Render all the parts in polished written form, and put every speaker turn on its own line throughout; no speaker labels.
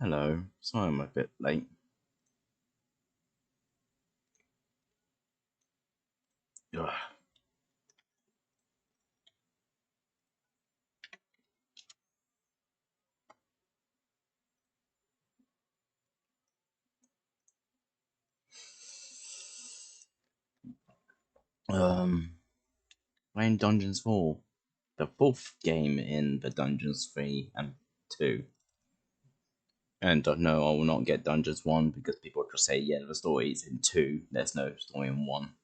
Hello, sorry I'm a bit late. Ugh. Playing Dungeons 4, the fourth game in the Dungeons 3 and 2. And no, I will not get Dungeons 1 because people just say, yeah, the story is in 2, there's no story in 1.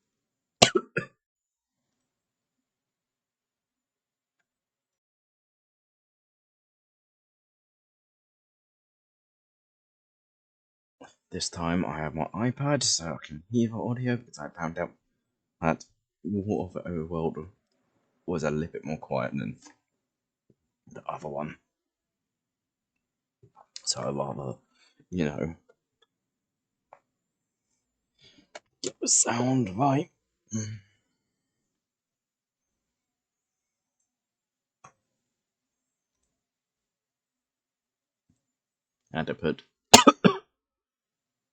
This time I have my iPad so I can hear the audio because I found out that War of the Overworld was a little bit more quiet than the other one. So I'd rather, get the sound right. I had to put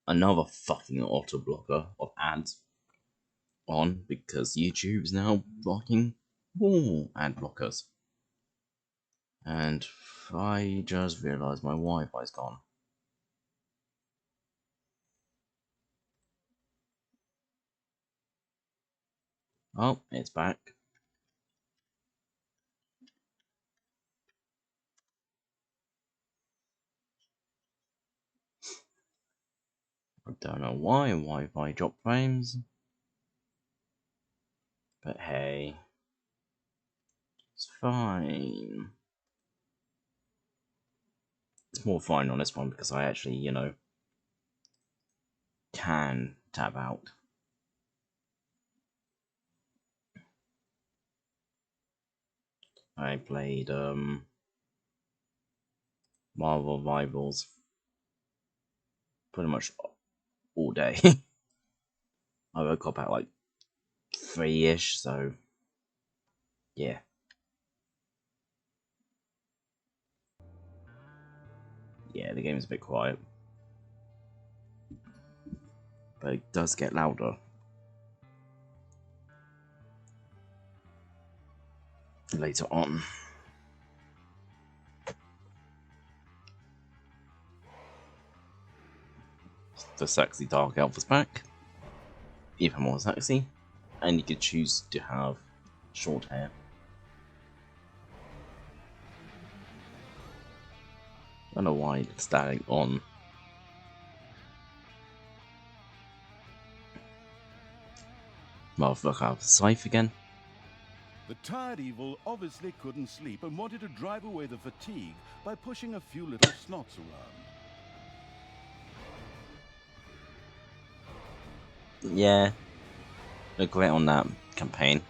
another fucking auto blocker of ads on because YouTube's now blocking more ad blockers. And I just realised my Wi-Fi's gone. Oh, it's back. I don't know why Wi-Fi dropped frames. But hey, it's fine. It's more fine on this one because I actually, can tab out. I played Marvel Rivals pretty much all day. I woke up at like 3-ish, so yeah. Yeah, the game's a bit quiet. But it does get louder later on. The sexy dark elf is back. Even more sexy. And you could choose to have short hair. I don't know why it's standing on. Motherfucker, I have the scythe again.
The tired evil obviously couldn't sleep and wanted to drive away the fatigue by pushing a few little snots around.
Yeah. Look great on that campaign.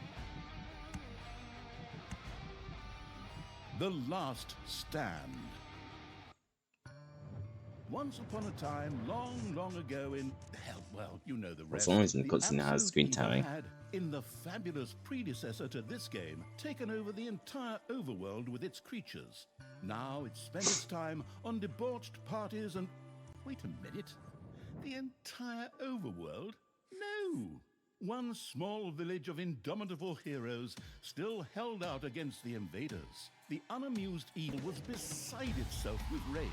The Last Stand. Once upon a time, long ago in... hell, well, you know the rest.
For some reason,
the
cutscene has
absolute
screen
evil
tearing.
had, in the fabulous predecessor to this game, taken over the entire overworld with its creatures. Now it spent its time on debauched parties and... Wait a minute. The entire overworld? No! One small village of indomitable heroes still held out against the invaders. The unamused evil was beside itself with rage.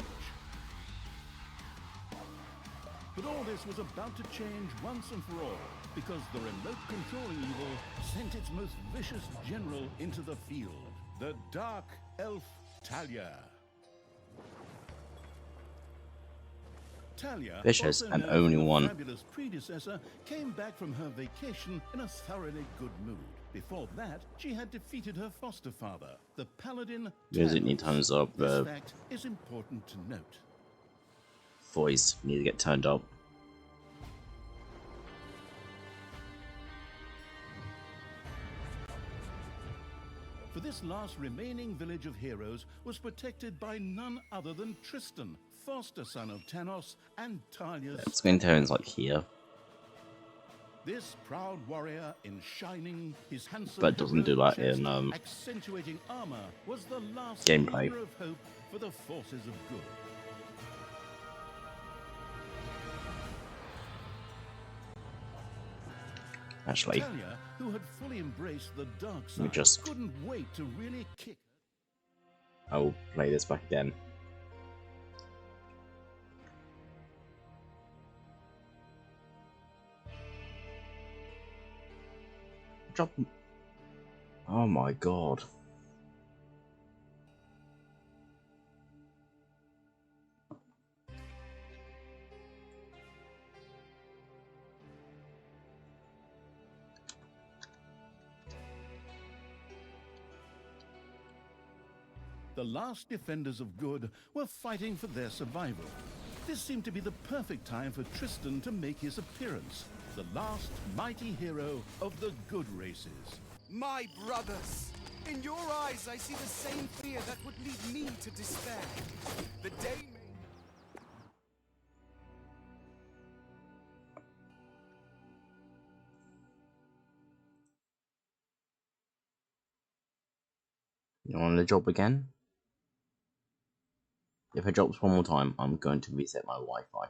But all this was about to change once and for all, because the remote controlling evil sent its most vicious general into the field, the Dark Elf Talia. Talia,
Vicious
also
and
known
only
as her
one.
fabulous predecessor, came back from her vacation in a thoroughly good mood. Before that, she had defeated her foster father, the paladin
Music need
Talos.
turns up.
This fact is important to note.
Voice need to get turned up.
For this last remaining village of heroes was protected by none other than Tristan, foster son of Tanos and Talia's
Screen tearing's like here.
This proud warrior in shining, his handsome
But doesn't do that
chest,
in
accentuating armor, was the last
gameplay.
glimmer of hope for the forces of good.
Actually,
Talia, who had fully embraced the dark
let me
side,
just...
couldn't wait to really kick.
I'll play this back again. Drop... Oh my god.
The last defenders of good were fighting for their survival. This seemed to be the perfect time for Tristan to make his appearance, the last mighty hero of the good races.
My brothers! In your eyes, I see the same fear that would lead me to despair. The day may...
You want to drop again? If it drops one more time, I'm going to reset my Wi-Fi.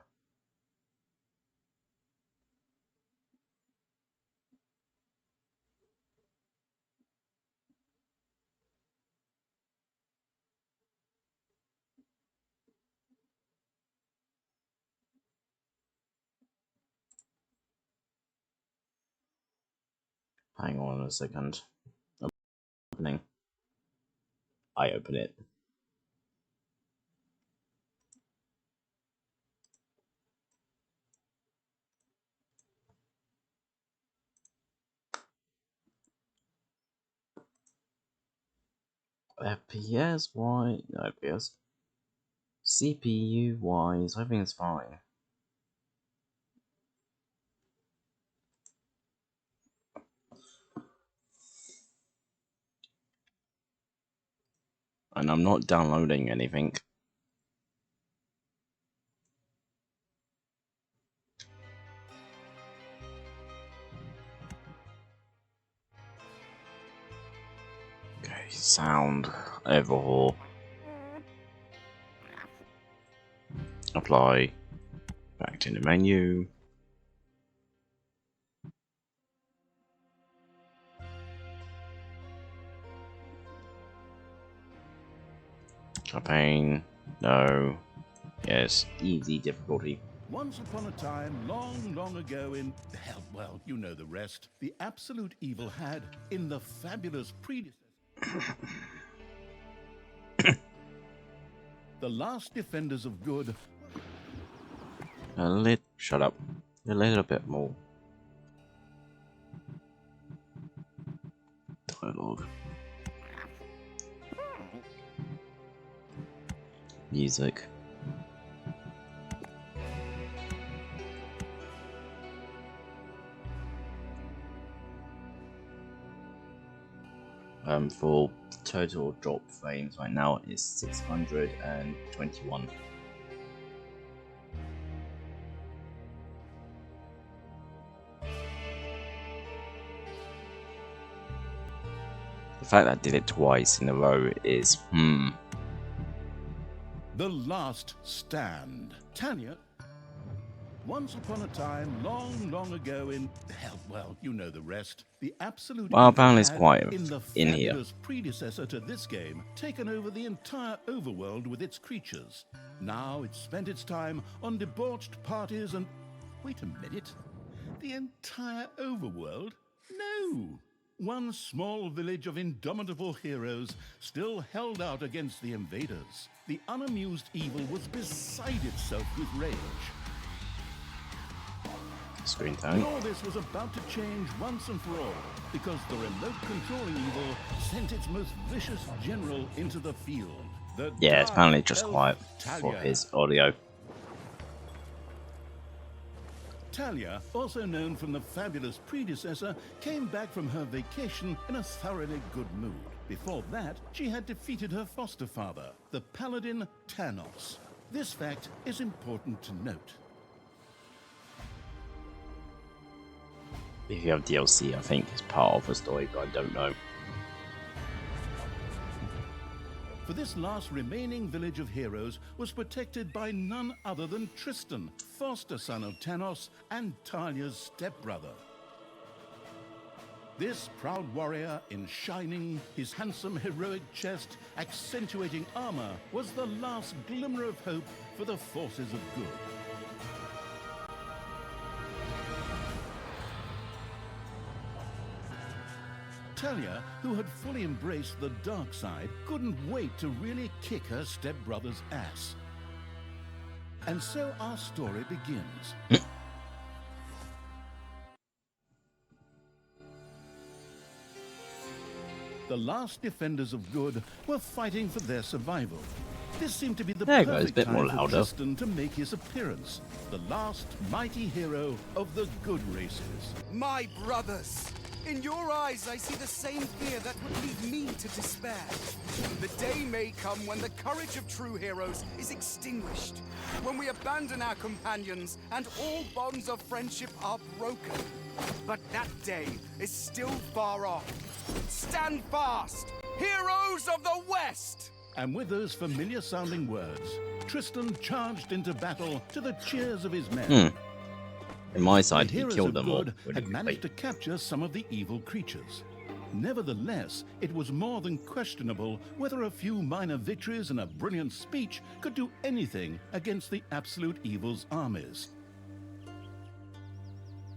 Hang on a second. Opening. I open it. FPS wise, no FPS. CPU wise, I think it's fine. And I'm not downloading anything. Okay, sound overhaul. Apply. Back to the menu. Campaign. No. Yes. Easy difficulty.
Once upon a time, long, long ago in... hell, well, you know the rest. The absolute evil had, in the fabulous predecessor... the last defenders of good...
Shut up. A little bit more. Dialogue. Music. For total drop frames right now is 621. The fact that I did it twice in a row is
The last stand. Tanya. Once upon a time, long, long ago in... hell, well, you know the rest. The absolute...
well, apparently it's
had,
quiet
in the
in here.
fabulous predecessor to this game, taken over the entire overworld with its creatures. Now it's spent its time on debauched parties and... wait a minute. The entire overworld? No! One small village of indomitable heroes still held out against the invaders. The unamused evil was beside itself with rage.
Screen tone.
All this was about to change once and for all, because the remote controlling evil sent its most vicious general into the field.
Yeah, it's apparently just
Elf
quiet
Talia.
for his audio.
Talia, also known from the fabulous predecessor, came back from her vacation in a thoroughly good mood. Before that, she had defeated her foster father, the paladin Tanos. This fact is important to note.
If you have DLC, I think it's part of the story, but I don't know.
For this last remaining village of heroes was protected by none other than Tristan, foster son of Tanos and Talia's stepbrother. This proud warrior in shining, his handsome heroic chest accentuating armor, was the last glimmer of hope for the forces of good. Talia, who had fully embraced the dark side, couldn't wait to really kick her stepbrother's ass. And so our story begins. The last defenders of good were fighting for their survival. This seemed to be the
There you go,
perfect
it's a bit more
time for
louder.
Tristan to make his appearance, the last mighty hero of the good races.
My brothers! In your eyes, I see the same fear that would lead me to despair. The day may come when the courage of true heroes is extinguished, when we abandon our companions and all bonds of friendship are broken. But that day is still far off. Stand fast, heroes of the West!
And with those familiar-sounding words, Tristan charged into battle to the cheers of his men.
In my
The
side, he
heroes
killed
of
them all.
good had managed to capture some of the evil creatures. Nevertheless, it was more than questionable whether a few minor victories and a brilliant speech could do anything against the absolute evil's armies.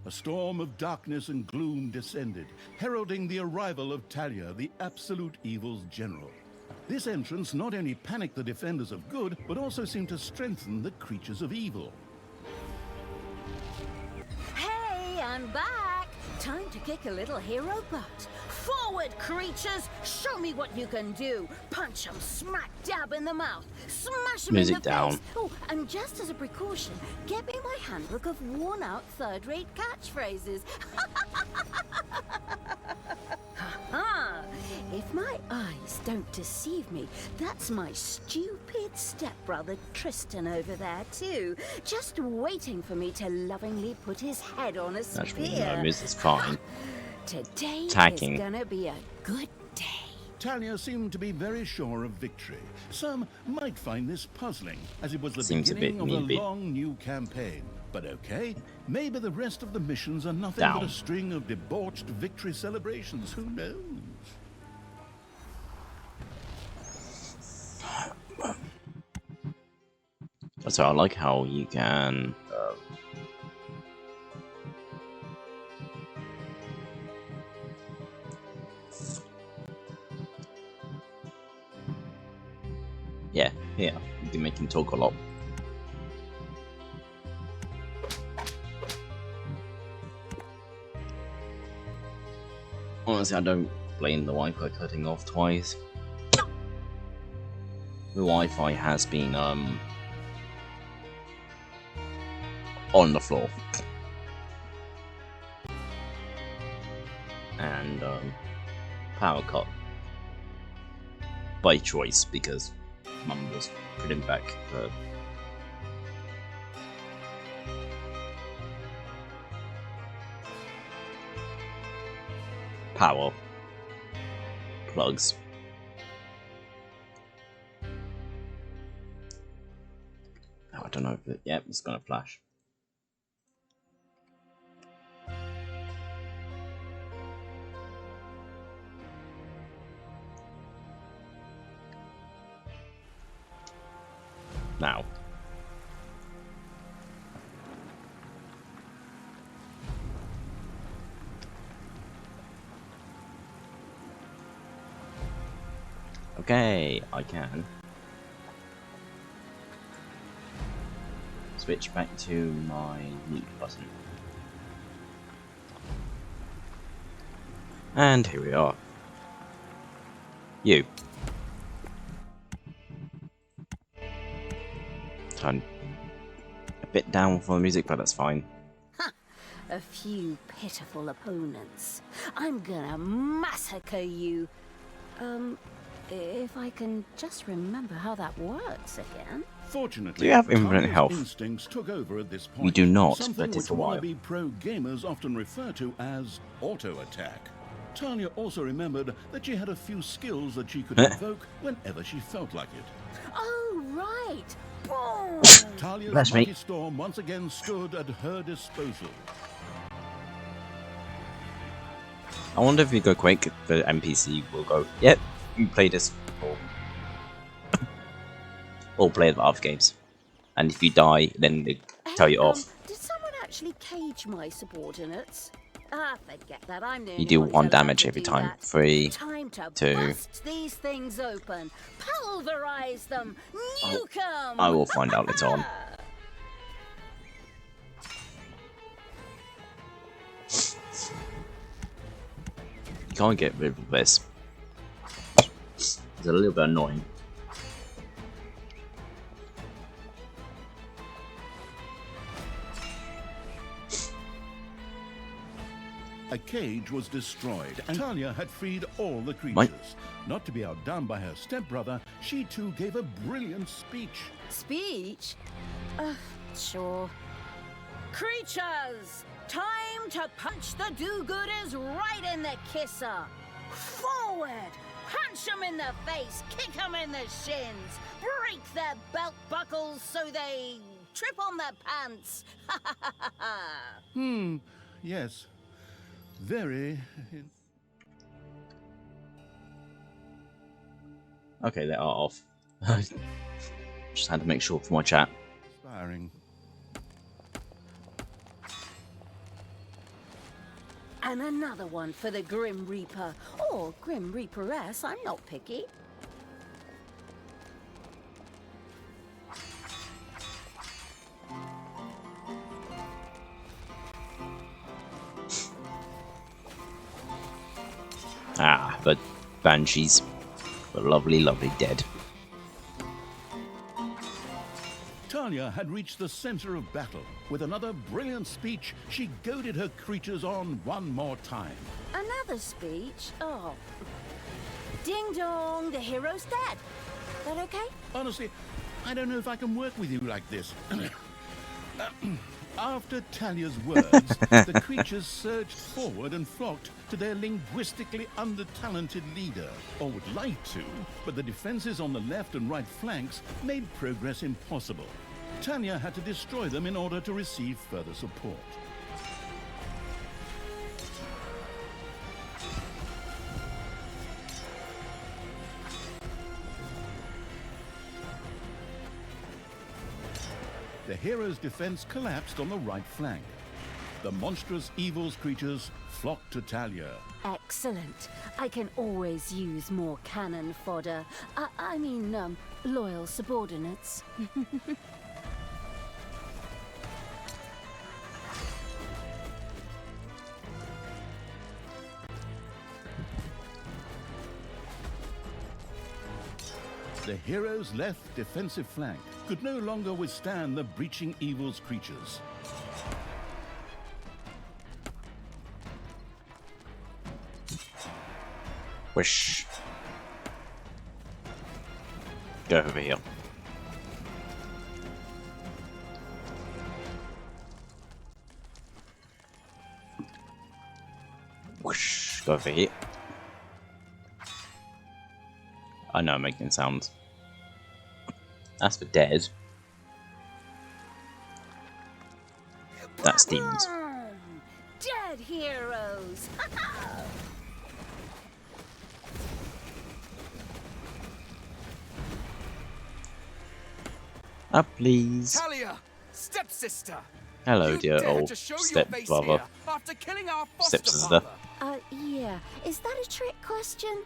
A storm of darkness and gloom descended, heralding the arrival of Talia, the absolute evil's general. This entrance not only panicked the defenders of good, but also seemed to strengthen the creatures of evil.
Hey, I'm back! Time to kick a little hero butt. Forward, creatures! Show me what you can do! Punch 'em smack dab in the mouth! Smash 'em in
Music
the
down.
face! Oh, and just as a precaution, get me my handbook of worn-out third-rate catchphrases. Ha! If my eyes don't deceive me, that's my stupid stepbrother Tristan over there too, just waiting for me to lovingly put his head on a
Actually,
spear.
no, this is fine.
Today
Attacking.
is gonna be a good day.
Talia seemed to be very sure of victory. Some might find this puzzling, as it was the
Seems a
beginning
bit
of a
needy.
long new campaign. But okay, maybe the rest of the missions are nothing
Down.
but a string of debauched victory celebrations. Who knows?
So I like how you can yeah, you can make him talk a lot. Honestly, I don't blame the Wi-Fi cutting off twice. The Wi-Fi has been on the floor, and power cut by choice because Mum was putting back the power plugs. Oh, I don't know if yep, it's gonna flash. Now. Okay, I can switch back to my mute button. And here we are. You. Turn a bit down for the music, but that's fine.
A few pitiful opponents. I'm gonna massacre you. If I can just remember how that works again.
Fortunately,
Do you have infinite
Talia's
health?
instincts took over at this point.
We do not,
Something
but it's
which
a while.
wannabe pro gamers often refer to as auto-attack. Talia also remembered that she had a few skills that she could invoke whenever she felt like it.
Oh, right. Boom!
That's
Talia's
me.
mighty storm once again stood at her disposal.
I wonder if you go quick, the NPC will go, yep, you play this, or play the other games. And if you die, then they tell you off.
Did someone actually cage my subordinates? Ah, forget that. I'm the
You
only
do
one
1
who's allowed
damage
to
every
do
time.
that.
3,
Time to
2.
bust these things open. Pulverize them. Nuke 'em.
I will find out later on. You can't get rid of this. It's a little bit annoying.
A cage was destroyed, and Talia had freed all the creatures. Not to be outdone by her stepbrother, she too gave a brilliant speech.
Speech? Sure. Creatures! Time to punch the do-gooders right in the kisser! Forward! Punch them in the face, kick them in the shins, break their belt buckles so they trip on their pants!
Yes. Very...
Okay, they are off. Just had to make sure for my chat.
inspiring.
And another one for the Grim Reaper. Or Grim Reaperess, I'm not picky.
Ah, but banshees were lovely, lovely dead.
Talia had reached the center of battle. With another brilliant speech, she goaded her creatures on one more time.
Another speech? Oh. Ding dong, the hero's dead. That okay?
Honestly, I don't know if I can work with you like this. After Talia's words, the creatures surged forward and flocked to their linguistically under-talented leader, or would like to, but the defenses on the left and right flanks made progress impossible. Talia had to destroy them in order to receive further support. The hero's defense collapsed on the right flank. The monstrous evil's creatures flocked to Talia.
Excellent. I can always use more cannon fodder. I mean, loyal subordinates.
The hero's left defensive flank could no longer withstand the breaching evil's creatures.
Wish. Go over here. Whoosh. Go over here. I know I'm making sounds. That's for dead. That's demons.
Dead heroes!
Up, please.
Talia, stepsister.
Hello,
You
dear
dare
old
to show your face
stepbrother.
here after killing our foster
Stepsister.
father.
Yeah. Is that a trick question?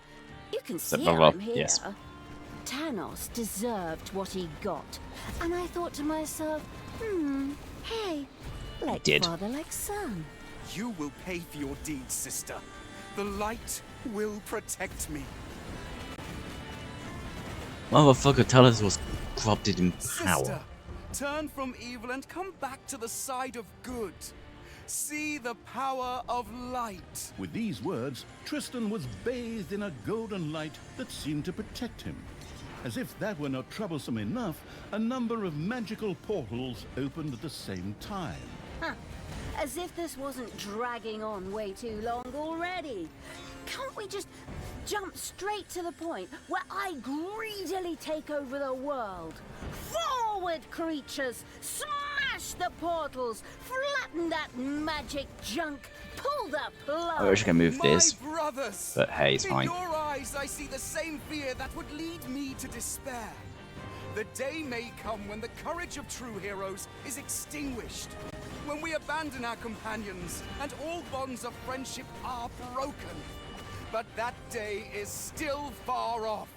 You can see
Stepbrother,
I'm here.
yes.
Thanos deserved what he got. And I thought to myself, hey, like
did.
father, like son.
You will pay for your deeds, sister. The light will protect me.
Motherfucker, Talos was corrupted in power.
Sister, turn from evil and come back to the side of good. See the power of light.
With these words, Tristan was bathed in a golden light that seemed to protect him. As if that were not troublesome enough, a number of magical portals opened at the same time.
Huh. As if this wasn't dragging on way too long already. Can't we just jump straight to the point where I greedily take over the world? Forward, creatures! Smash Smash the portals! Flatten that magic junk! Pull the plug!
I wish I could move
My
this,
brothers!
but hey, it's fine.
In your eyes, I see the same fear that would lead me to despair. The day may come when the courage of true heroes is extinguished. When we abandon our companions and all bonds of friendship are broken. But that day is still far off.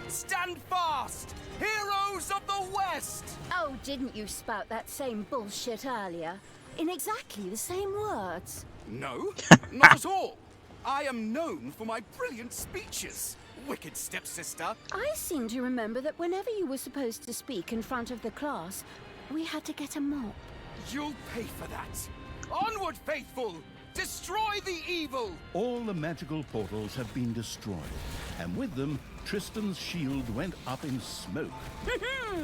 Stand fast, heroes of the West!
Oh, didn't you spout that same bullshit earlier? In exactly the same words.
No, not at all. I am known for my brilliant speeches, wicked stepsister.
I seem to remember that whenever you were supposed to speak in front of the class, we had to get a mop.
You'll pay for that. Onward, faithful! Destroy the evil!
All the magical portals have been destroyed, and with them, Tristan's shield went up in smoke.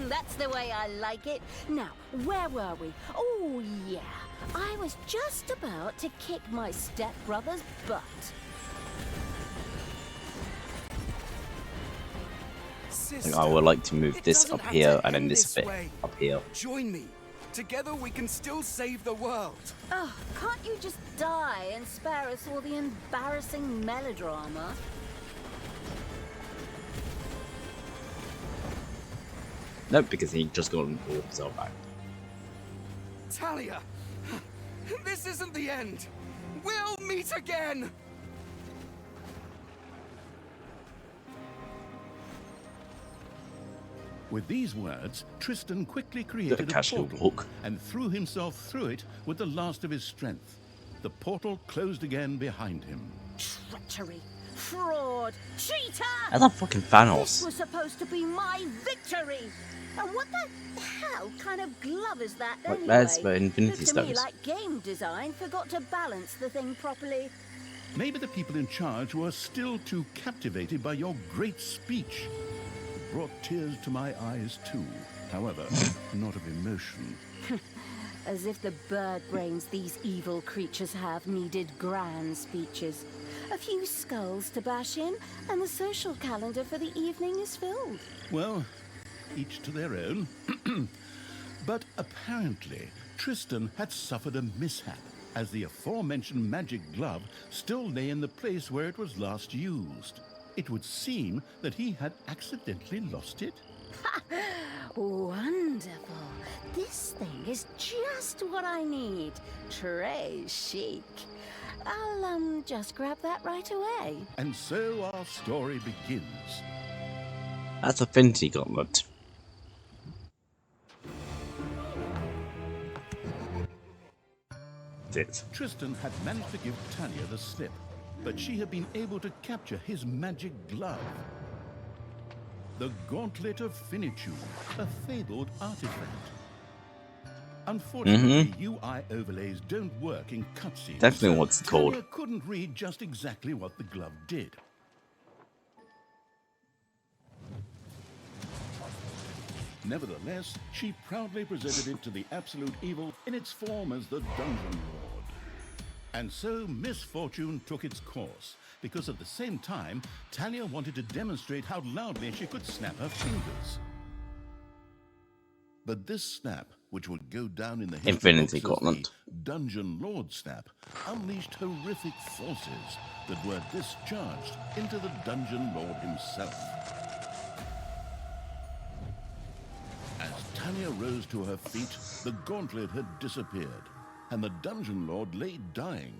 That's the way I like it. Now, where were we? Oh, yeah. I was just about to kick my stepbrother's butt.
Sister,
I would like to move
it
this
doesn't
up
have
here
to
and then
end
this bit
way.
up here.
Join me. Together we can still save the world.
Oh, can't you just die and spare us all the embarrassing melodrama?
Nope, because he just got all himself back.
Talia, this isn't the end. We'll meet again.
With these words, Tristan quickly
Bit
created
of
a
casual
portal
walk.
and threw himself through it with the last of his strength. The portal closed again behind him.
Treachery, fraud, cheater!
That's a fucking
This
Thanos.
was supposed to be my victory! And what the hell kind of glove is that
Like,
anyway?
there's the Infinity
Looks to me
Stones.
like game design forgot to balance the thing properly.
Maybe the people in charge were still too captivated by your great speech. It brought tears to my eyes too. However, not of emotion.
As if the bird brains these evil creatures have needed grand speeches. A few skulls to bash in, and the social calendar for the evening is filled.
Well, each to their own. But apparently, Tristan had suffered a mishap, as the aforementioned magic glove still lay in the place where it was last used. It would seem that he had accidentally lost it.
Wonderful. This thing is just what I need. Très chic. I'll, just grab that right away.
And so our story begins.
That's Affinity Gauntlet. It.
Tristan had managed to give Talia the slip, but she had been able to capture his magic glove. The Gauntlet of Finitude, a fabled artifact. Unfortunately, UI overlays don't work in cutscenes.
Definitely
so
what's it called.
Talia couldn't read just exactly what the glove did. Nevertheless, she proudly presented it to the Absolute Evil in its form as the Dungeon Lord. And so misfortune took its course, because at the same time, Talia wanted to demonstrate how loudly she could snap her fingers. But this snap, which would go down in the history
Infinity
books as
Gauntlet.
the Dungeon Lord snap, unleashed horrific forces that were discharged into the Dungeon Lord himself. As Talia rose to her feet, the gauntlet had disappeared, and the Dungeon Lord lay dying.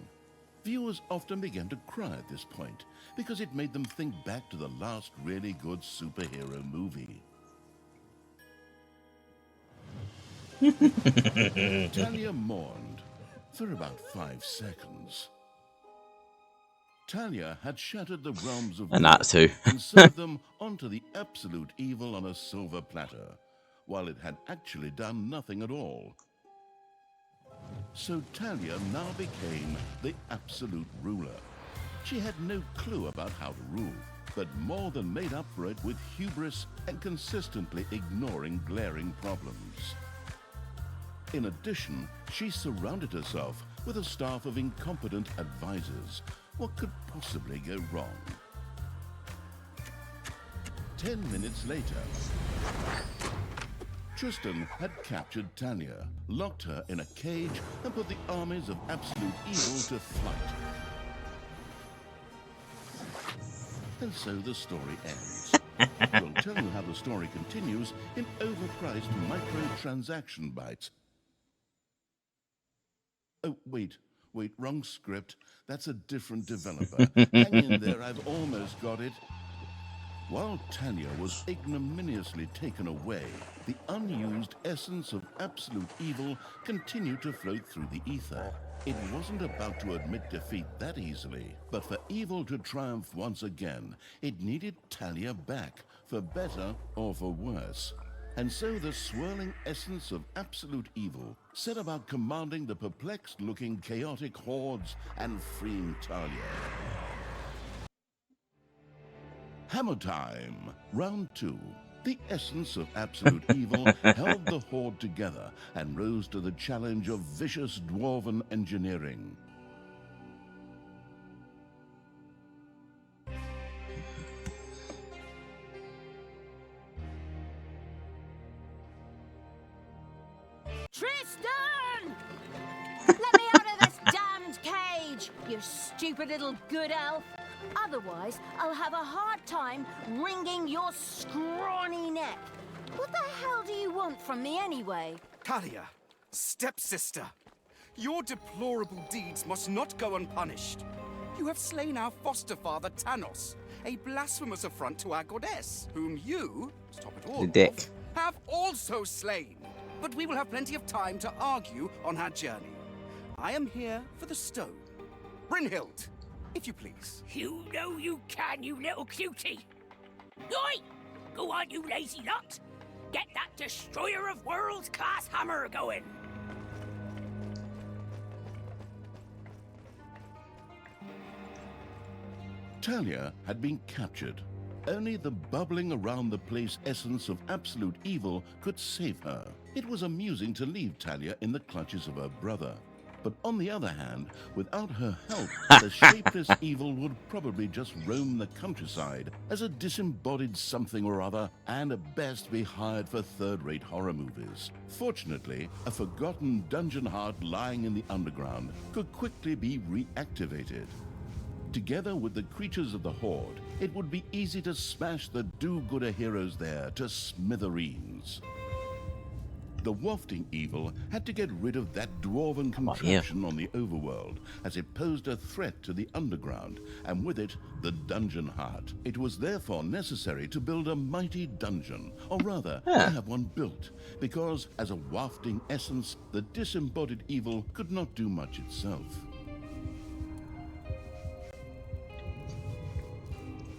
Viewers often began to cry at this point, because it made them think back to the last really good superhero movie. Talia mourned for about 5 seconds. Talia had shattered the realms of
And that too.
and served them onto the Absolute Evil on a silver platter, while it had actually done nothing at all. So Talia now became the absolute ruler. She had no clue about how to rule, but more than made up for it with hubris and consistently ignoring glaring problems. In addition, she surrounded herself with a staff of incompetent advisors. What could possibly go wrong? 10 minutes later, Tristan had captured Talia, locked her in a cage, and put the armies of absolute evil to flight. And so the story ends. We'll tell you how the story continues in overpriced microtransaction bites. Oh, wait, wrong script. That's a different developer. Hang in there, I've almost got it. While Talia was ignominiously taken away, the unused essence of absolute evil continued to float through the ether. It wasn't about to admit defeat that easily, but for evil to triumph once again, it needed Talia back, for better or for worse. And so the swirling essence of absolute evil set about commanding the perplexed-looking chaotic hordes and freeing Talia. Hammer time! Round 2. The essence of absolute evil held the horde together and rose to the challenge of vicious dwarven engineering.
Tristan! Let me out of this damned cage, you stupid little good elf. Otherwise, I'll have a hard time wringing your scrawny neck. What the hell do you want from me anyway?
Talia, stepsister, your deplorable deeds must not go unpunished. You have slain our foster father, Tanos, a blasphemous affront to our goddess, whom you, to top it all
The dick.
off, have also slain. But we will have plenty of time to argue on our journey. I am here for the stone. Brynhild, if you please.
You know you can, you little cutie. Oi! Go on, you lazy lot. Get that destroyer of worlds class hammer going.
Talia had been captured. Only the bubbling around the place essence of absolute evil could save her. It was amusing to leave Talia in the clutches of her brother. But on the other hand, without her help, the shapeless evil would probably just roam the countryside as a disembodied something or other, and at best be hired for third-rate horror movies. Fortunately, a forgotten dungeon heart lying in the underground could quickly be reactivated. Together with the creatures of the Horde, it would be easy to smash the do-gooder heroes there to smithereens. The wafting evil had to get rid of that dwarven contraption on the overworld, as it posed a threat to the underground, and with it, the dungeon heart. It was therefore necessary to build a mighty dungeon, or rather, to have one built, because as a wafting essence, the disembodied evil could not do much itself.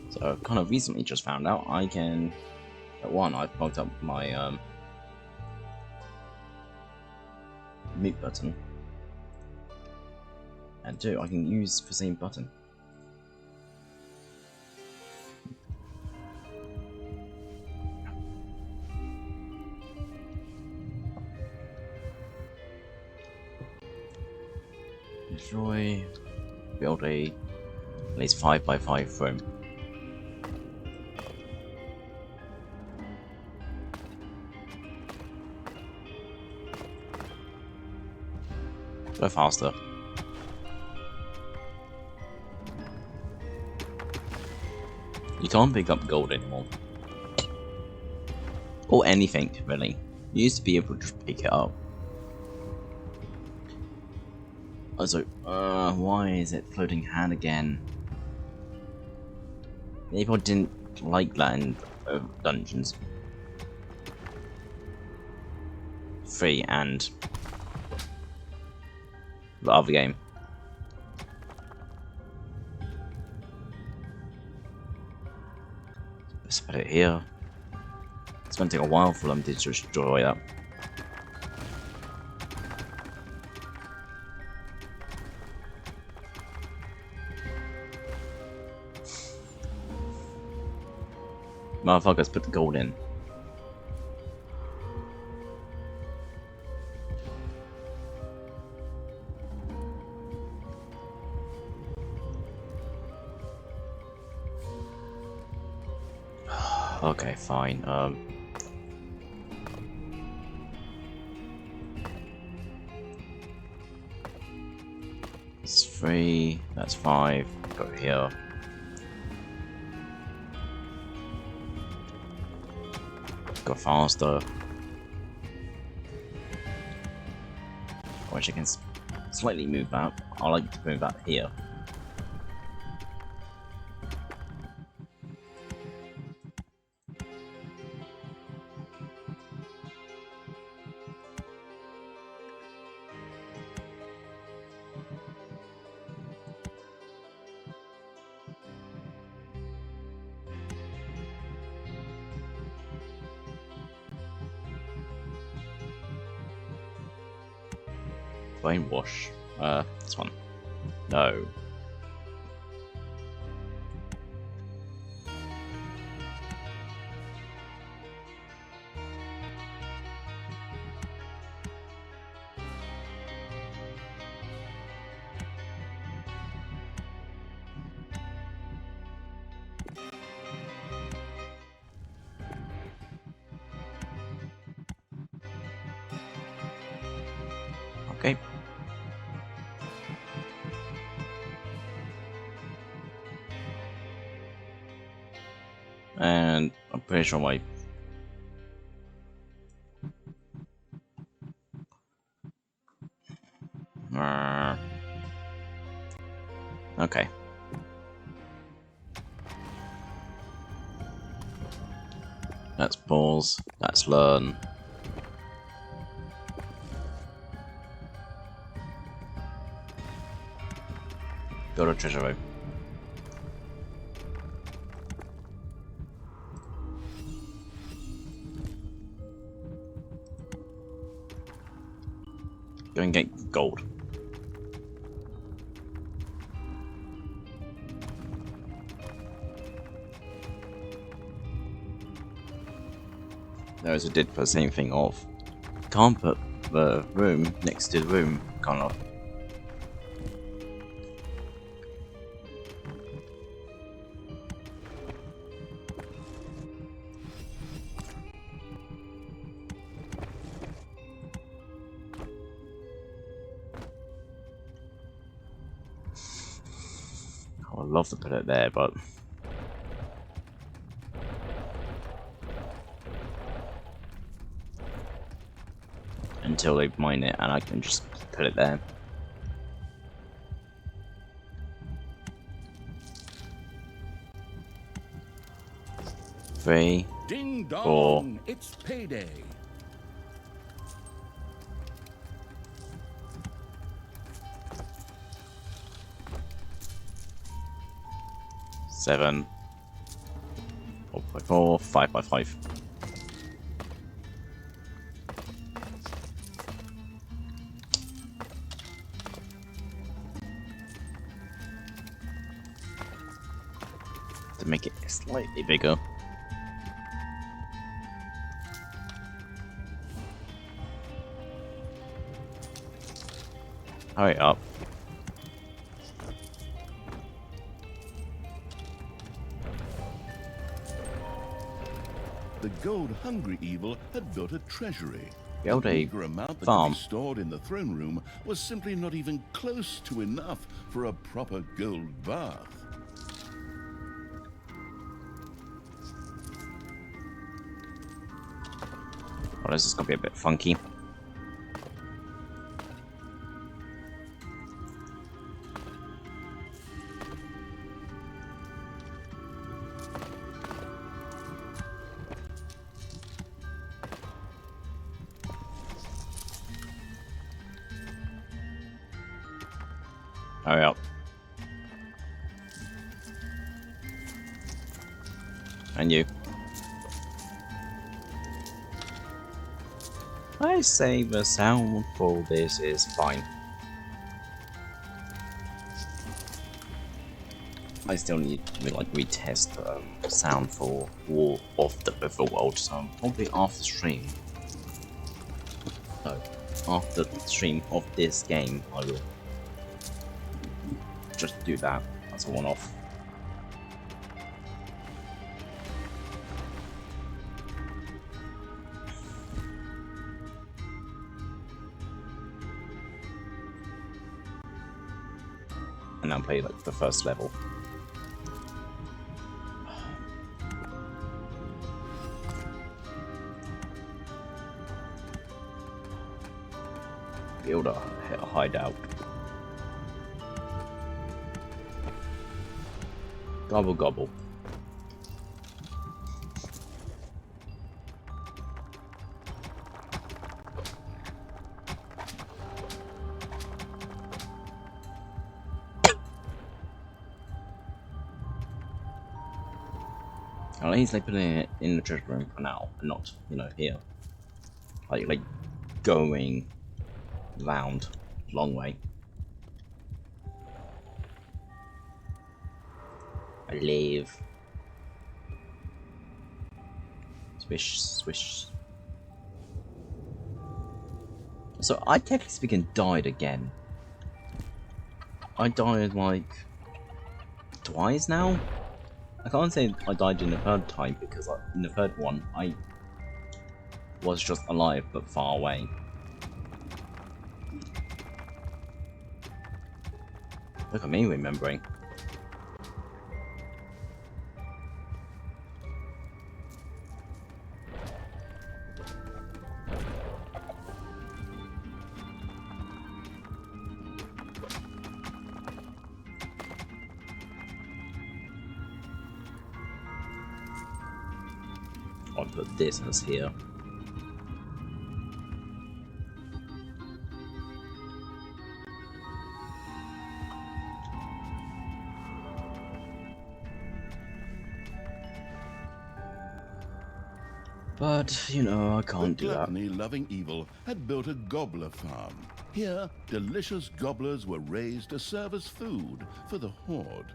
So I kind of recently just found out I can, at one, I've plugged up my mute button, and two, I can use the same button. Destroy, build a at least 5x5 room. Go faster. You can't pick up gold anymore. Or anything, really. You used to be able to just pick it up. Also, why is it floating hand again? Maybe I didn't like that in Dungeons 3 and the other game. Let's put it here. It's going to take a while for them to destroy that. Motherfuckers, put the gold in. Okay, fine. That's 3, that's 5, go here. Go faster. Which I can slightly move that. I like to move that here. Brainwash. This one. No. Okay. And I'm pretty sure my okay. That's pause. That's learn. Go to treasure room. Go and get gold. Those who did put the same thing off. Can't put the room next to the room, can't I? I would love to put it there, but until they mine it, and I can just put it there. Three,
Ding dong!
4.
It's payday.
7, 4x4, 5x5. To make it slightly bigger. Hurry up.
The gold-hungry evil had built a treasury.
Build
The
a
meager amount that
farm.
could be stored in the throne room was simply not even close to enough for a proper gold bath.
Oh, this is gonna be a bit funky. Hurry up. And you. I say the sound for this is fine. I still need to like retest the sound for War of the Overworld, so probably after stream. No, after the stream of this game, I will just do that as a one-off. and then play like the first level. Build a hideout. Gobble gobble. At least they put it in the treasure room for now, and not, you know, here. Like going round, long way. I leave. Swish, swish. So I technically speaking died again. I died like twice now. I can't say I died in the third time because in the third one I was just alive but far away. Look at me remembering. I'll put this as here. But, you know, I can't do that.
Gluttony-loving evil had built a gobbler farm. Here, delicious gobblers were raised to serve as food for the horde.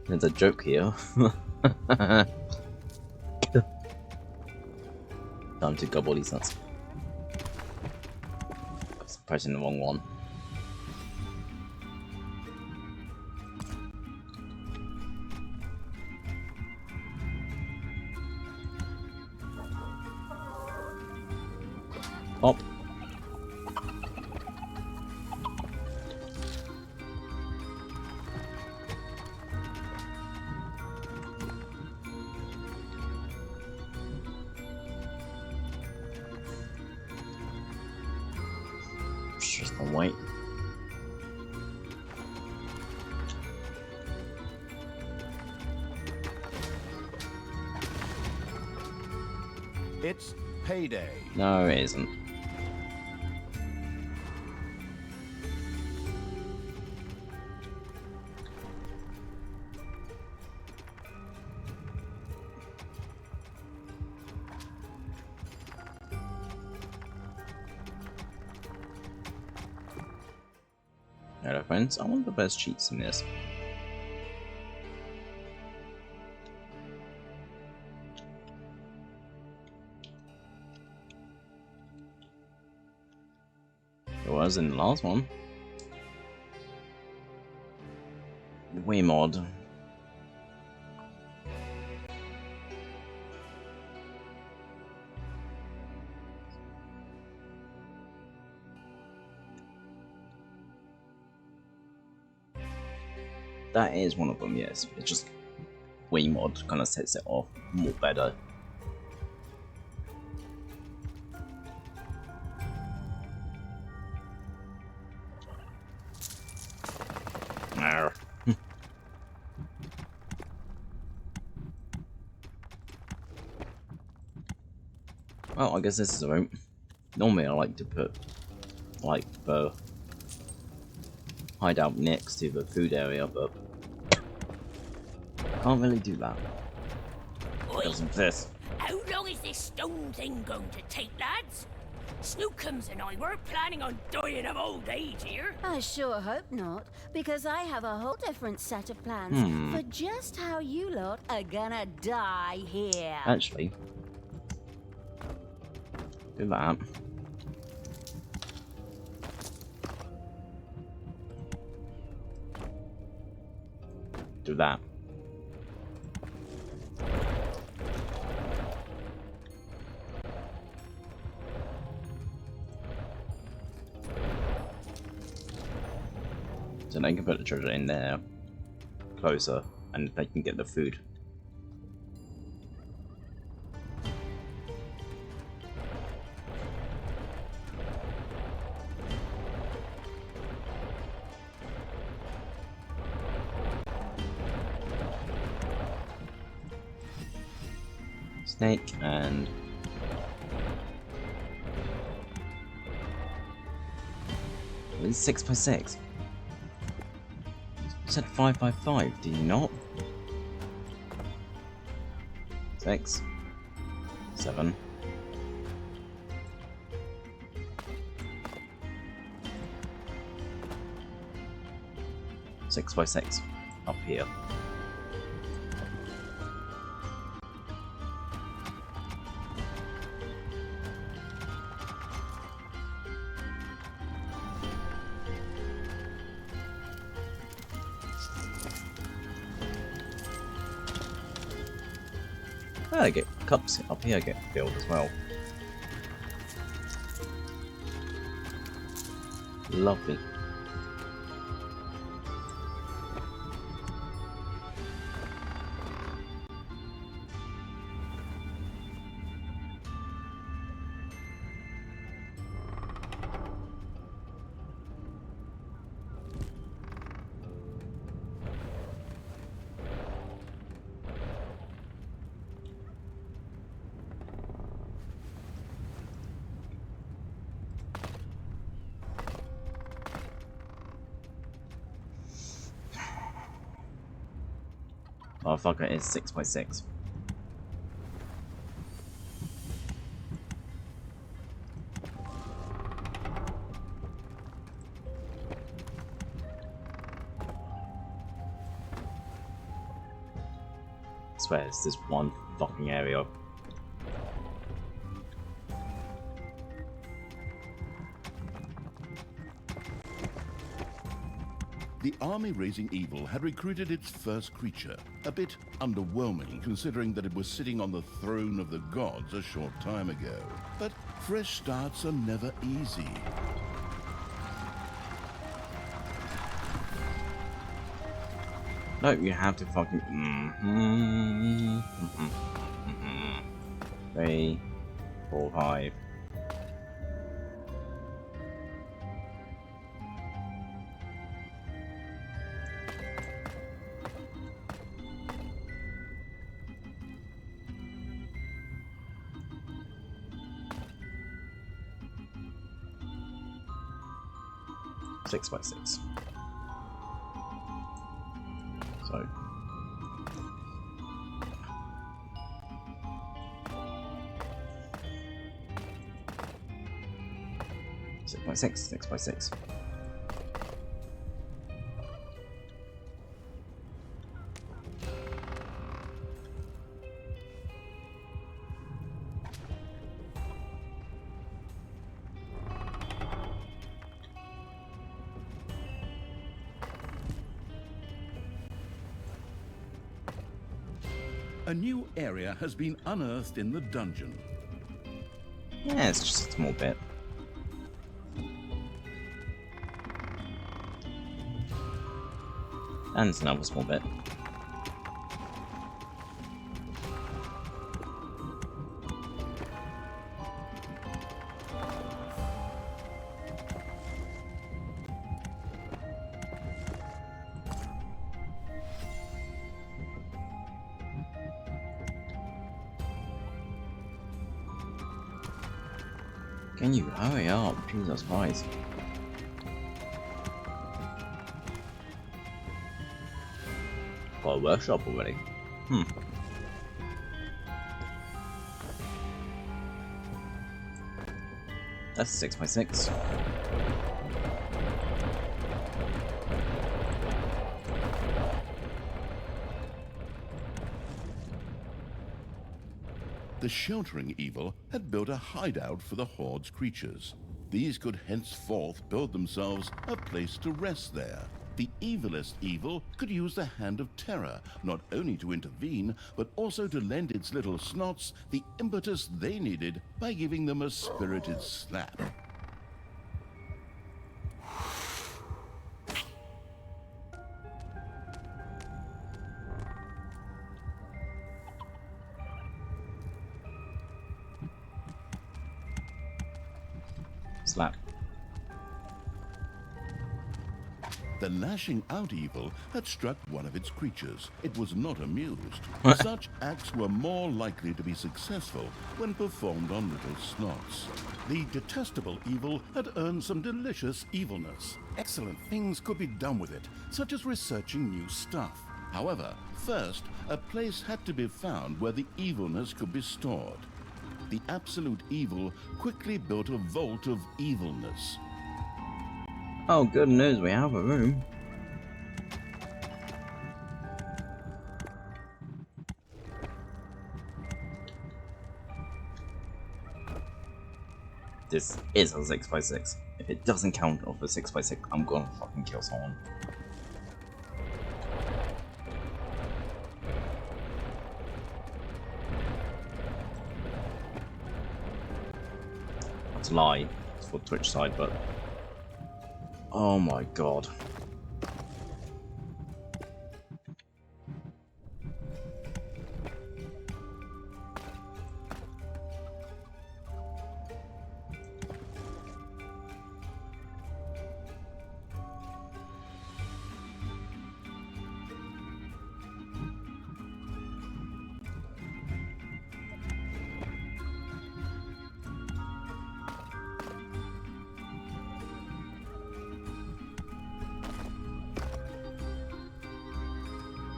There's a joke here. Time to gobble these nuts. I was pressing the wrong one. Hop. Just the white.
It's payday.
No, it isn't. Hello friends, I want the best cheats in this. It was in the last one. Way mod. That is one of them, yes. It's just Wii mod kind of sets it off more better. Arr. Well, I guess this is a room. Normally I like to put like the hideout next to the food area, but can't really do that because of this.
How long is this stone thing going to take, lads? Snookums and I weren't planning on dying of old age here.
I sure hope not, because I have a whole different set of plans for just how you lot are gonna die here.
Actually, do that. do that. So they can put the treasure in there, closer, and they can get the food. Snake and it's 6x6. You said 5x5, did you not? 6, 7. Six by 6 up here. I get cups up here get filled as well. Lovely. Oh fuck, it is 6x6. I swear it's this one fucking area.
The army raising evil had recruited its first creature, a bit underwhelming considering that it was sitting on the throne of the gods a short time ago. But fresh starts are never easy.
No, you have to fucking 3, 4, 5. Six by 6. So 6x6, 6x6.
A new area has been unearthed in the dungeon.
Yeah, it's just a small bit. And it's another small bit. Can you hurry up? Jesus Christ. Got a workshop already. That's 6x6.
The sheltering evil had built a hideout for the Horde's creatures. These could henceforth build themselves a place to rest there. The evilest evil could use the Hand of Terror, not only to intervene, but also to lend its little snots the impetus they needed by giving them a spirited slap.
Slap.
The lashing out evil had struck one of its creatures. It was not amused. Such acts were more likely to be successful when performed on little snots. The detestable evil had earned some delicious evilness. Excellent things could be done with it, such as researching new stuff. However, first, a place had to be found where the evilness could be stored. The absolute evil quickly built a vault of evilness.
Oh, good news, we have a room. This is a 6x6. If it doesn't count off a 6x6, I'm gonna fucking kill someone. That's a lie. It's for Twitch side, but oh my god.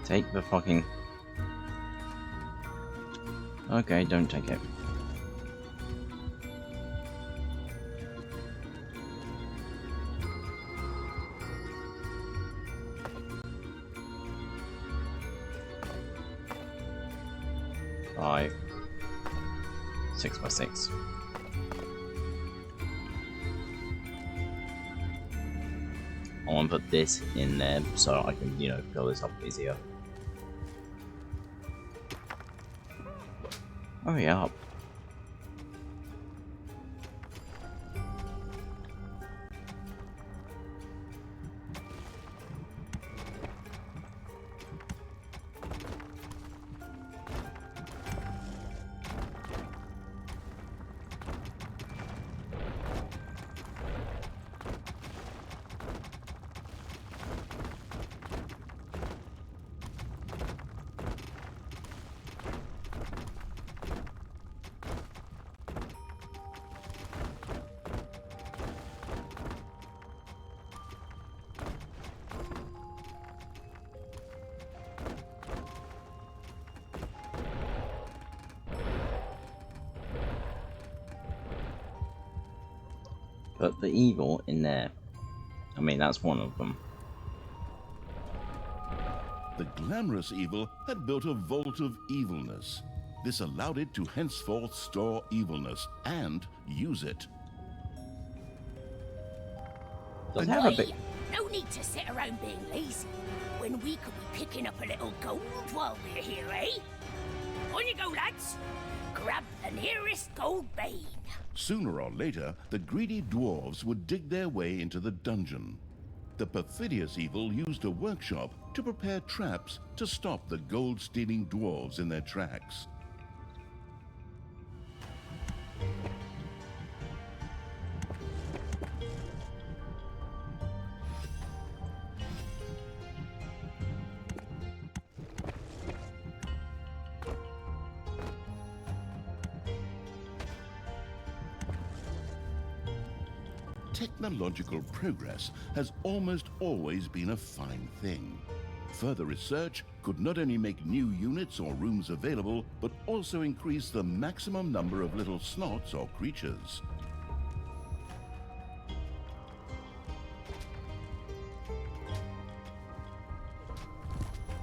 Take the fucking... Okay, don't take it. Five. 6x6. I want to put this in there so I can, you know, fill this up easier. Hurry up. Put the evil in there. I mean, that's one of them.
The glamorous evil had built a vault of evilness. This allowed it to henceforth store evilness and use it.
Does it have a bit?
No need to sit around being lazy when we could be picking up a little gold while we're here, eh? On you go, lads. Grab the nearest gold vein.
Sooner or later, the greedy dwarves would dig their way into the dungeon. The perfidious evil used a workshop to prepare traps to stop the gold-stealing dwarves in their tracks. Technological progress has almost always been a fine thing. Further research could not only make new units or rooms available, but also increase the maximum number of little snots or creatures.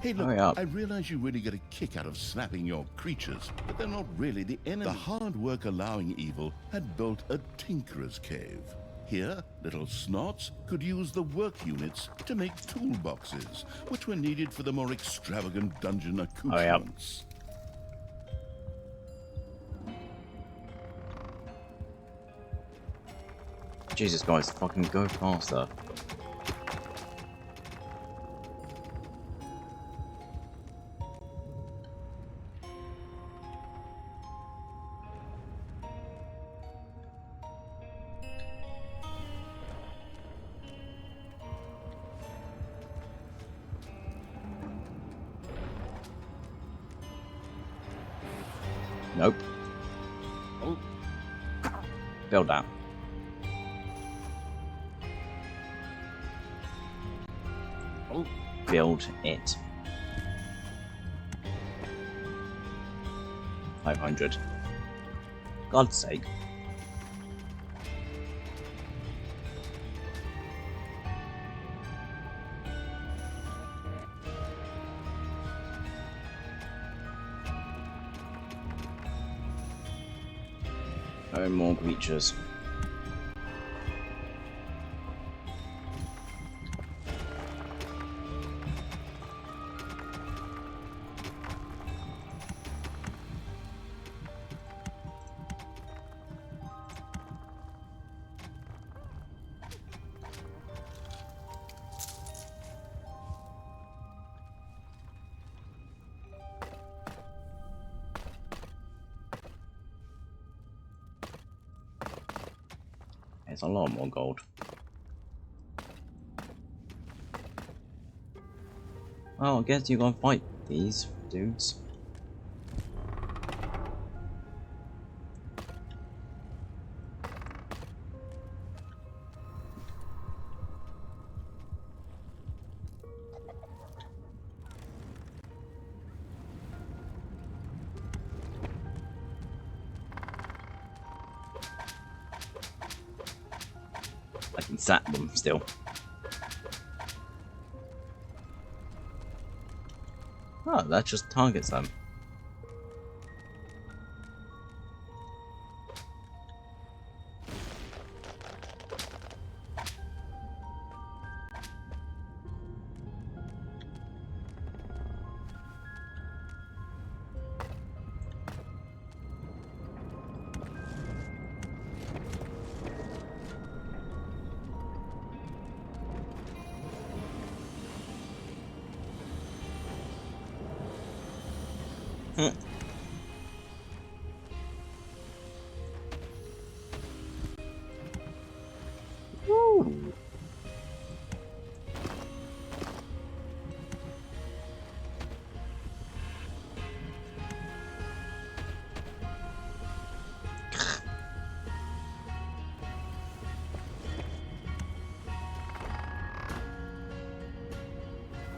Hey look,
Hurry up.
I realize you really get a kick out of slapping your creatures, but they're not really the enemy. The hard work allowing evil had built a tinkerer's cave. Here, little snots could use the work units to make toolboxes, which were needed for the more extravagant dungeon accoutrements.
Jesus, guys, fucking go faster. Nope. Build that. Build it. 500. God's sake. No more creatures. It's a lot more gold. Well, I guess you gotta fight these dudes. I can zap them still. Oh, that just targets them. Woo.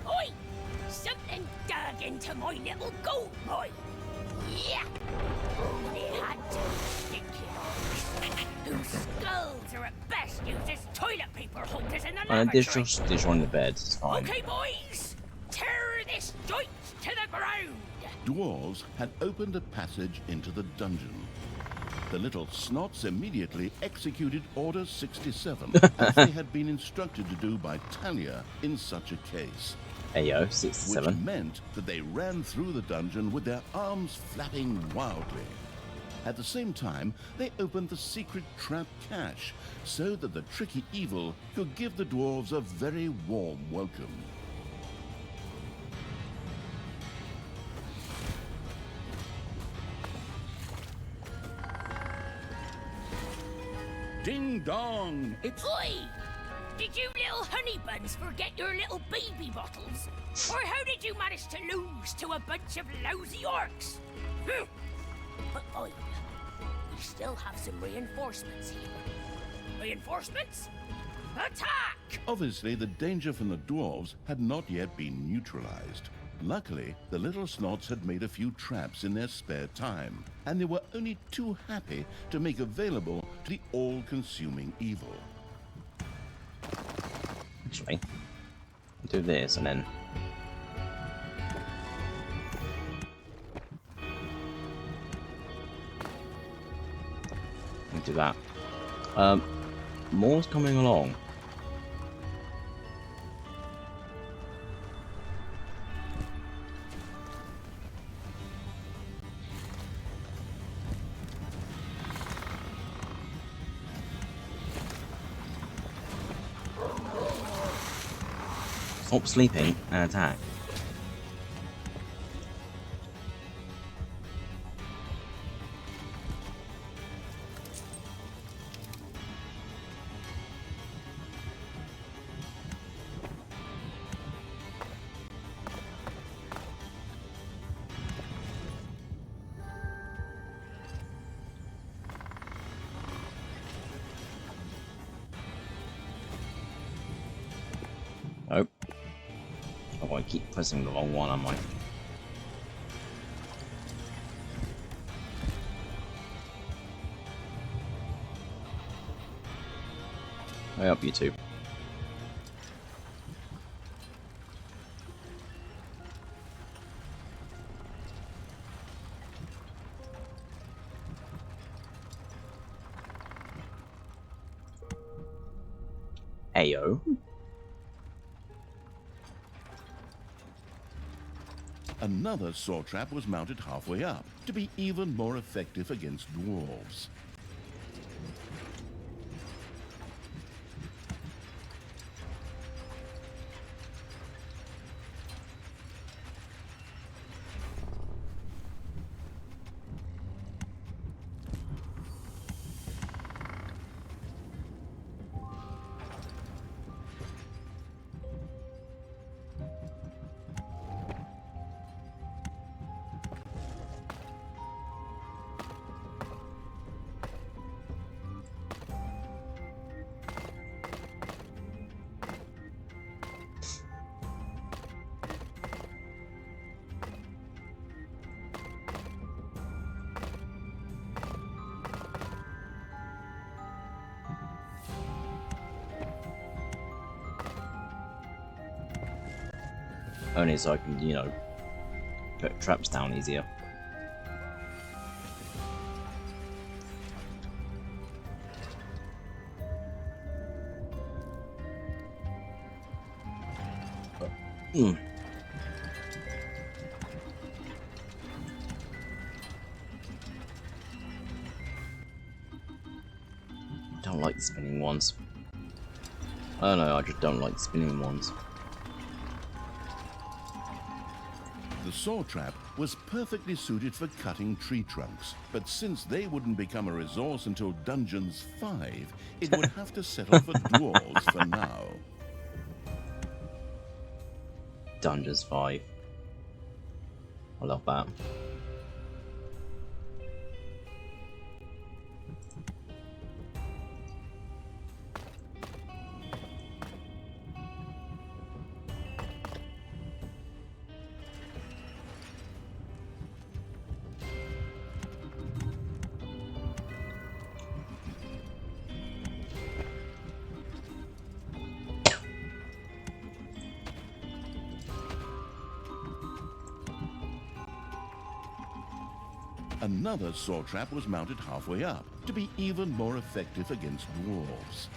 Oi! Something dug into my little gold mine. Yeah! They had to stick you. Whose skulls are at best used as toilet paper holders in the
This
lavatory.
just destroying the bed, it's fine.
Okay, boys! Tear this joint to the ground!
Dwarves had opened a passage into the dungeon. The little snots immediately executed Order 67, as they had been instructed to do by Talia in such a case.
Ayo,
Which
67.
meant that they ran through the dungeon with their arms flapping wildly. At the same time, they opened the secret trap cache, so that the tricky evil could give the dwarves a very warm welcome.
Ding dong! It's
Oi! Did you little honey buns forget your little baby bottles? Or how did you manage to lose to a bunch of lousy orcs? But fine. We still have some reinforcements here. Reinforcements? Attack!
Obviously, the danger from the dwarves had not yet been neutralized. Luckily, the little snots had made a few traps in their spare time, and they were only too happy to make available to the all-consuming evil.
Actually, do this and then. Do that. More's coming along. Stop sleeping and attack. Nope. Oh, I keep pressing the wrong one, am I? Hurry up, you two. Ayo.
Another saw trap was mounted halfway up to be even more effective against dwarves. Only so I can, you know, put traps down easier. Don't like the spinning ones. I don't know, I just don't like the spinning ones. The saw trap was perfectly suited for cutting tree trunks, but since they wouldn't become a resource until Dungeons 5, it would have to settle for dwarves for now.
Dungeons 5. I love that.
Another saw trap was mounted halfway up to be even more effective against dwarves.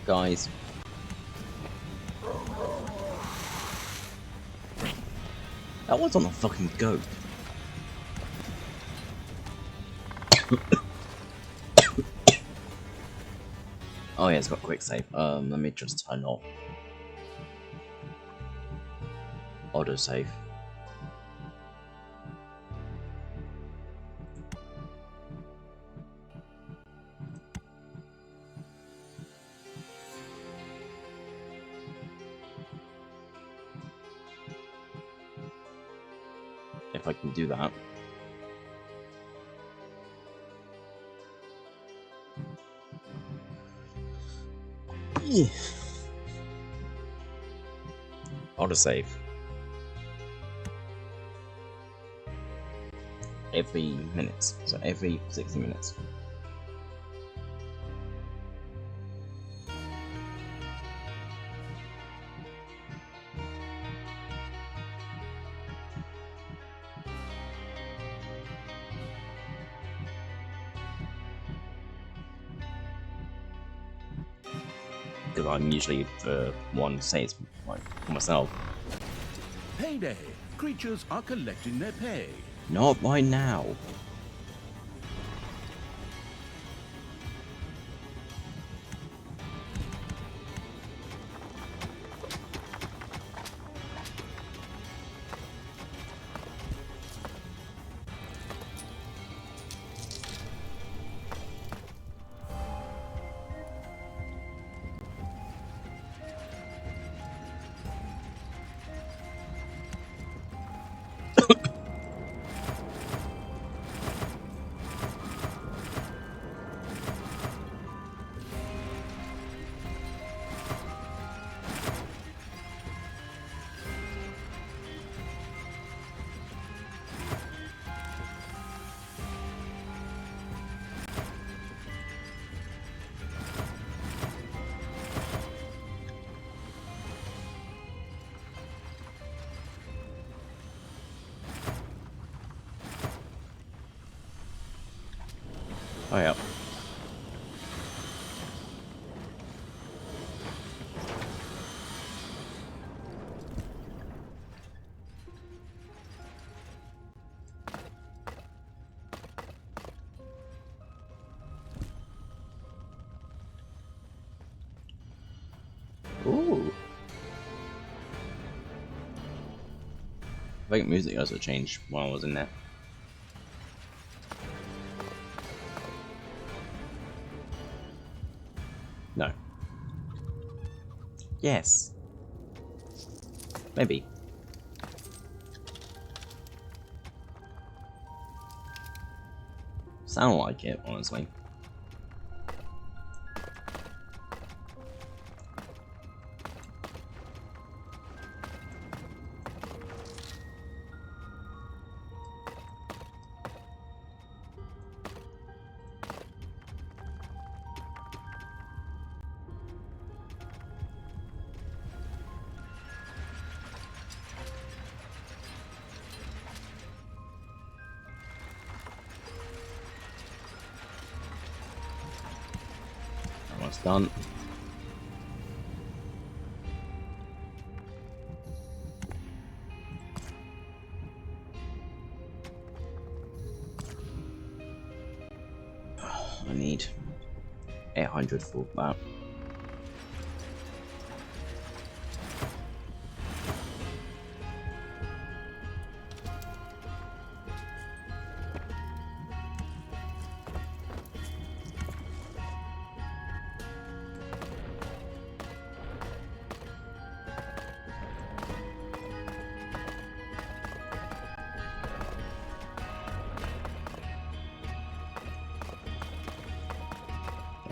Guys. That one's on a fucking goat. Oh yeah, it's got quick save. Let me just turn off auto save. If I can do that. Autosave. Every minute, so every 60 minutes. because I'm usually the one to say it's like for myself.
Payday! Creatures are collecting their pay.
Not right now. Oh yeah. Ooh. I think music also changed while I was in there. No. Yes. Maybe. Sound like it, honestly. Almost done. I need 800 for that.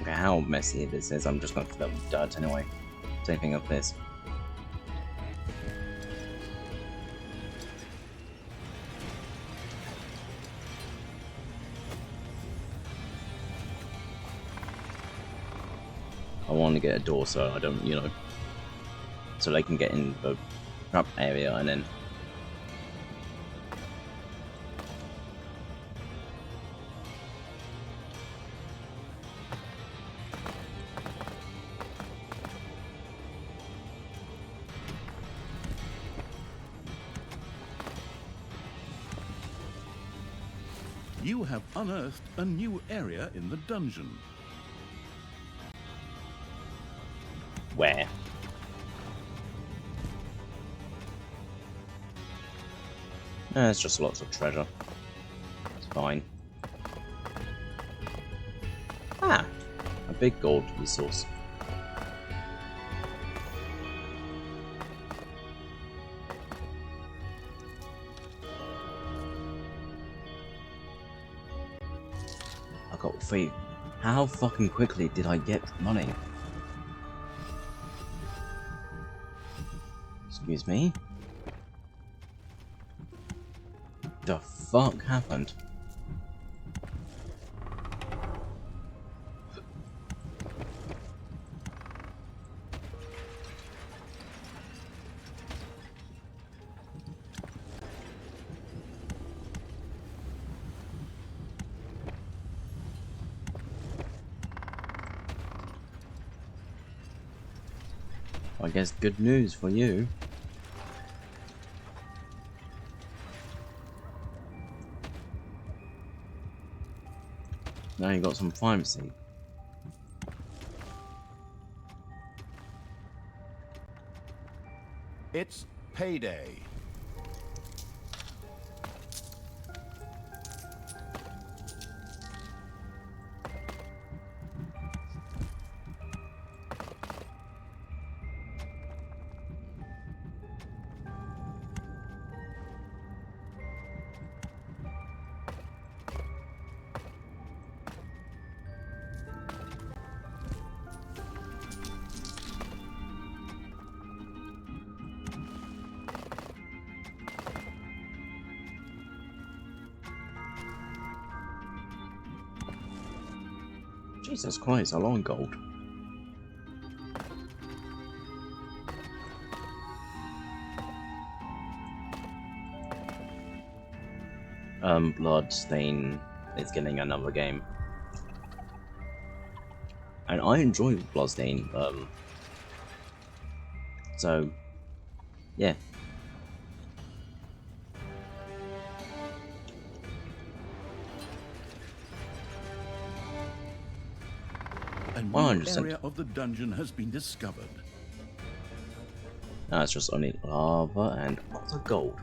Okay, how messy this is, I'm just going to fill it with dirt anyway. Same thing of this. I want to get a door so I don't, you know, so they can get in the trap area and then
You have unearthed a new area in the dungeon.
where? It's just lots of treasure. It's fine. Ah, a big gold resource. I got 3. How fucking quickly did I get money? Excuse me? The fuck happened? I guess good news for you. Now you got some privacy.
It's payday.
Jesus Christ, a lot of gold. Bloodstain is getting another game. And I enjoy Bloodstain, so, yeah.
A new
100%.
area of the dungeon has been discovered.
Now it's just only lava and lots of gold.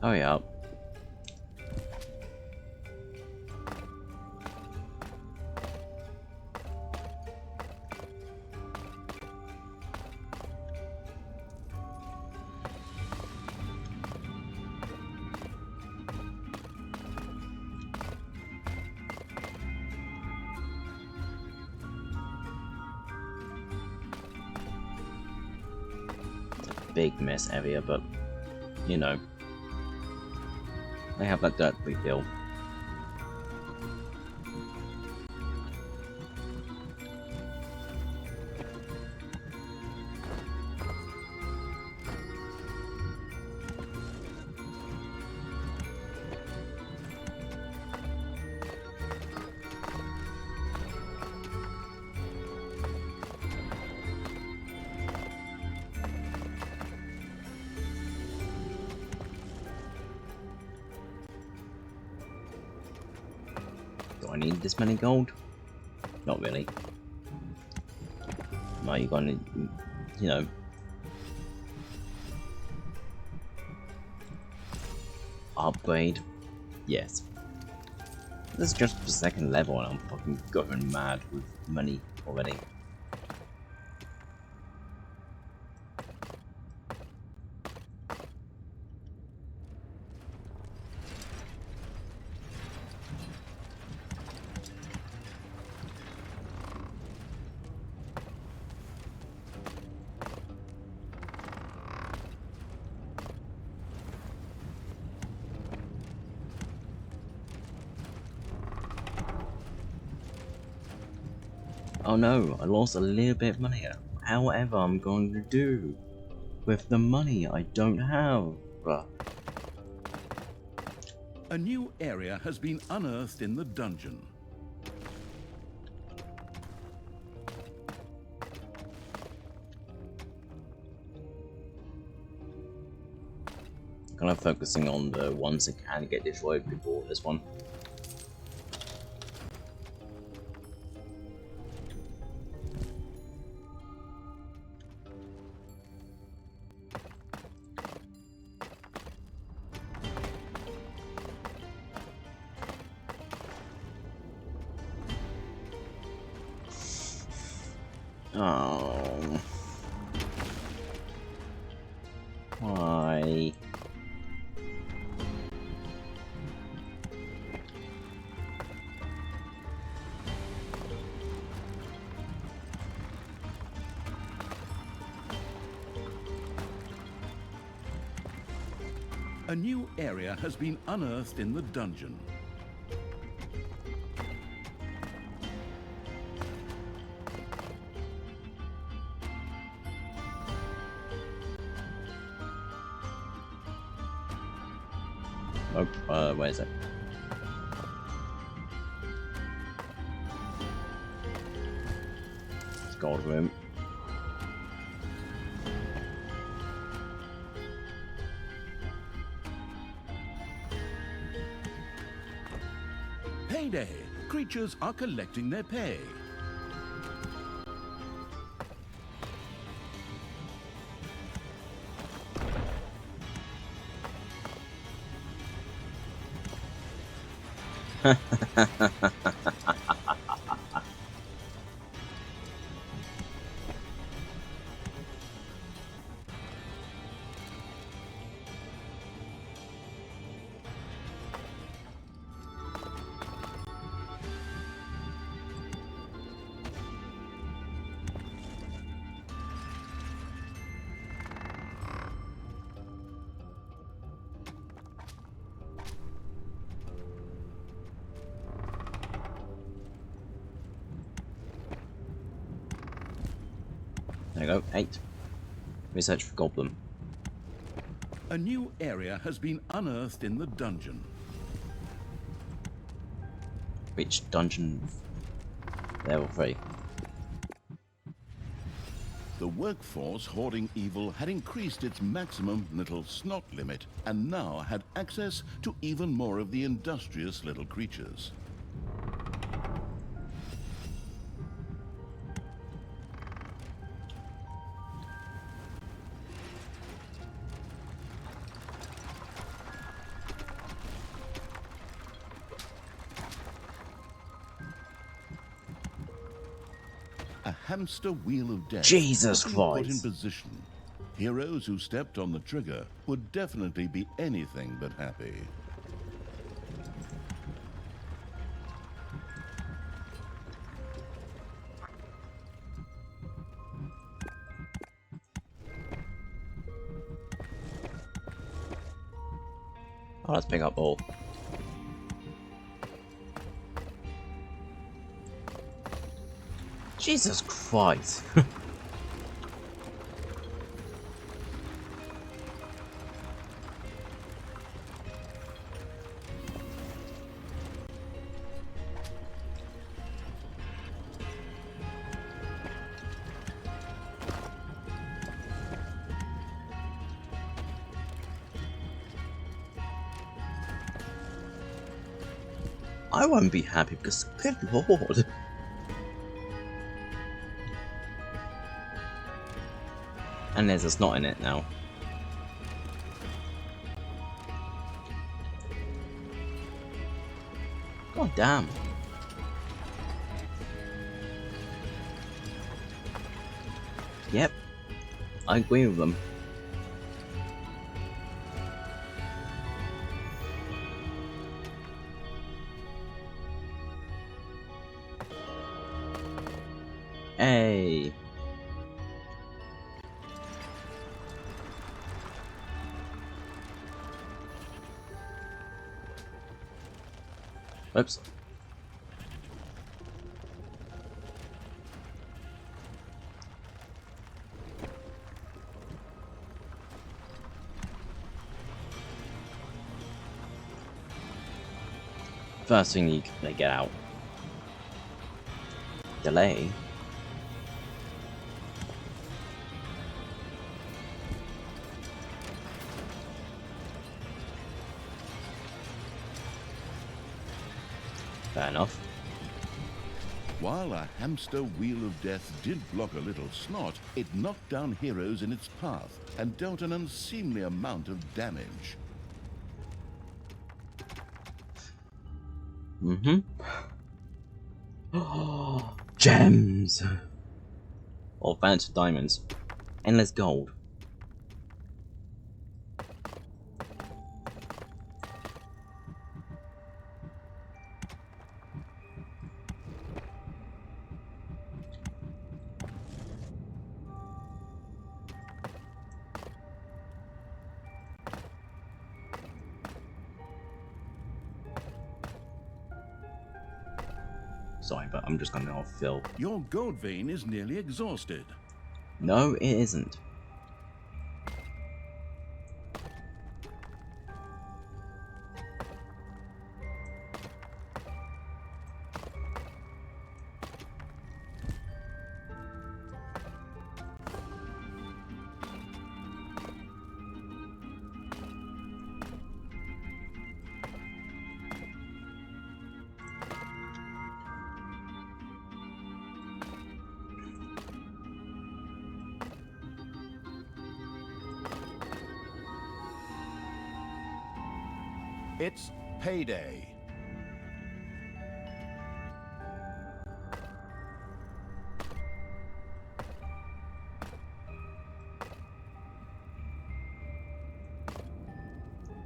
Oh yeah. Big mess area, but you know, they have that dirt refill. Do I need this many gold? Not really. No, you're gonna, you know. Upgrade? Yes. This is just the second level and I'm fucking going mad with money already. Oh no, I lost a little bit of money. However, I'm going to do with the money I don't have.
A new area has been unearthed in the dungeon.
Kind of focusing on the ones that can get destroyed before this one. Oh. Why?
A new area has been unearthed in the dungeon.
Where is it? It's gold room.
Payday! Creatures are collecting their pay.
There we go, 8. Research for Goblin.
A new area has been unearthed in the dungeon.
Which dungeon? Level 3.
The workforce hoarding evil had increased its maximum little snot limit and now had access to even more of the industrious little creatures. A hamster wheel of death
Jesus
has been put in
Christ.
position. Heroes who stepped on the trigger would definitely be anything but happy.
Oh, let's pick up all. Jesus Christ. I won't be happy because, good lord. And there's a snot in it now. God damn. Yep. I agree with them. Hey. Oops. First thing you can get out. Delay. Fair enough.
While a hamster wheel of death did block a little snot, it knocked down heroes in its path and dealt an unseemly amount of damage.
Gems! Or fancy diamonds. Endless gold. Sorry, but I'm just gonna fill.
Your gold vein is nearly exhausted.
No, it isn't.
It's payday.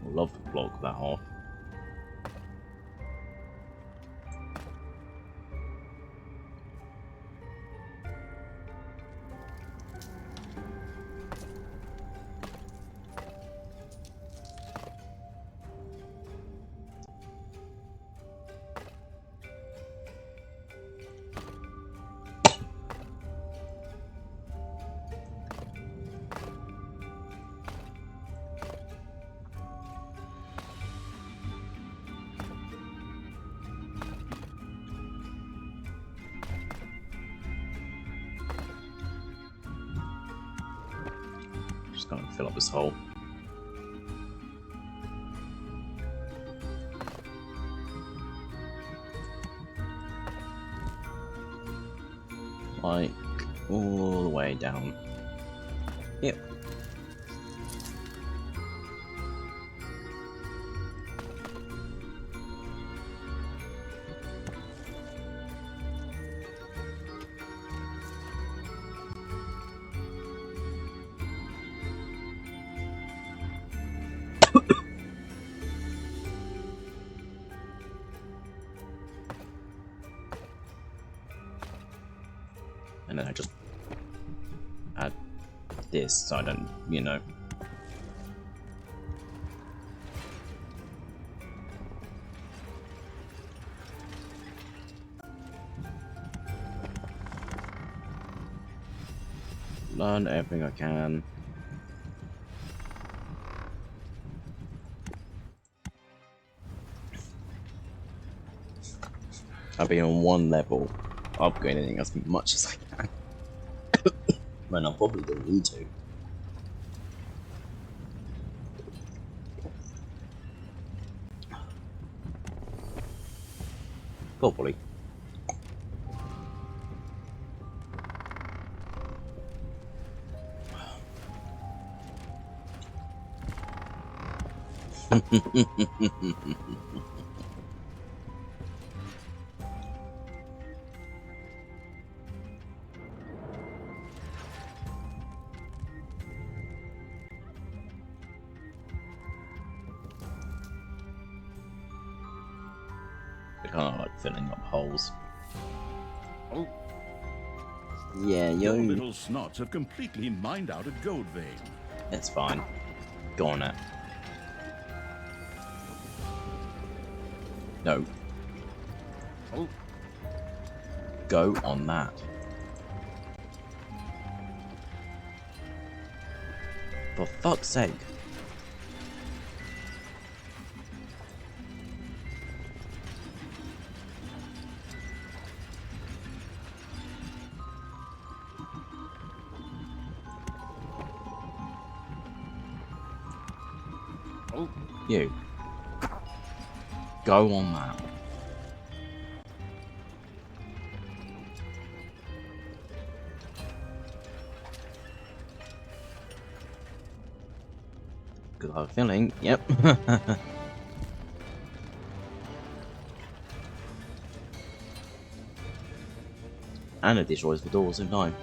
I'd love to block that off. Just gonna fill up this hole. Like all the way down. Yep. And then I just add this so I don't, you know. Learn everything I can. I'll be on one level, upgrading as much as I can. When I probably don't need to. Probably. I kind of like filling up holes.
Oh,
Yeah,
your
yo,
little snots have completely mined out a gold vein.
it's fine. Go on it. No.
Oh,
Go on that. For fuck's sake.
oh,
You. Go on that. Because I have a feeling, yep. And it destroys the doors in time.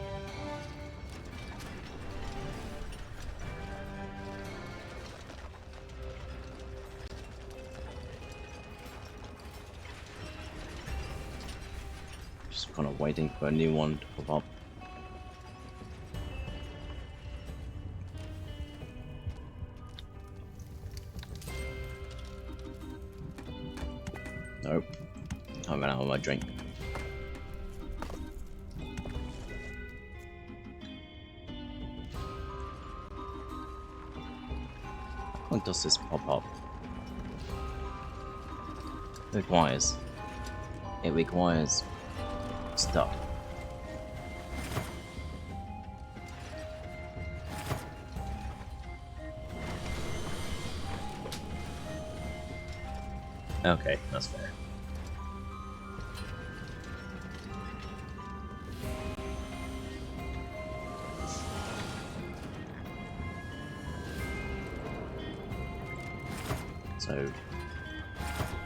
Just kind of waiting for a new one to pop up. Nope. I ran out of my drink. What does this pop up? It requires stuff. Okay, that's fair. So,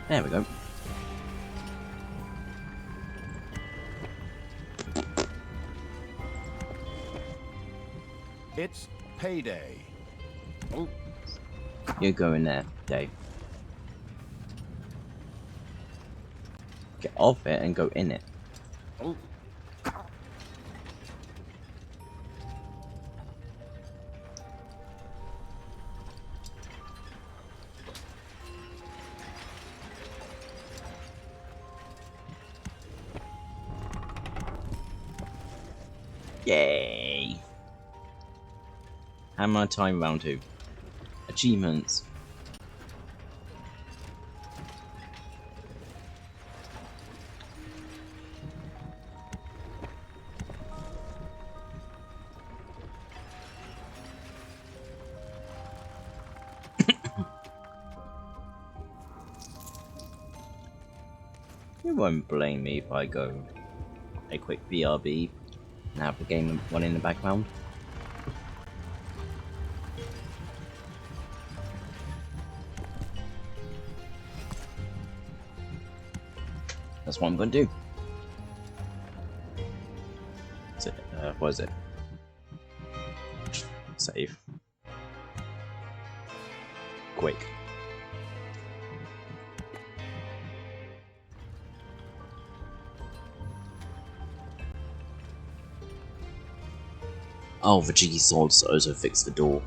There we go.
It's payday. Oh,
You go in there, Dave. Get off it and go in it.
oh.
Yay! Hammer time round 2. Achievements. You won't blame me if I go a quick BRB and have the game run in the background. That's what I'm going to do. Is it, what is it? Save. Quick. Oh, the cheeky swords also fix the door.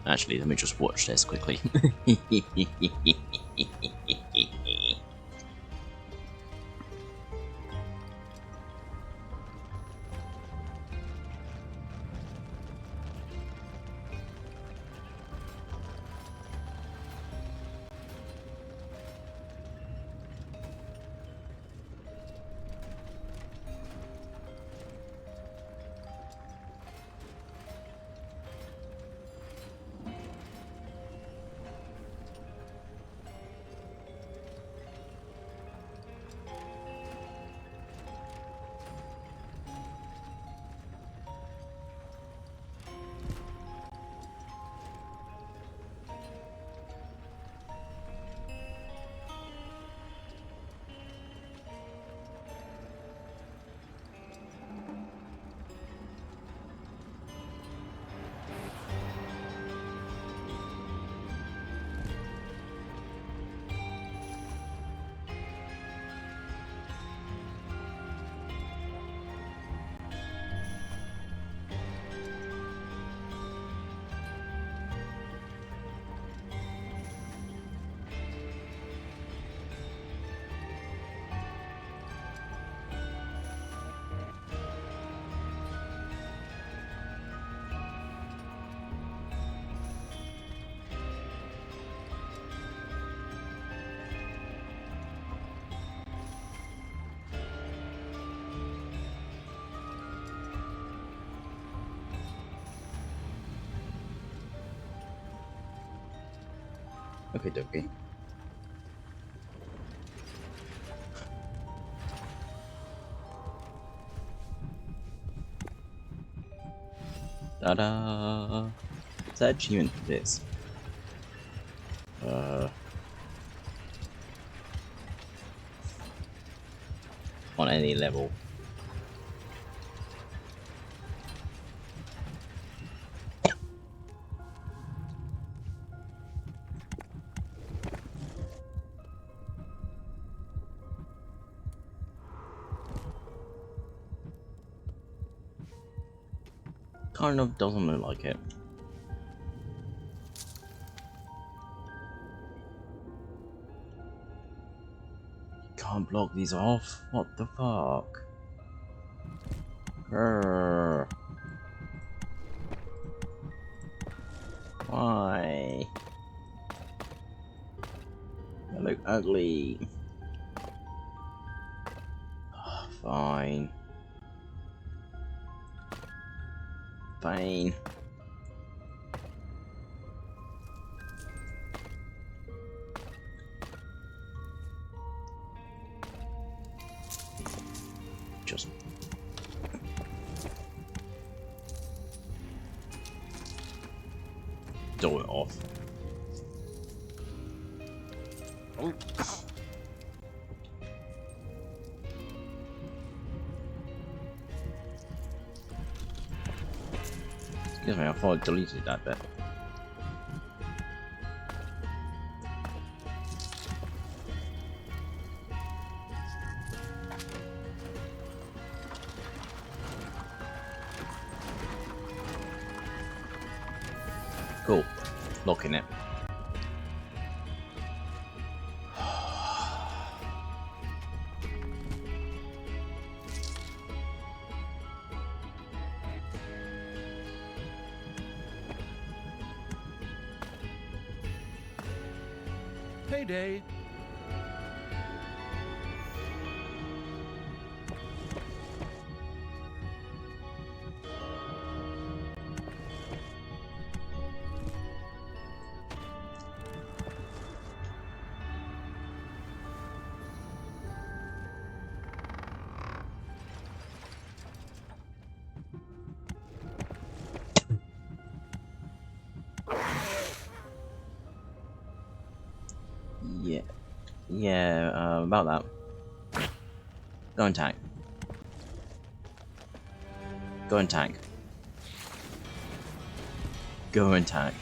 Actually, let me just watch this quickly. Okay, dokie. Ta-da! What's that achievement for this? On any level. Kind of doesn't look like it. Can't block these off? What the fuck? Grr. Why? They look ugly. Fine. Fine. Just do it off. Excuse me, I thought I deleted that bit. Cool. Locking it.
Payday.
Yeah, about that. Go and tank. Go and tank. Go and tank.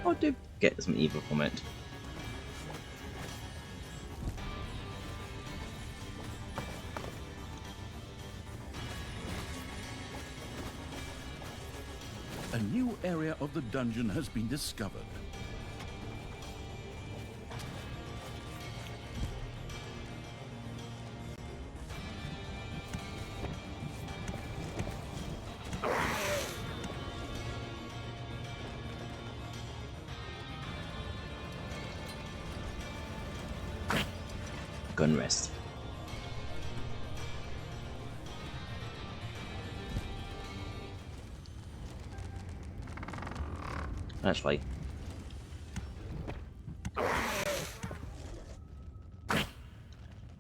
I do get some evil from it.
A new area of the dungeon has been discovered.
Gun rest. Actually,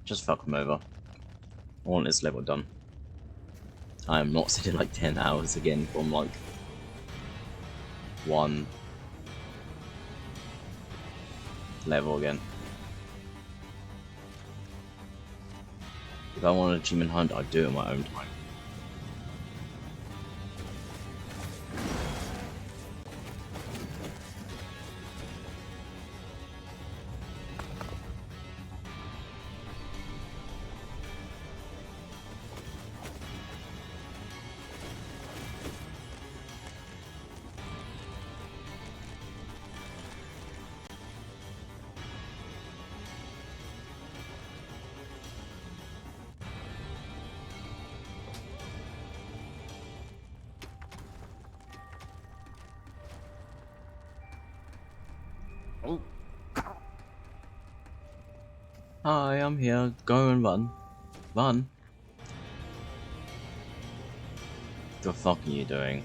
just fuck him over. I want this level done. I am not sitting like 10 hours again from like one level again. If I want an achievement hunt, I'd do it in my own time. Hi, I'm here. Go and run. Run. The fuck are you doing?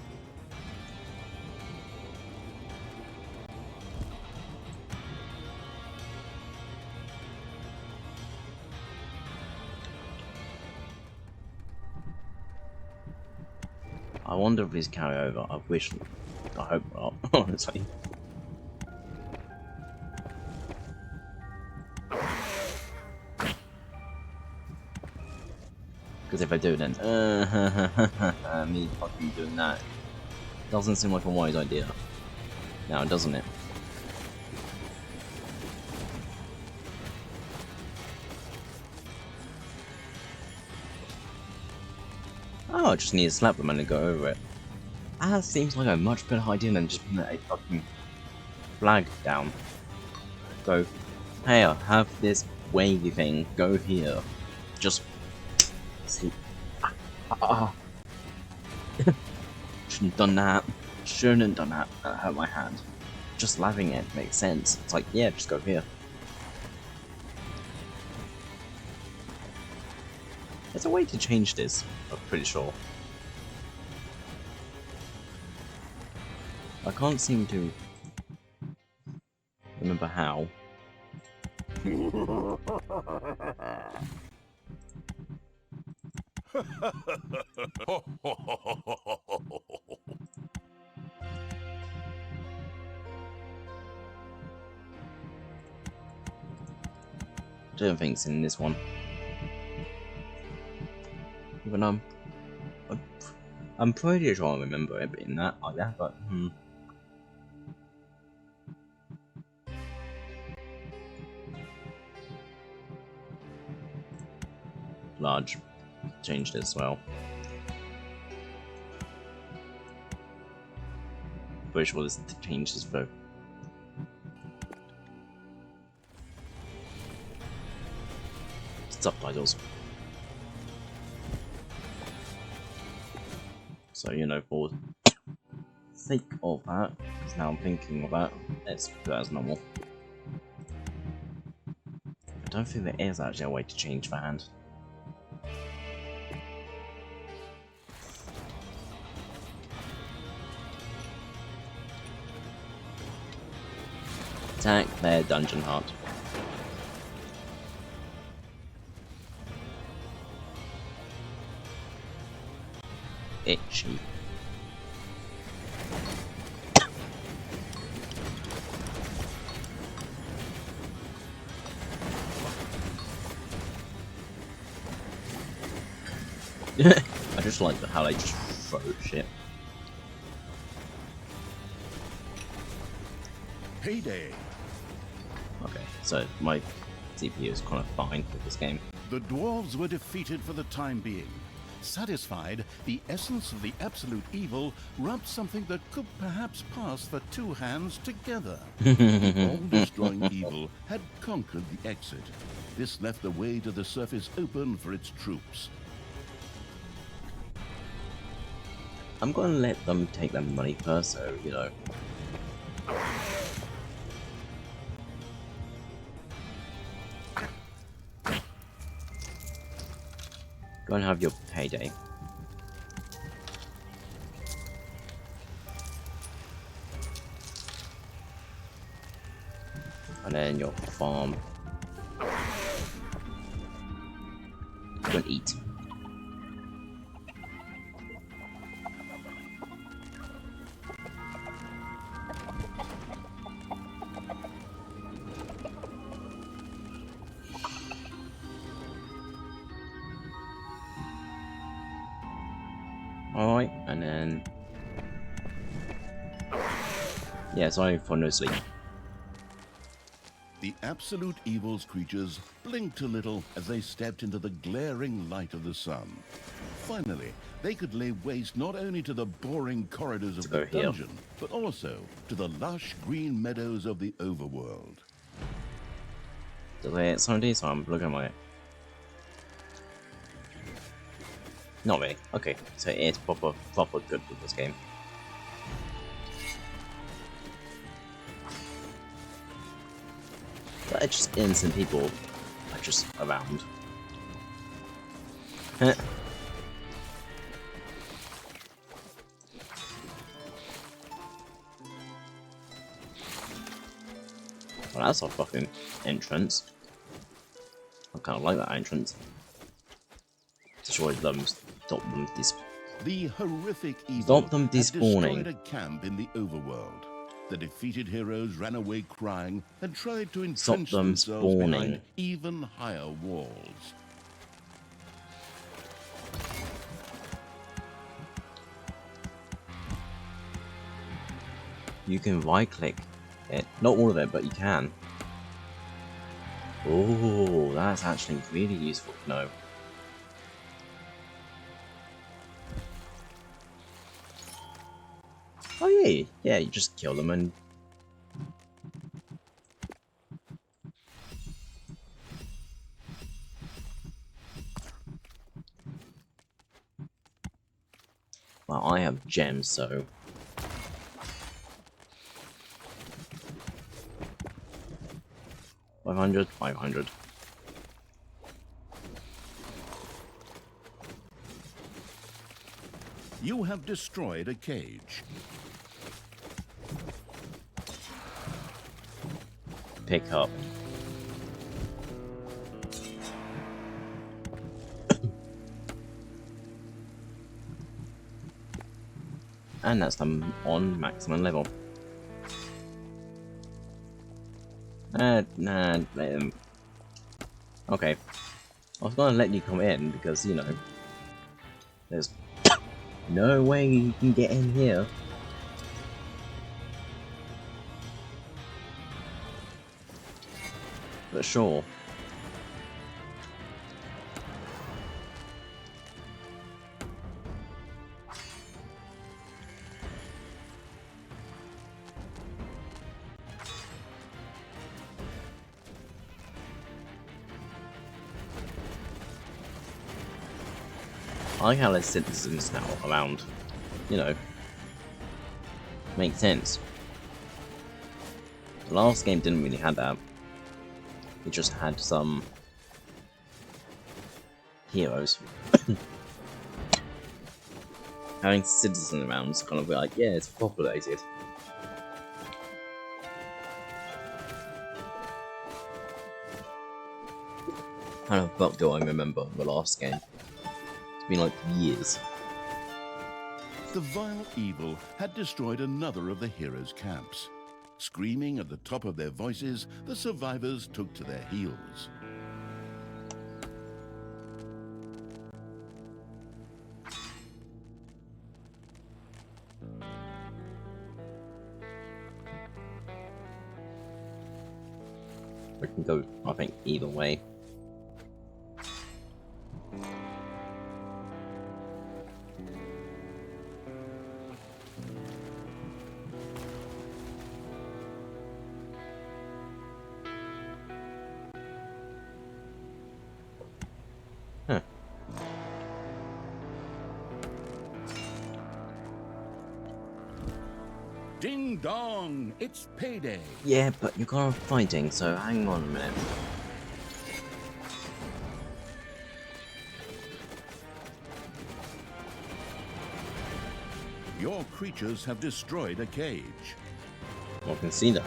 I wonder if he's carry over. I wish. I hope not, honestly. Because if I do, then me fucking doing that doesn't seem like a wise idea. Now, doesn't it? Oh, I just need to slap them and then go over it. That seems like a much better idea than just putting a fucking flag down. Go, hey, I have this wavy thing. Go here. Just see. Shouldn't have done that. Shouldn't have done that. That hurt my hand. Just laughing it makes sense. It's like, yeah, just go here. There's a way to change this, I'm pretty sure. I can't seem to remember how. Don't think it's in this one. Even I'm pretty sure I remember it being that like that, but Large changed it as well. Pretty sure this changes though. Subtitles. So, you know, for sake of that, because now I'm thinking of that, let's do it as normal. I don't think there is actually a way to change the hand. Attack their dungeon heart. Itchy. I just like how they just throw shit.
Payday.
Okay, so my CPU is kind of fine with this game.
The dwarves were defeated for the time being. Satisfied, the essence of the absolute evil rubbed something that could perhaps pass for two hands together. The all-destroying evil had conquered the exit. This left the way to the surface open for its troops.
I'm gonna let them take their money first, so, you know. Go and have your payday. And then your farm. Go and eat. Alright, and then... yeah, sorry for no sleep.
The absolute evil's creatures blinked a little as they stepped into the glaring light of the sun. Finally, they could lay waste not only to the boring corridors of the dungeon, but also to the lush green meadows of the overworld.
Does it hit 70? So I'm looking at my... not really. Okay, so it's proper good with this game. But it's just innocent people are just around. Well, that's a fucking entrance. I kind of like that entrance. Destroy them, stop them
The horrific evil
stop them
had
despawning.
destroyed a camp in the overworld. The defeated heroes ran away crying and tried to entrench
them
themselves
spawning.
behind even higher walls.
You can right click it. Not all of it, but you can. Oh, that's actually really useful to know. Oh yeah, yeah, you just kill them and... well, I have gems, so... 500, 500.
You have destroyed a cage.
pick up. And that's them on maximum level. Nah, let them. Okay. I was gonna let you come in because, you know, there's no way you can get in here. But sure. I like how there's citizens now around, you know, makes sense. The last game didn't really have that. It just had some heroes. Having citizens around is kind of like, yeah, it's populated. How the fuck do I remember the last game? It's been like years.
The vile evil had destroyed another of the heroes' camps. Screaming at the top of their voices, the survivors took to their heels.
We can go, I think, either way. Huh.
Ding dong! It's payday!
Yeah, but you're kind of fighting, so hang on a minute.
Your creatures have destroyed a cage.
I can see that.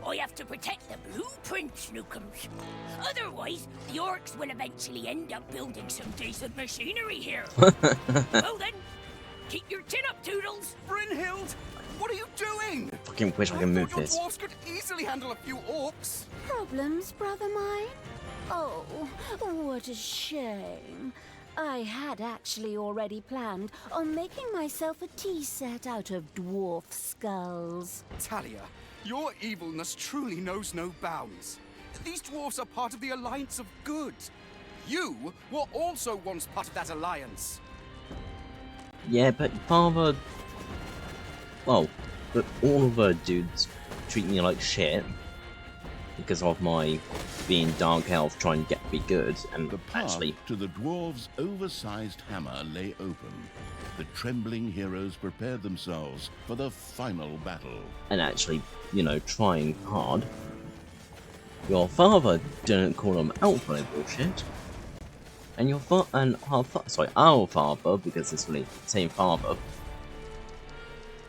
I have to protect the blueprints, Newcombs. Otherwise, the orcs will eventually end up building some decent machinery here. Well then, keep your chin up, Toodles.
Brynhild, what are you doing?
Fucking wish I could move
thought your
this.
dwarves could easily handle a few orcs.
Problems, brother mine? Oh, what a shame. I had actually already planned on making myself a tea set out of dwarf skulls.
Talia, your evilness truly knows no bounds. These dwarfs are part of the Alliance of Good. You were also once part of that alliance.
Yeah, but father... Well, but all of the dudes treat me like shit because of my being dark elf trying to be good, and
The path
actually...
to the dwarves' oversized hammer lay open. The trembling heroes prepared themselves for the final battle.
And actually, you know, trying hard. Your father didn't call them out for their bullshit. And your our father, because it's really the same father.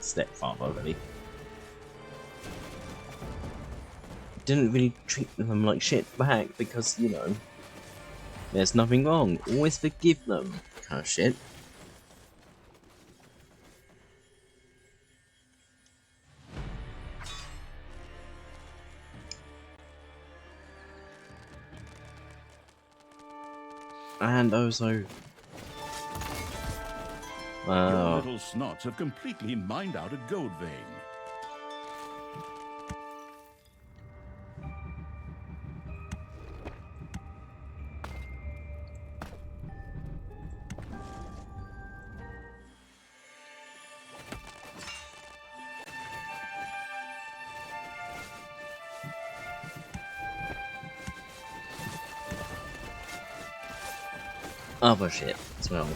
Stepfather, really. Didn't really treat them like shit back because, you know, there's nothing wrong. Always forgive them, kind of shit. And also...
Your little snots have completely mined out a gold vein.
other shit as well.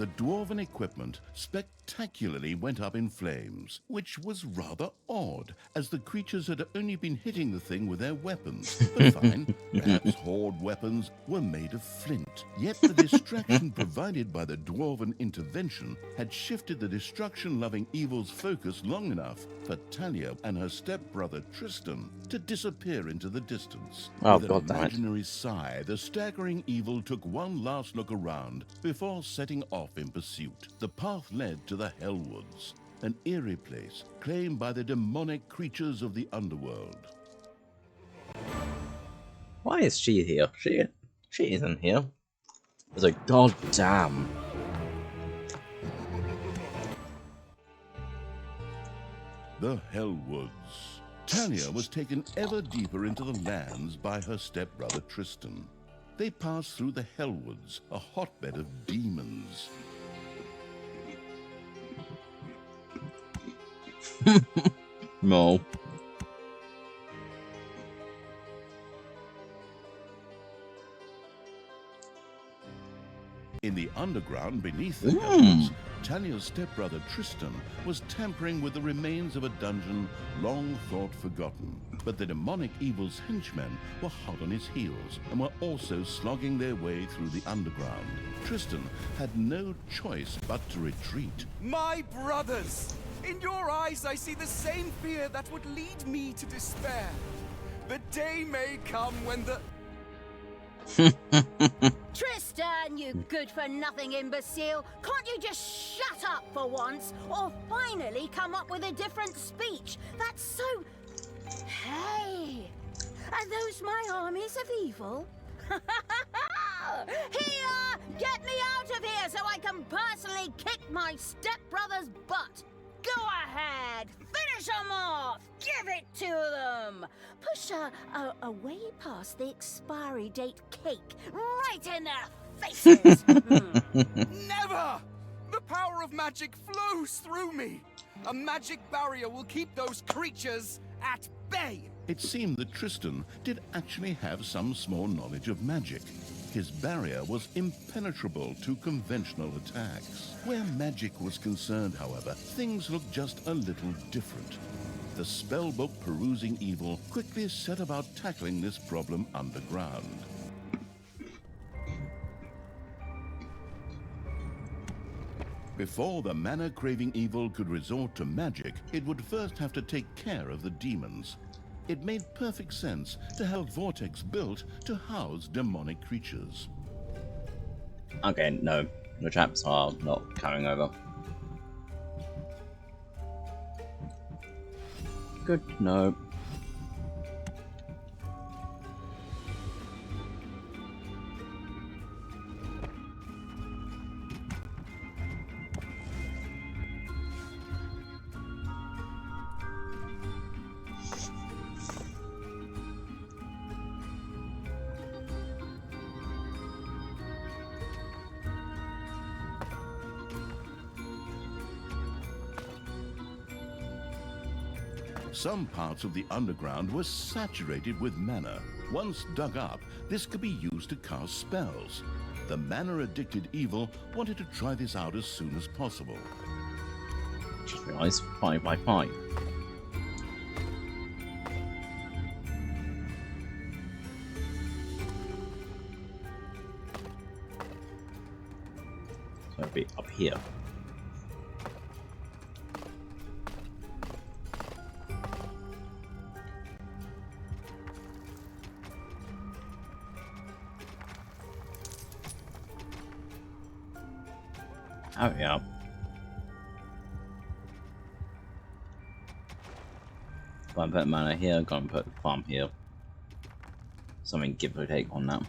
the dwarven equipment spectacularly went up in flames, which was rather odd, as the creatures had only been hitting the thing with their weapons. But fine, perhaps horde weapons were made of flint. Yet the distraction provided by the dwarven intervention had shifted the destruction-loving evil's focus long enough for Talia and her stepbrother Tristan to disappear into the distance.
Oh,
With
God
an
damn it.
imaginary sigh, the staggering evil took one last look around before setting off in pursuit. The path led to the Hellwoods, an eerie place claimed by the demonic creatures of the underworld.
Why is she here? She isn't here. It's like, god damn.
The Hellwoods. Talia was taken ever deeper into the lands by her stepbrother Tristan. They passed through the Hellwoods, a hotbed of demons.
No.
In the underground beneath the Hellwoods, Talia's stepbrother Tristan was tampering with the remains of a dungeon long thought forgotten. But the demonic evil's henchmen were hot on his heels and were also slogging their way through the underground. Tristan had no choice but to retreat.
My brothers! In your eyes I see the same fear that would lead me to despair. The day may come when the...
Tristan, you good-for-nothing imbecile! Can't you just shut up for once, or finally come up with a different speech? That's so... Hey! Are those my armies of evil? Here! Get me out of here so I can personally kick my stepbrother's butt! Go ahead! Finish them off! Give it to them! Push away past the expiry date cake, right in their faces!
Never! The power of magic flows through me! A magic barrier will keep those creatures at bay!
It seemed that Tristan did actually have some small knowledge of magic. His barrier was impenetrable to conventional attacks. Where magic was concerned, however, things looked just a little different. The spellbook perusing evil quickly set about tackling this problem underground. Before the mana-craving evil could resort to magic, it would first have to take care of the demons. It made perfect sense to have Vortex built to house demonic creatures.
Okay, no. The chaps are not coming over. Good, no.
Some parts of the underground were saturated with mana. Once dug up, this could be used to cast spells. The mana-addicted evil wanted to try this out as soon as possible.
Just realised 5 by 5. So it'll be up here. Oh yeah. Gonna put mana here, gonna put farm here. Something give or take on that.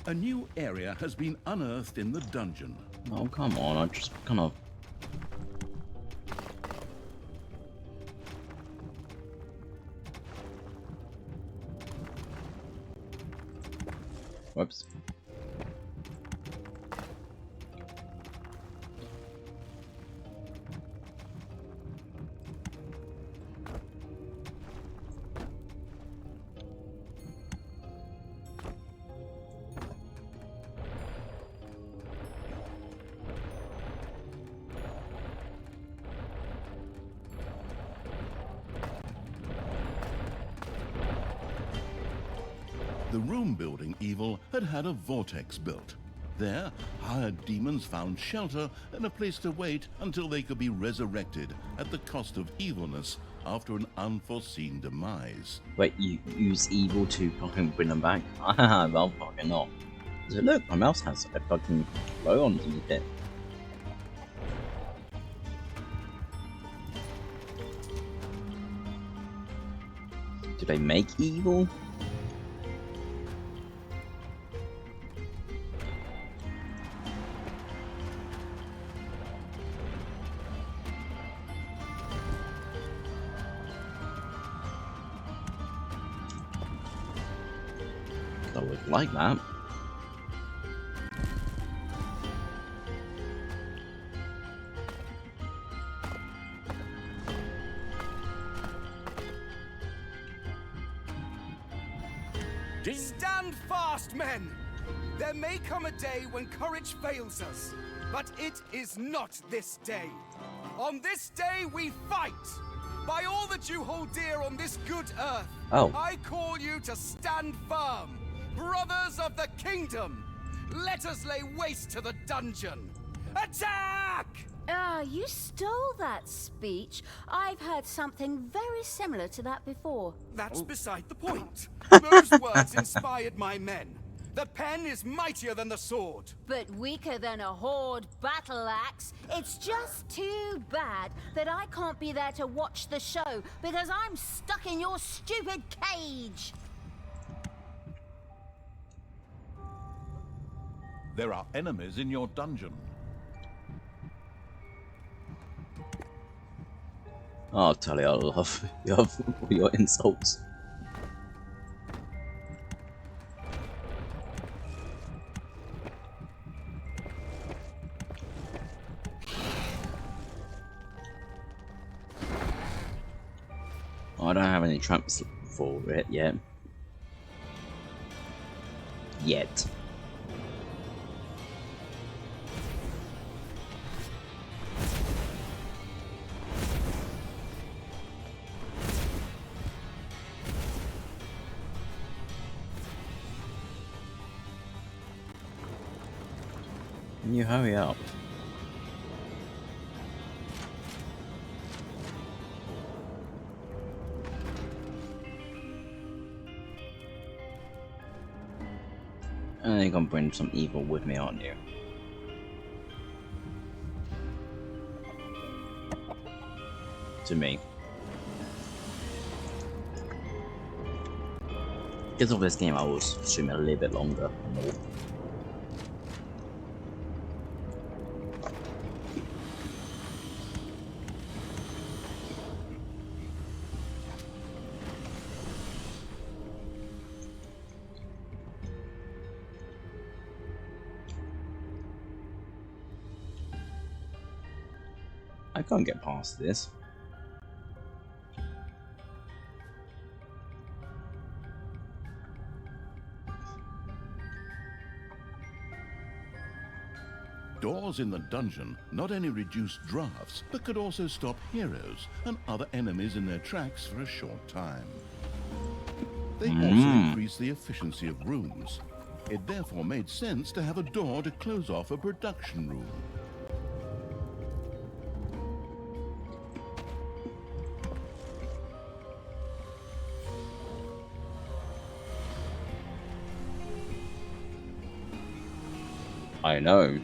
A new area has been unearthed in the dungeon.
Oh come on, I just kind of... Whoops.
The room-building evil had had a vortex built. There, hired demons found shelter and a place to wait until they could be resurrected at the cost of evilness after an unforeseen demise.
Wait, you use evil to fucking bring them back? Well, fucking not. So look, my mouse has a fucking flow underneath it. Do they make evil? I would like that.
Stand fast, men! There may come a day when courage fails us, but it is not this day. On this day we fight! By all that you hold dear on this good earth, I call you to stand firm! Brothers of the kingdom! Let us lay waste to the dungeon! Attack!
Ah, you stole that speech. I've heard something very similar to that before.
That's beside the point. Those words inspired my men. The pen is mightier than the sword.
But weaker than a horde battle axe. It's just too bad that I can't be there to watch the show because I'm stuck in your stupid cage.
There are enemies in your dungeon.
Oh, Tully, I love your insults. Oh, I don't have any traps for it yet. Can you hurry up? I think I'm bringing some evil with me, aren't you? To me. Because of this game, I was streaming a little bit longer. More. I can't get past this.
Doors in the dungeon not only reduced drafts, but could also stop heroes and other enemies in their tracks for a short time. They also increase the efficiency of rooms. It therefore made sense to have a door to close off a production room.
I know.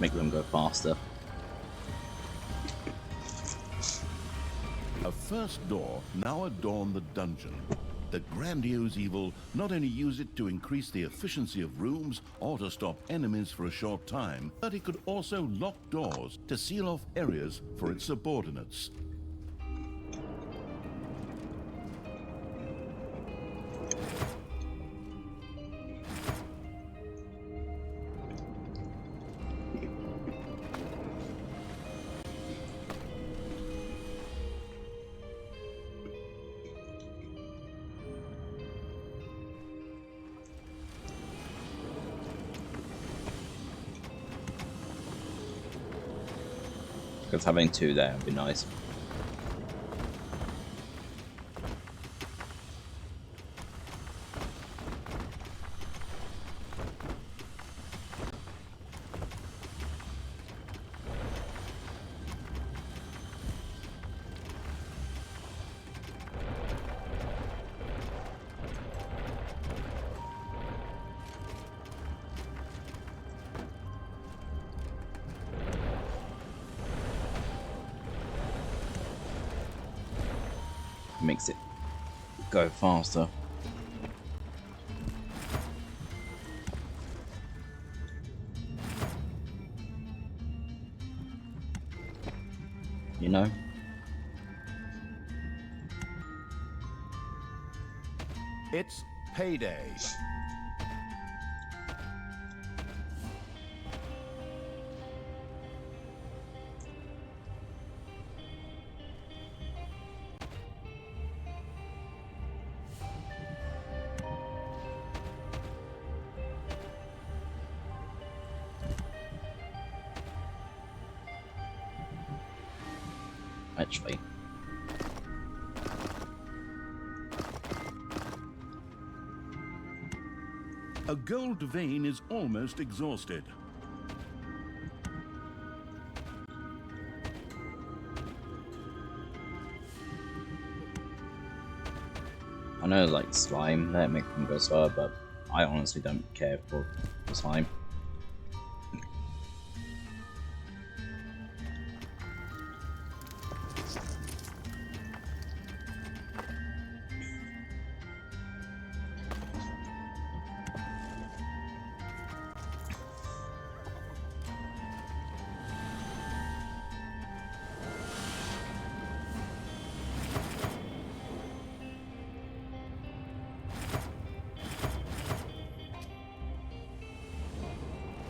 Make them go faster.
A first door now adorn the dungeon. The grandiose evil not only used it to increase the efficiency of rooms or to stop enemies for a short time, but it could also lock doors to seal off areas for its subordinates.
Because having two there would be nice. Makes it go faster. You know?
It's payday.
Actually.
A gold vein is almost exhausted.
I know, like, slime, that make them go slower, but I honestly don't care for the slime.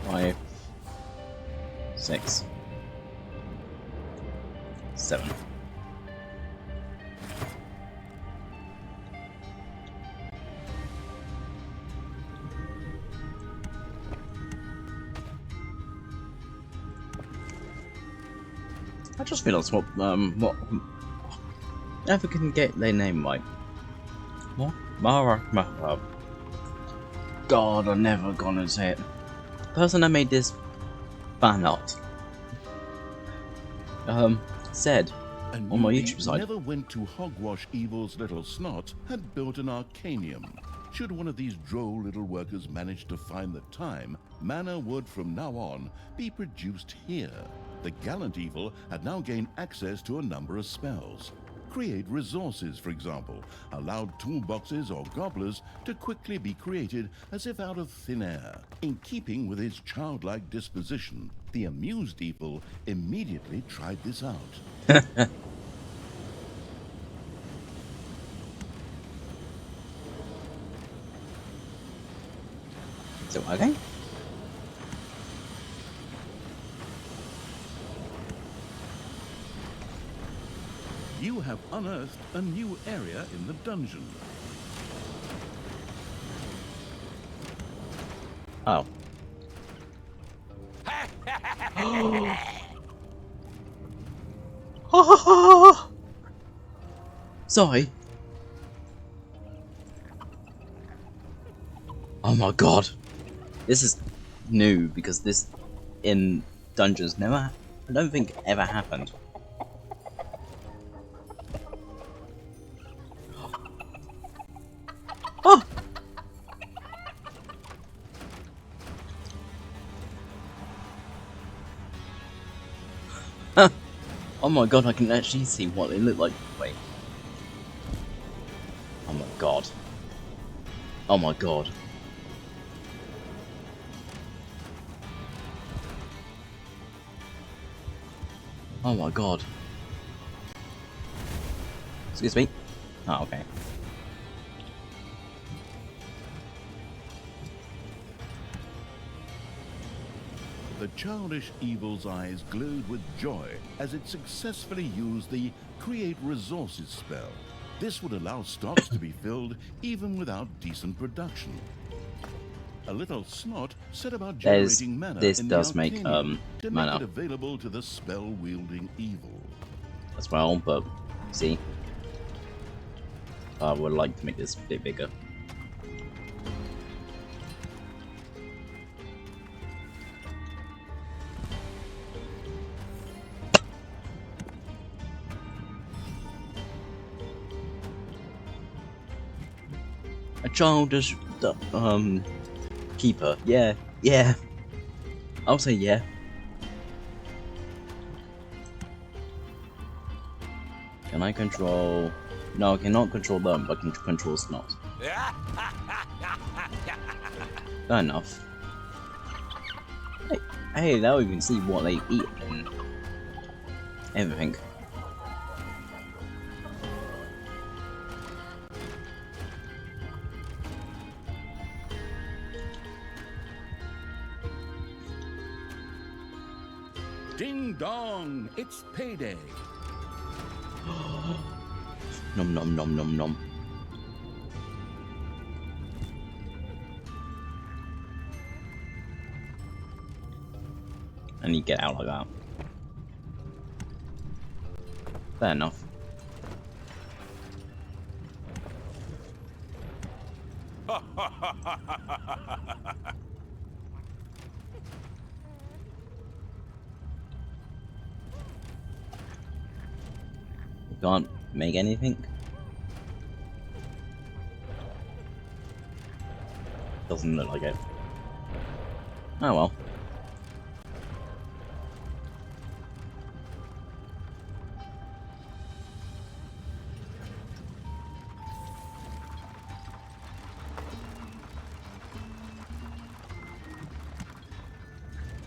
Five, 6, 7. I just realised what never can get their name right. What? Mara. God, I'm never gonna say it. The person that made this fan art said
And
on my
Yuri
YouTube side,
never went to hogwash evil's little snot, had built an arcanium. Should one of these droll little workers manage to find the time, mana would from now on be produced here. The gallant evil had now gained access to a number of spells. Create resources, for example, allowed toolboxes or gobblers to quickly be created as if out of thin air. In keeping with his childlike disposition, the amused evil immediately tried this out.
is it working?
You have unearthed a new area in the dungeon.
Oh. Sorry. Oh my god. This is new because this in dungeons never, I don't think ever happened. Oh! Oh my god, I can actually see what they look like. Wait. Oh my god. Oh my god. Oh my god. Excuse me. Oh, okay.
The childish evil's eyes glowed with joy as it successfully used the Create Resources spell. This would allow stocks to be filled even without decent production. A little snot set about generating mana
this
in
does
the
make
Arcanium to
mana
make it available to the spell-wielding evil.
as well, but see, I would like to make this a bit bigger. A childish keeper. Yeah, yeah. I'll say yeah. Can I control? No, I cannot control them, but I can control snot. Fair enough. Hey, now we can see what they eat and everything.
Ding dong, it's payday.
Nom nom nom nom nom. And you get out like that. Fair enough. You can't make anything? Doesn't look like it. Oh well.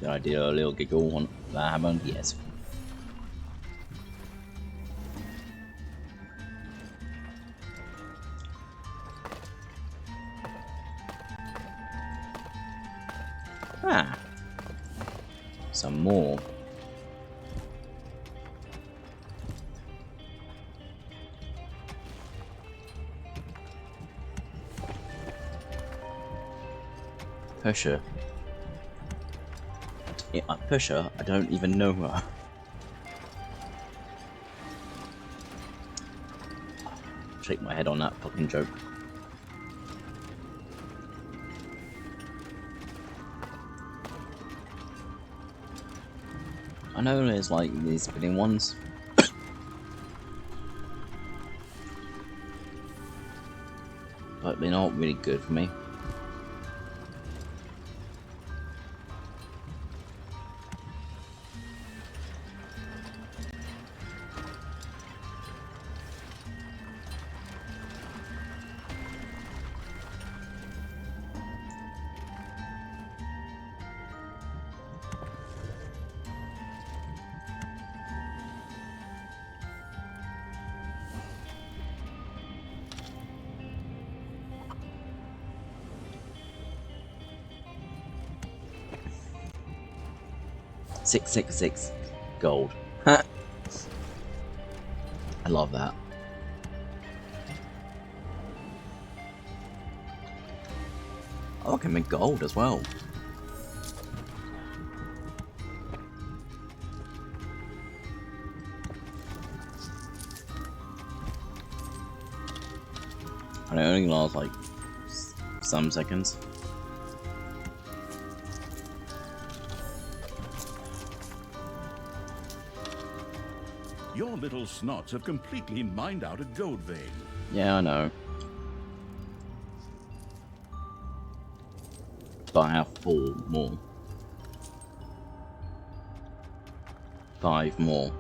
Did I do a little giggle when that happened? Yes. Ah. Some more. Pusher. Yeah, Pusher, I don't even know her. Shake my head on that fucking joke. I know there's like these spinning ones. But they're not really good for me. $666 gold. I love that. Oh, I can make gold as well. And it only lasts like some seconds.
Your little snots have completely mined out a gold vein.
Yeah, I know. But I have 4 more. 5 more.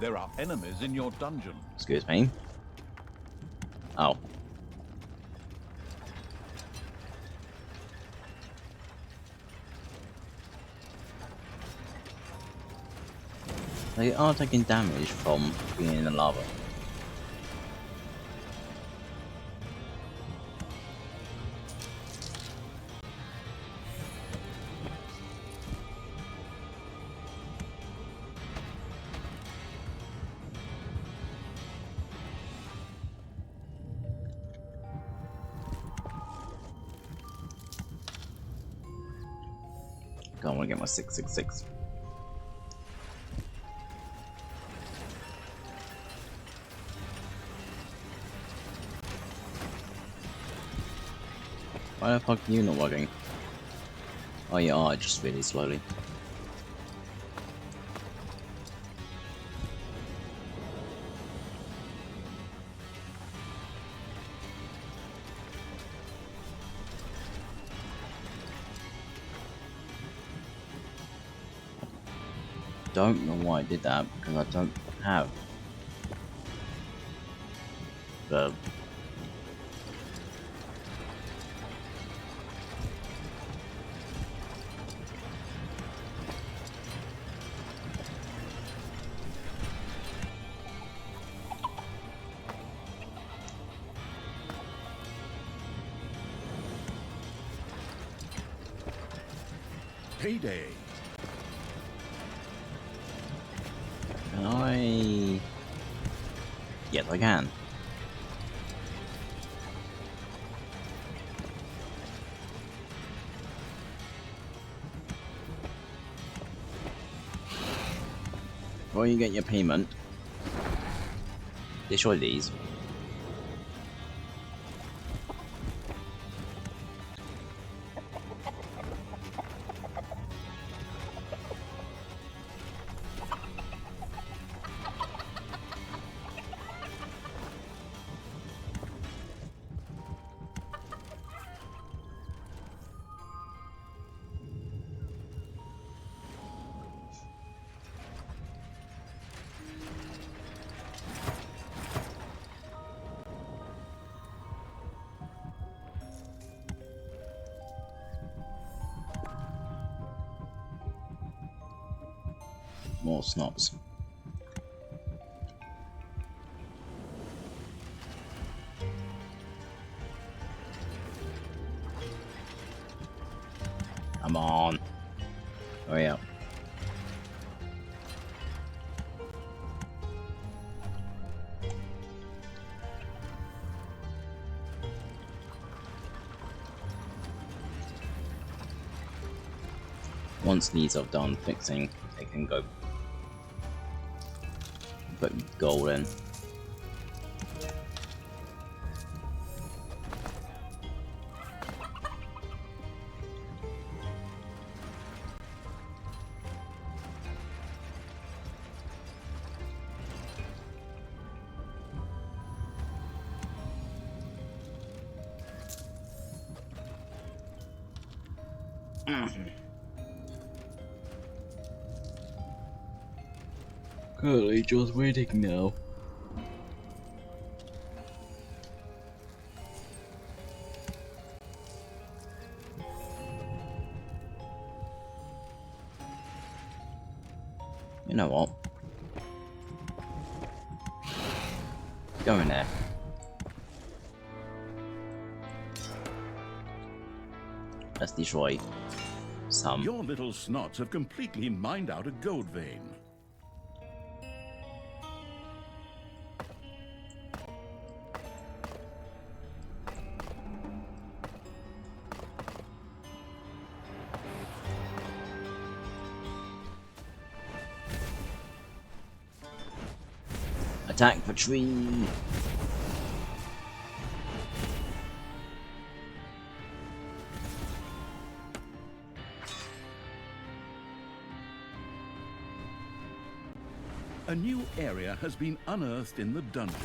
There are enemies in your dungeon.
Excuse me. Oh. They are taking damage from being in the lava. I want to get my 666. Why the fuck are you not working? Oh, you are just really slowly. Don't know why I did that because I don't have the
Payday.
Can I? Yes, I can. Before you get your payment, destroy these. More snobs. Come on. Hurry up. Once these are done fixing, they can go put gold in. Currently just waiting now. You know what? Go in there. Let's destroy some.
Your little snots have completely mined out a gold vein.
Attack the tree!
A new area has been unearthed in the dungeon.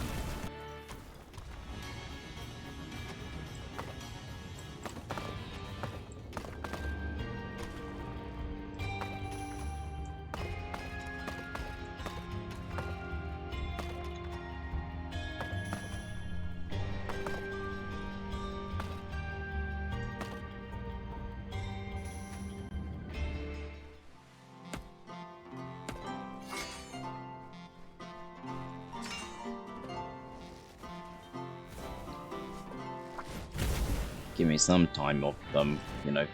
Give me some time of them, you know,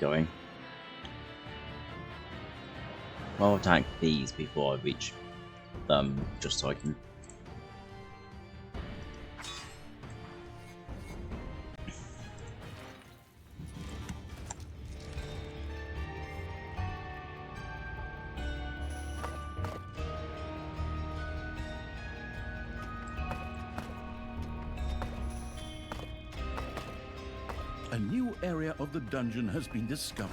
going. I'll attack these before I reach them, just so I can.
A new area of the dungeon has been discovered.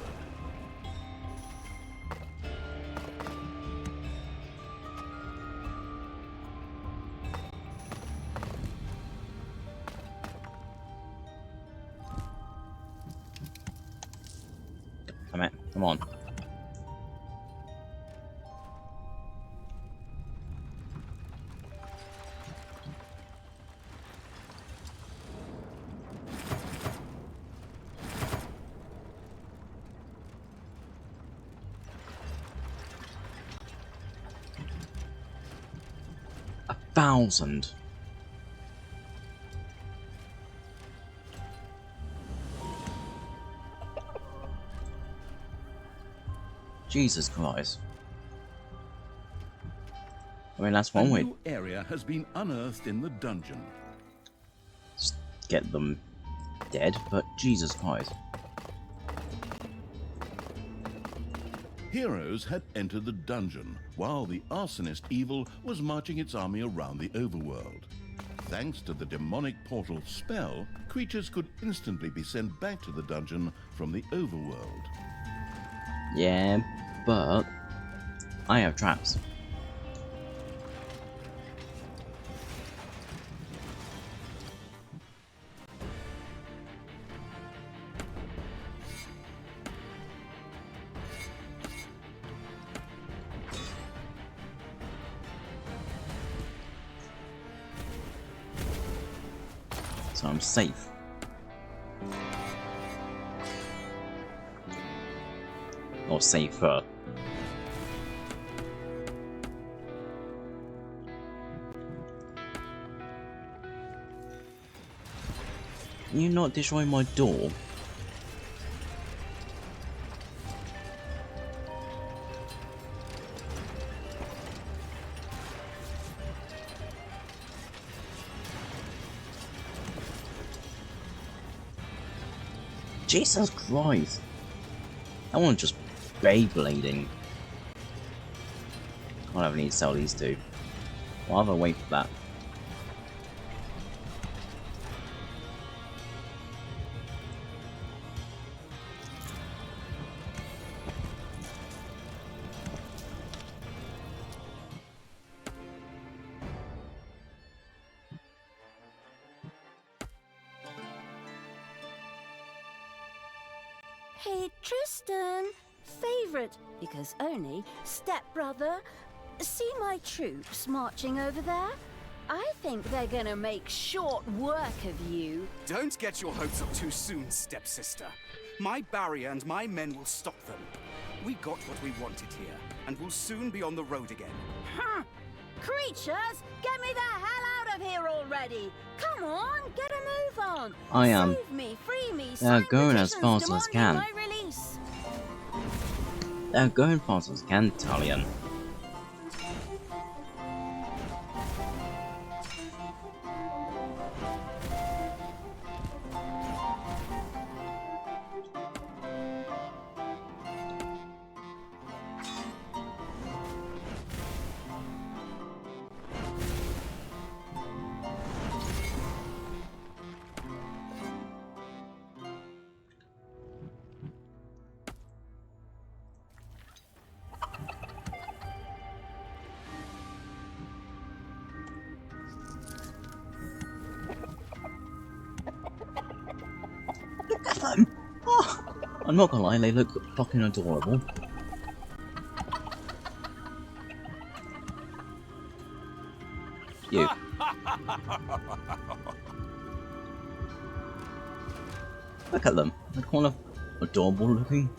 Come on. A 1,000. Jesus Christ. I mean, that's one way.
A new area has been unearthed in the dungeon.
Just get them dead, but Jesus Christ.
Heroes had entered the dungeon, while the arsonist evil was marching its army around the overworld. Thanks to the demonic portal spell, creatures could instantly be sent back to the dungeon from the overworld.
Yeah, but I have traps. So I'm safe. Or safer. Can you not destroy my door? Jesus Christ! That one's just Beyblading. I'll have need to sell these two. I'll have a wait for that.
Hey, Tristan, favorite, because only stepbrother. See my troops marching over there? I think they're gonna make short work of you.
Don't get your hopes up too soon, stepsister. My barrier and my men will stop them. We got what we wanted here, and we'll soon be on the road again.
Huh? Creatures, get me the hell out of here already! Come on, get a move on!
I am.
Save me, free me,
They're
sign
going as
petitions
fast as
demanding
can.
my release.
They're going fast as can, Talion. Look at them! Oh, I'm not gonna lie, they look fucking adorable. You. Look at them. They're kind of adorable looking.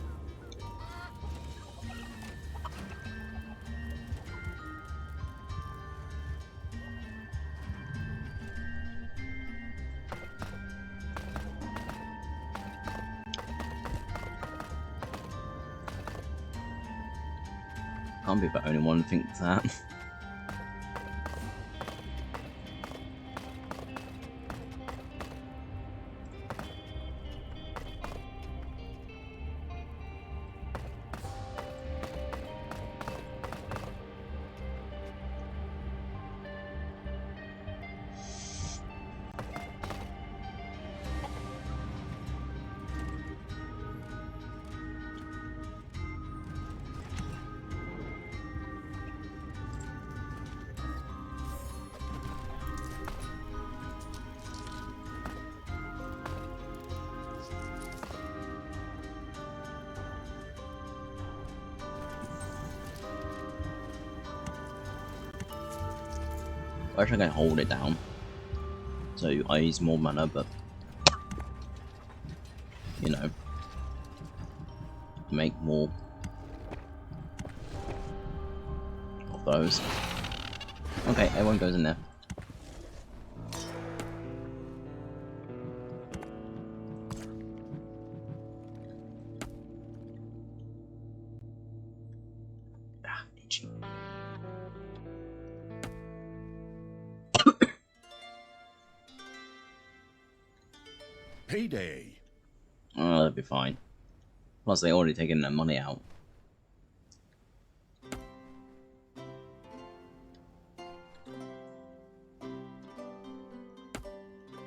can't be the only one who thinks that. I wish I could hold it down, so I use more mana, but you know, make more of those. Okay, everyone goes in there. Ah, itchy.
Payday.
Oh, that'll be fine. Plus, they already taken their money out.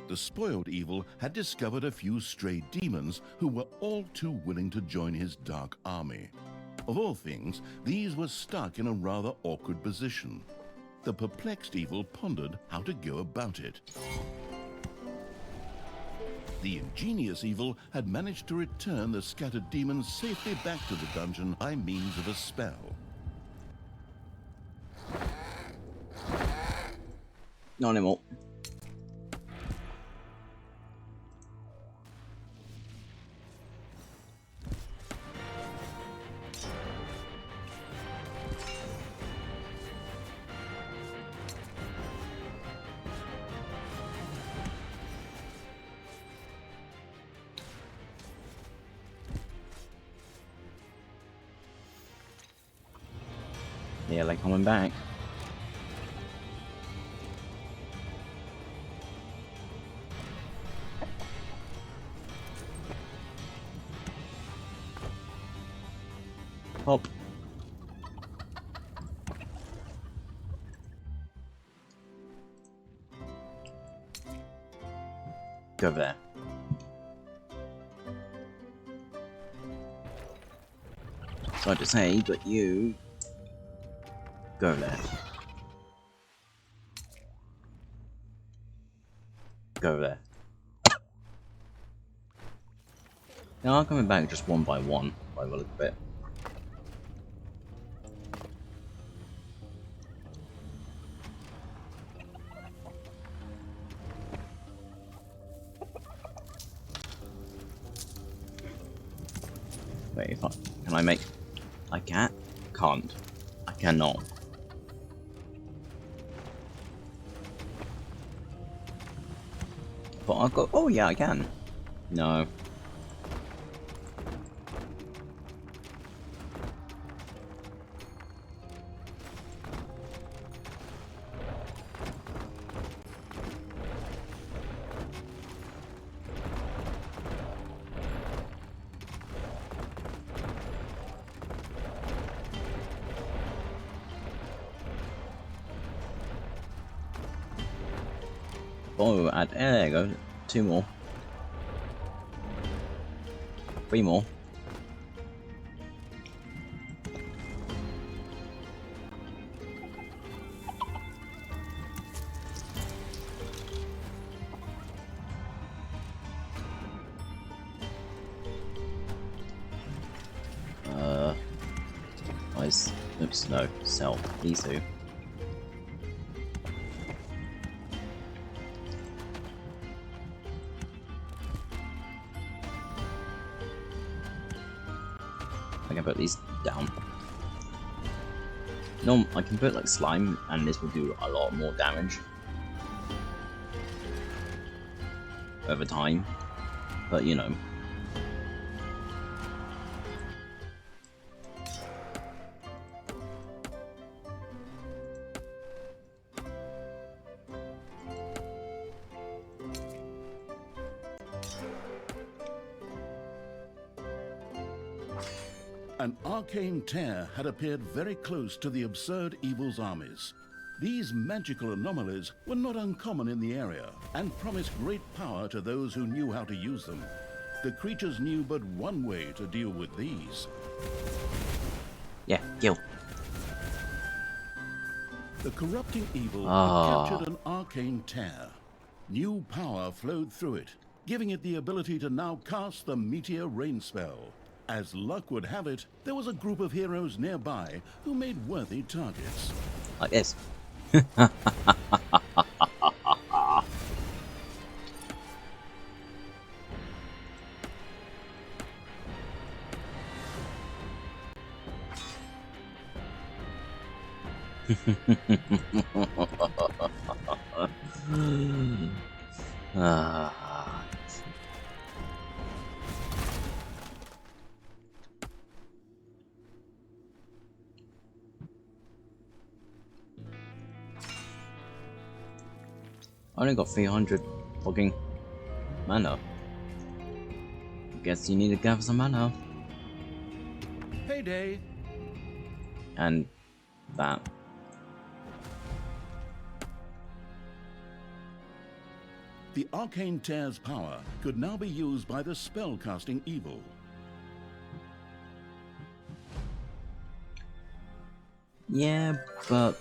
The spoiled evil had discovered a few stray demons who were all too willing to join his dark army. Of all things, these were stuck in a rather awkward position. The perplexed evil pondered how to go about it. The ingenious evil had managed to return the scattered demons safely back to the dungeon by means of a spell.
Not anymore. Yeah, they're coming back. Pop. Go over there. Sorry to say, but you go there. Go there. They are coming back just one by one, by the look of it. Wait, if can I make... I can't? Can't. I cannot. But I've got... Oh yeah, I can. No. Oh, add, there you go. 2 more. 3 more. Nice. Oops, no. Sell. These two. I can put these down. No, I can put like slime, and this will do a lot more damage over time. But you know,
An arcane tear had appeared very close to the absurd evil's armies. These magical anomalies were not uncommon in the area and promised great power to those who knew how to use them. The creatures knew but one way to deal with these.
Yeah, kill.
The corrupting evil had captured an arcane tear. New power flowed through it, giving it the ability to now cast the Meteor Rain spell. As luck would have it, there was a group of heroes nearby who made worthy targets.
Like this. I only got 300 fucking mana. Guess you need to gather some mana.
Payday!
And that.
The arcane tear's power could now be used by the spell-casting evil.
Yeah, but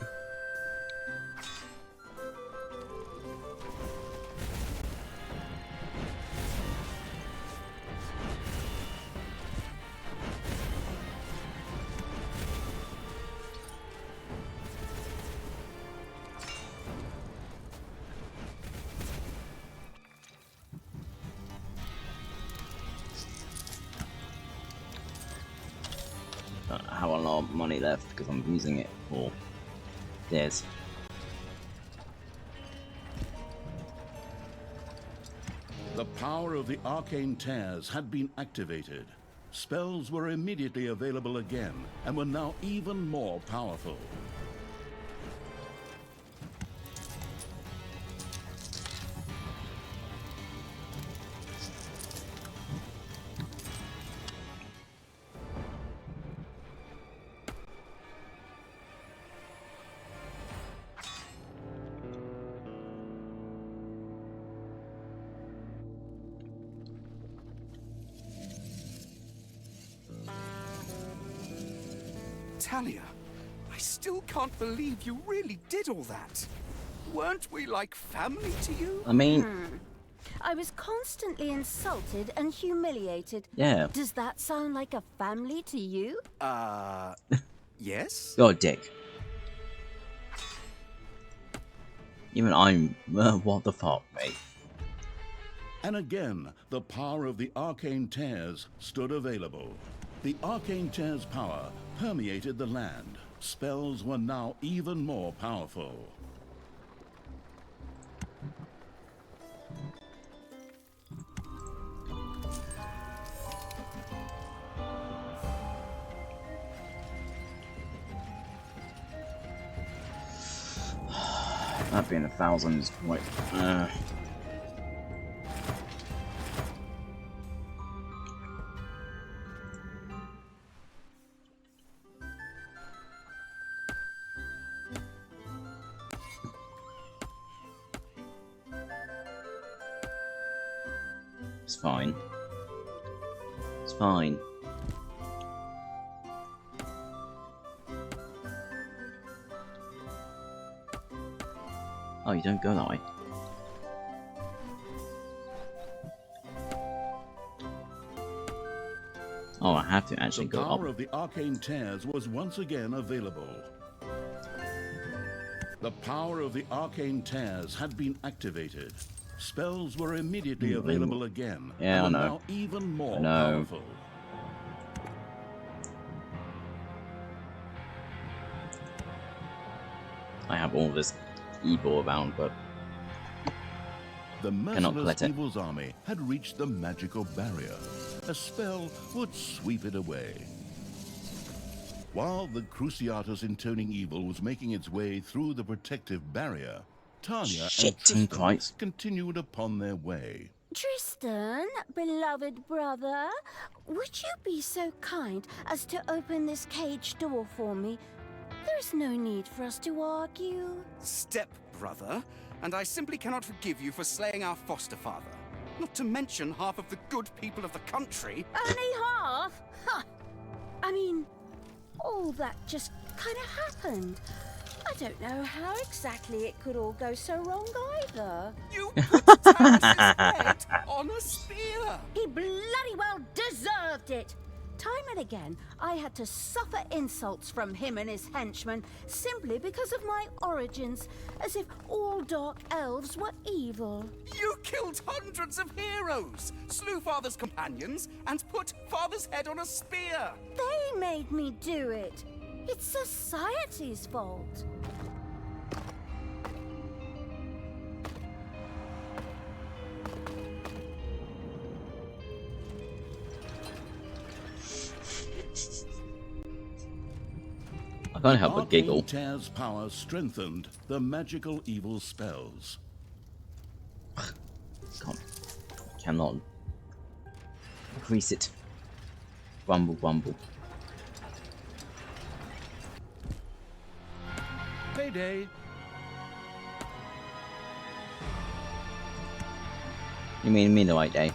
I don't have a lot of money left because I'm using it for this.
The power of the arcane tears had been activated. Spells were immediately available again and were now even more powerful.
Talia, I still can't believe you really did all that. Weren't we like family to you?
I mean,
I was constantly insulted and humiliated.
yeah,
Does that sound like a family to you?
Yes?
you're a dick. Even I'm, what the fuck, mate?
And again, the power of the arcane tears stood available. The arcane tear's power permeated the land. Spells were now even more powerful.
That being 1,000 is quite. It's fine. It's fine. Oh, you don't go that way. Oh, I have to actually
The
go up.
power of the arcane tears was once again available. The power of the arcane tears had been activated. Spells were immediately available again.
Yeah, I
and were
know.
now even more
I know.
powerful.
I have all this evil around, but
The
cannot
merciless
collect it.
evil's army had reached the magical barrier. A spell would sweep it away. While the Cruciatus intoning evil was making its way through the protective barrier, Tanya
Shit,
and Tristan
Christ.
continued upon their way.
Tristan, beloved brother, would you be so kind as to open this cage door for me? There is no need for us to argue.
Step-brother, and I simply cannot forgive you for slaying our foster father. Not to mention half of the good people of the country.
Only half? Huh. I mean, all that just kind of happened. I don't know how exactly it could all go so wrong either.
You put Terrace's head on a spear!
He bloody well deserved it! Time and again, I had to suffer insults from him and his henchmen simply because of my origins, as if all dark elves were evil.
You killed hundreds of heroes, slew Father's companions, and put Father's head on a spear!
They made me do it. It's society's fault.
I can't help but giggle.
Arcane Tear's power strengthened the magical evil spells.
Cannot increase it. Grumble, grumble.
Payday!
You mean me the right day?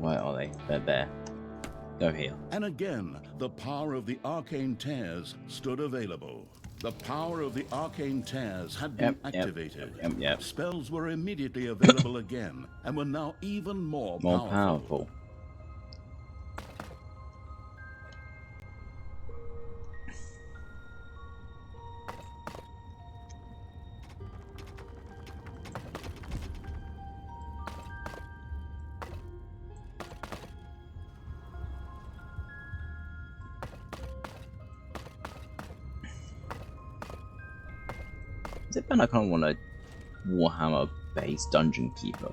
Where are they? They're there. Go here.
And again, the power of the Arcane Tears stood available. The power of the Arcane Tears had been activated.
Yep.
Spells were immediately available again, and were now even more
powerful. Is it bad I kind of want a Warhammer based dungeon keeper?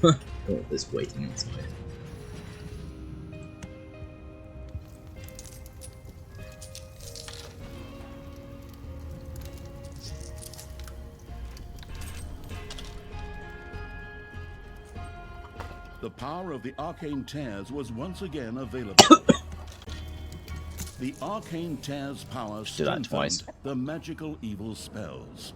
Oh, there's waiting inside.
The power of the Arcane Tears was once again available. The Arcane Tears power
Do that twice.
strengthened the magical evil spells.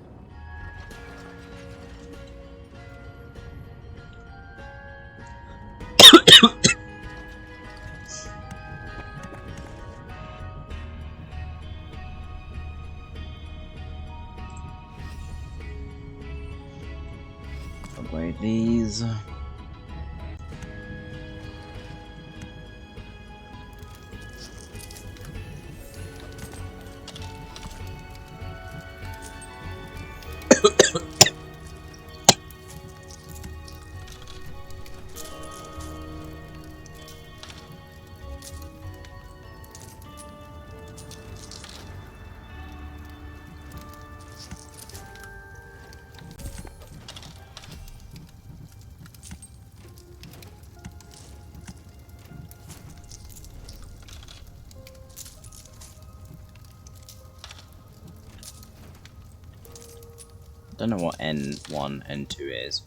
Upgrade these. Don't know what N1, N2 is.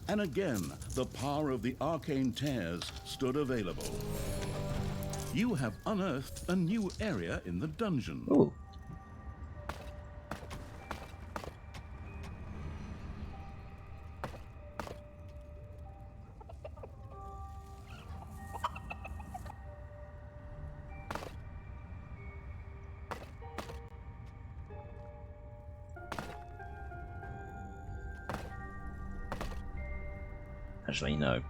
And again, the power of the Arcane Tears stood available. You have unearthed a new area in the dungeon.
Ooh. Actually, no.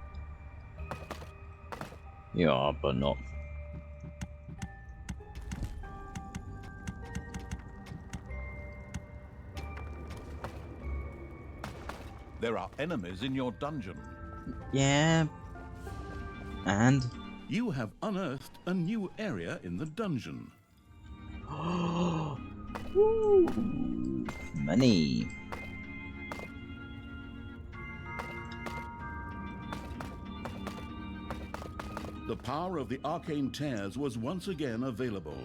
You are, but not.
There are enemies in your dungeon.
Yeah. And?
You have unearthed a new area in the dungeon.
Ooh, money.
The power of the arcane tears was once again available.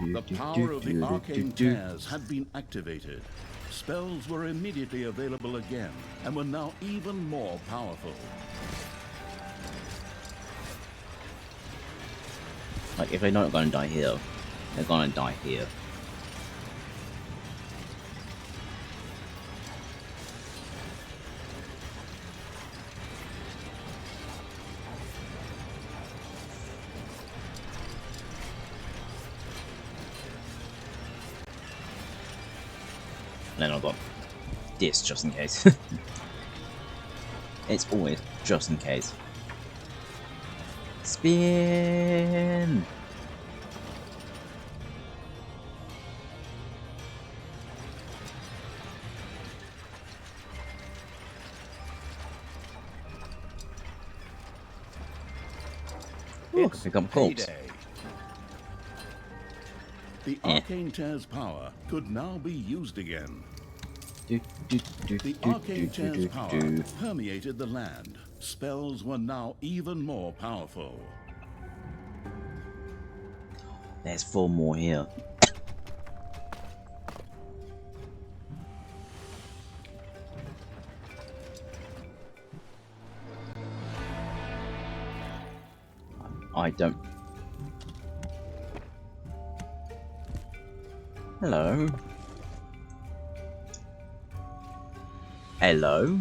The power of the arcane tears had been activated. Spells were immediately available again, and were now even more powerful.
Like, if they're not gonna die here, they're gonna die here. And then I've got this just in case. It's always just in case. Spin! Ooh, I can pick up a corpse.
Payday. The arcane tear's power could now be used again. The arcane tear's power permeated the land. Spells were now even more powerful.
There's 4 more here. I don't. Hello. Hello.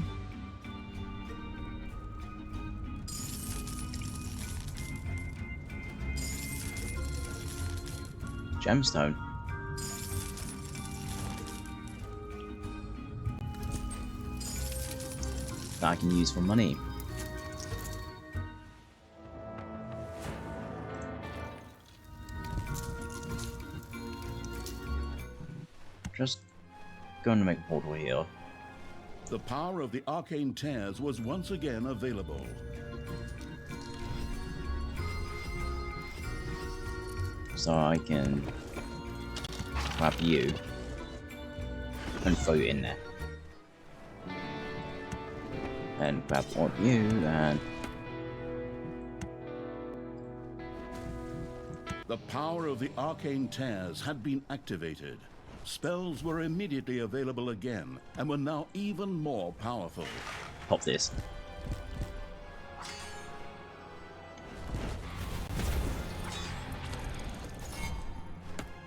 Gemstone. That I can use for money. Just going to make a portal here.
The power of the arcane tears was once again available.
So I can grab you and throw you in there. And grab all of you and...
The power of the arcane tears had been activated. Spells were immediately available again, and were now even more powerful.
Pop this.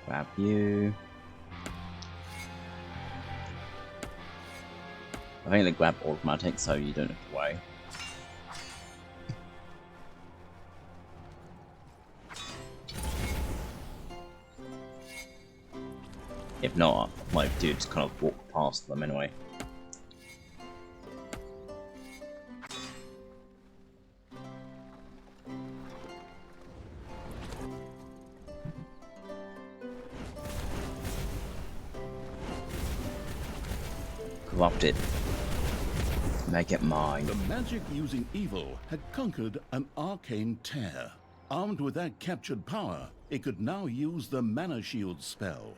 Grab you. I think they grab automatic, so you don't have to worry. If not, I might do just kind of walk past them anyway. Corrupted. Make it mine.
The magic using evil had conquered an arcane tear. Armed with that captured power, it could now use the Mana Shield spell.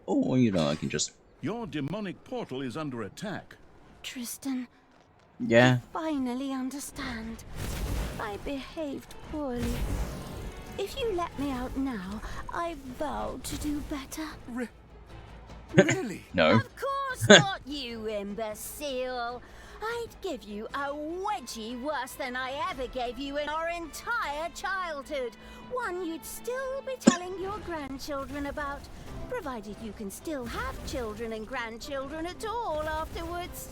Oh, you know, I can just...
Your demonic portal is under attack.
Tristan,
Yeah.
finally understand. I behaved poorly. If you let me out now, I vow to do better.
Really?
No.
Of course not, you imbecile. I'd give you a wedgie worse than I ever gave you in our entire childhood. One you'd still be telling your grandchildren about, provided you can still have children and grandchildren at all afterwards.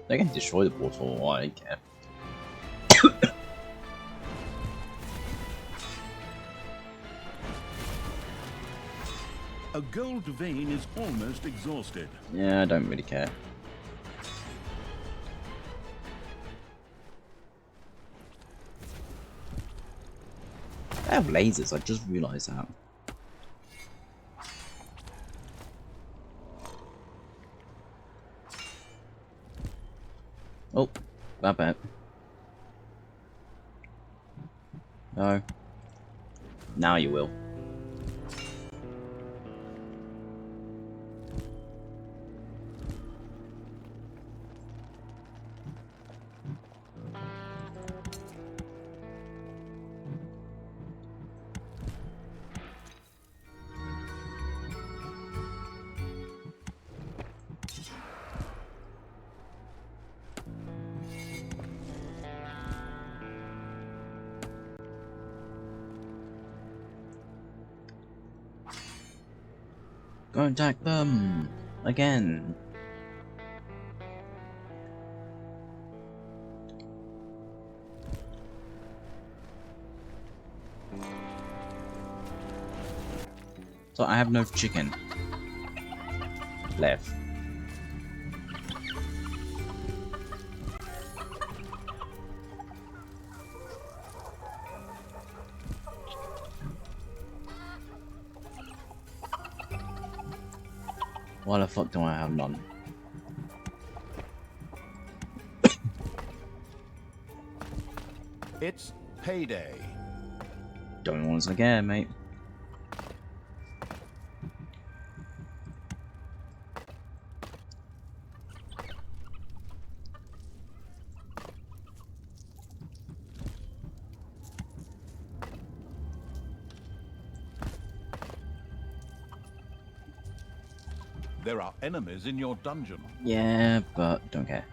They can destroy the portal, I don't care.
A gold vein is almost exhausted.
Yeah, I don't really care. They have lasers, I just realised that. Oh, that bet. No. Now you will. Go and attack them! Again! So I have no chicken left. Why the fuck do I have none?
It's payday.
Don't once again, mate.
There are enemies in your dungeon.
Yeah, but don't care.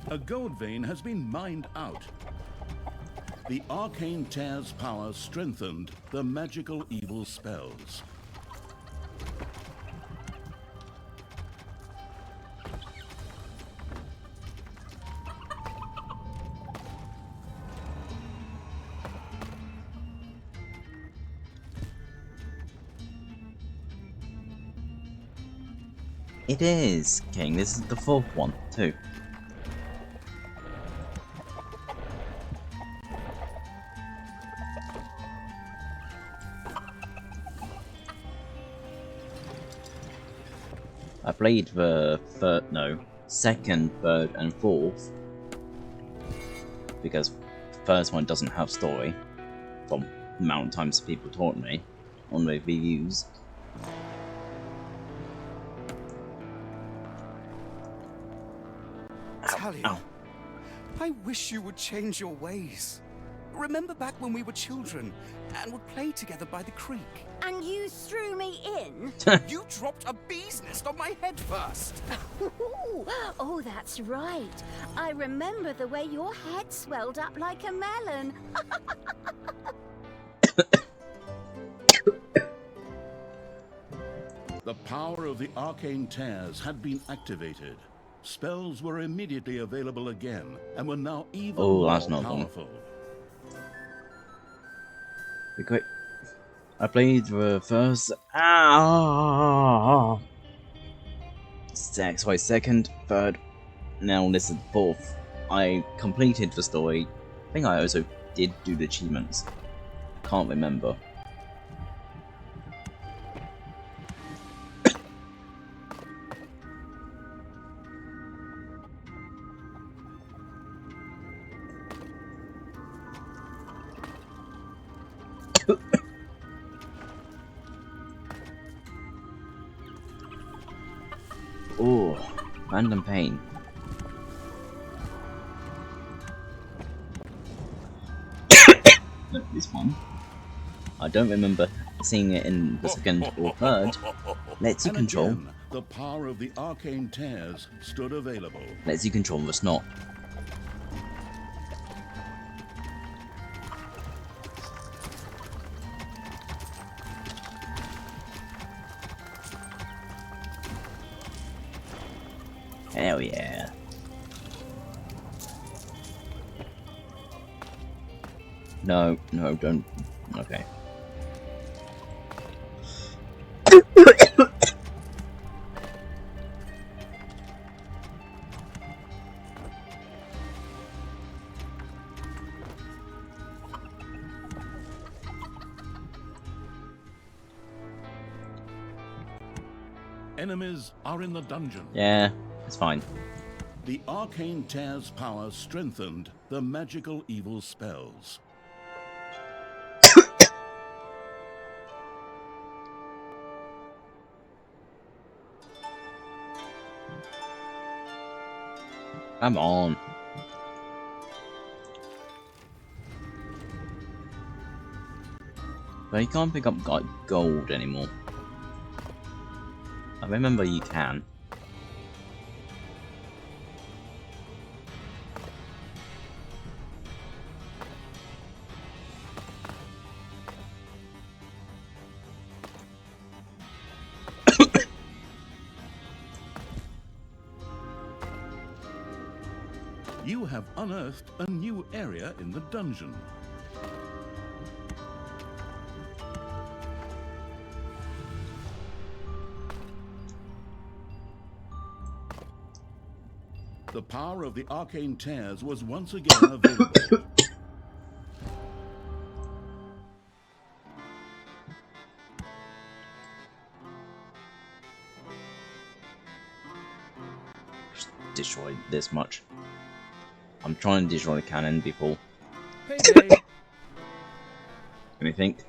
A gold vein has been mined out. The arcane tear's power strengthened the magical evil spells.
It is, King. This is the fourth one, too. I played the second, third, and fourth because the first one doesn't have story from the amount of times people taught me on the reviews.
Talia,
Ow.
I wish you would change your ways. Remember back when we were children and would play together by the creek?
And you threw me in?
You dropped a bee's nest on my head first.
Oh, that's right. I remember the way your head swelled up like a melon.
The power of the arcane tears had been activated. Spells were immediately available again and were now even more
that's not one.
powerful.
Be quick. I played the first. Second, third. Now this is the fourth. I completed the story. I think I also did do the achievements. Can't remember. Oh, random pain. This one. I don't remember seeing it in the second or third. Let's you
And
control.
again, the power of the arcane tears stood available.
Let's you control the snot. Hell yeah. No, don't. Okay.
Enemies are in the dungeon.
Yeah, it's fine.
The arcane tear's power strengthened the magical evil spells.
Come on. But you can't pick up like gold anymore. I remember you can.
You have unearthed a new area in the dungeon. The power of the arcane tears was once again available.
Just destroy this much. I'm trying to destroy the cannon before.
Payday!
Let me think.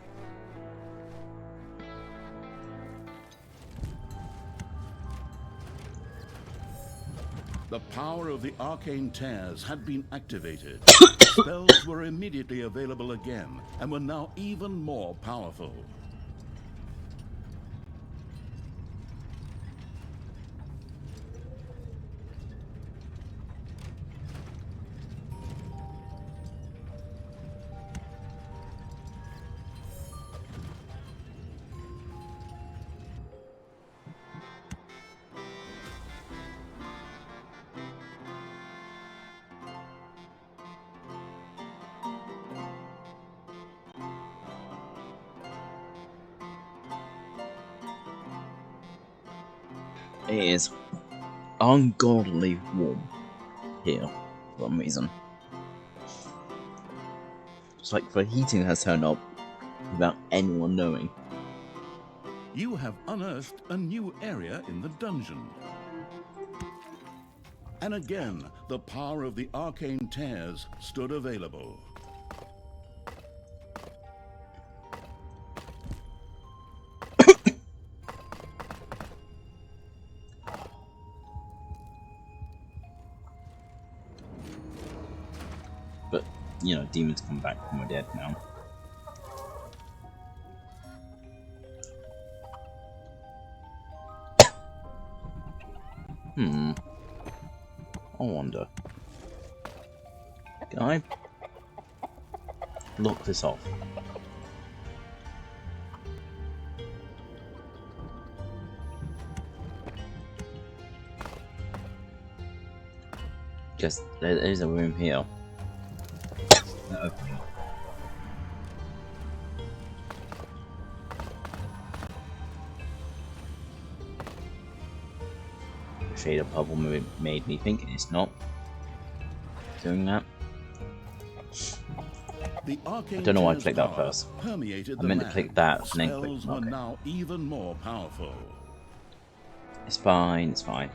The power of the arcane tears had been activated. Spells were immediately available again and were now even more powerful.
It is ungodly warm here for some reason. It's like the heating has turned up without anyone knowing.
You have unearthed a new area in the dungeon. And again, the power of the arcane tears stood available.
But, you know, demons come back from the dead now. I wonder. Can I lock this off? Just there's a room here. Opening. Shade of purple made me think it's not doing that. I don't know why I clicked that first. I meant to click that and then click.
Spells were now even more powerful.
It's fine. It's fine.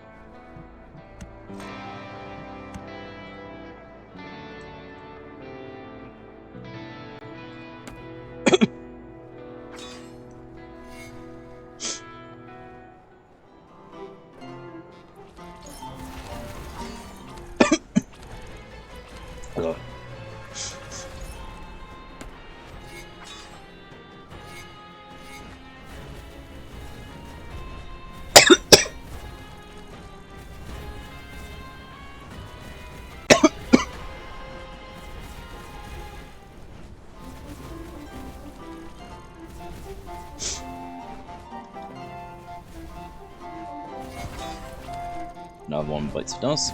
Hello. Another one bites the dust.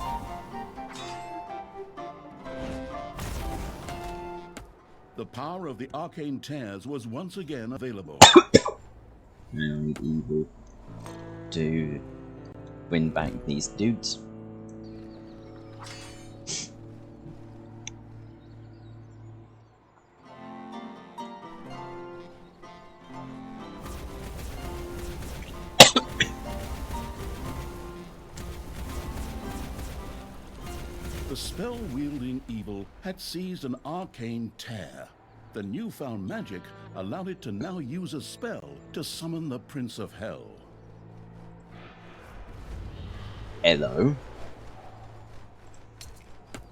The power of the arcane tears was once again available.
And need evil to win back these dudes.
The spell-wielding evil had seized an arcane tear. The newfound magic allowed it to now use a spell to summon the Prince of Hell.
Hello.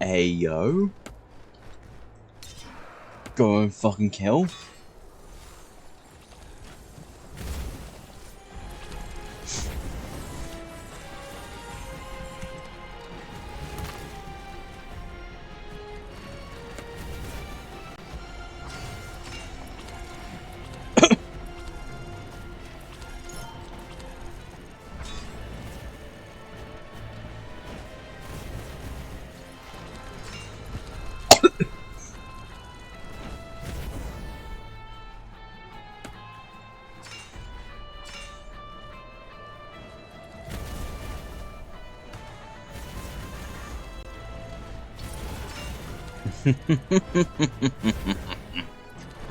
Ayo. Go and fucking kill.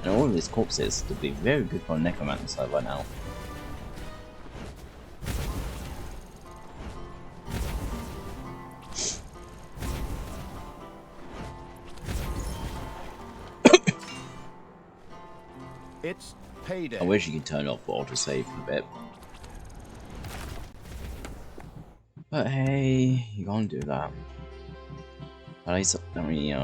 And all of these corpses would be very good for a necromancer by now.
It's payday.
I wish you could turn off the autosave for a bit. But hey, you can't do that. At least, let me,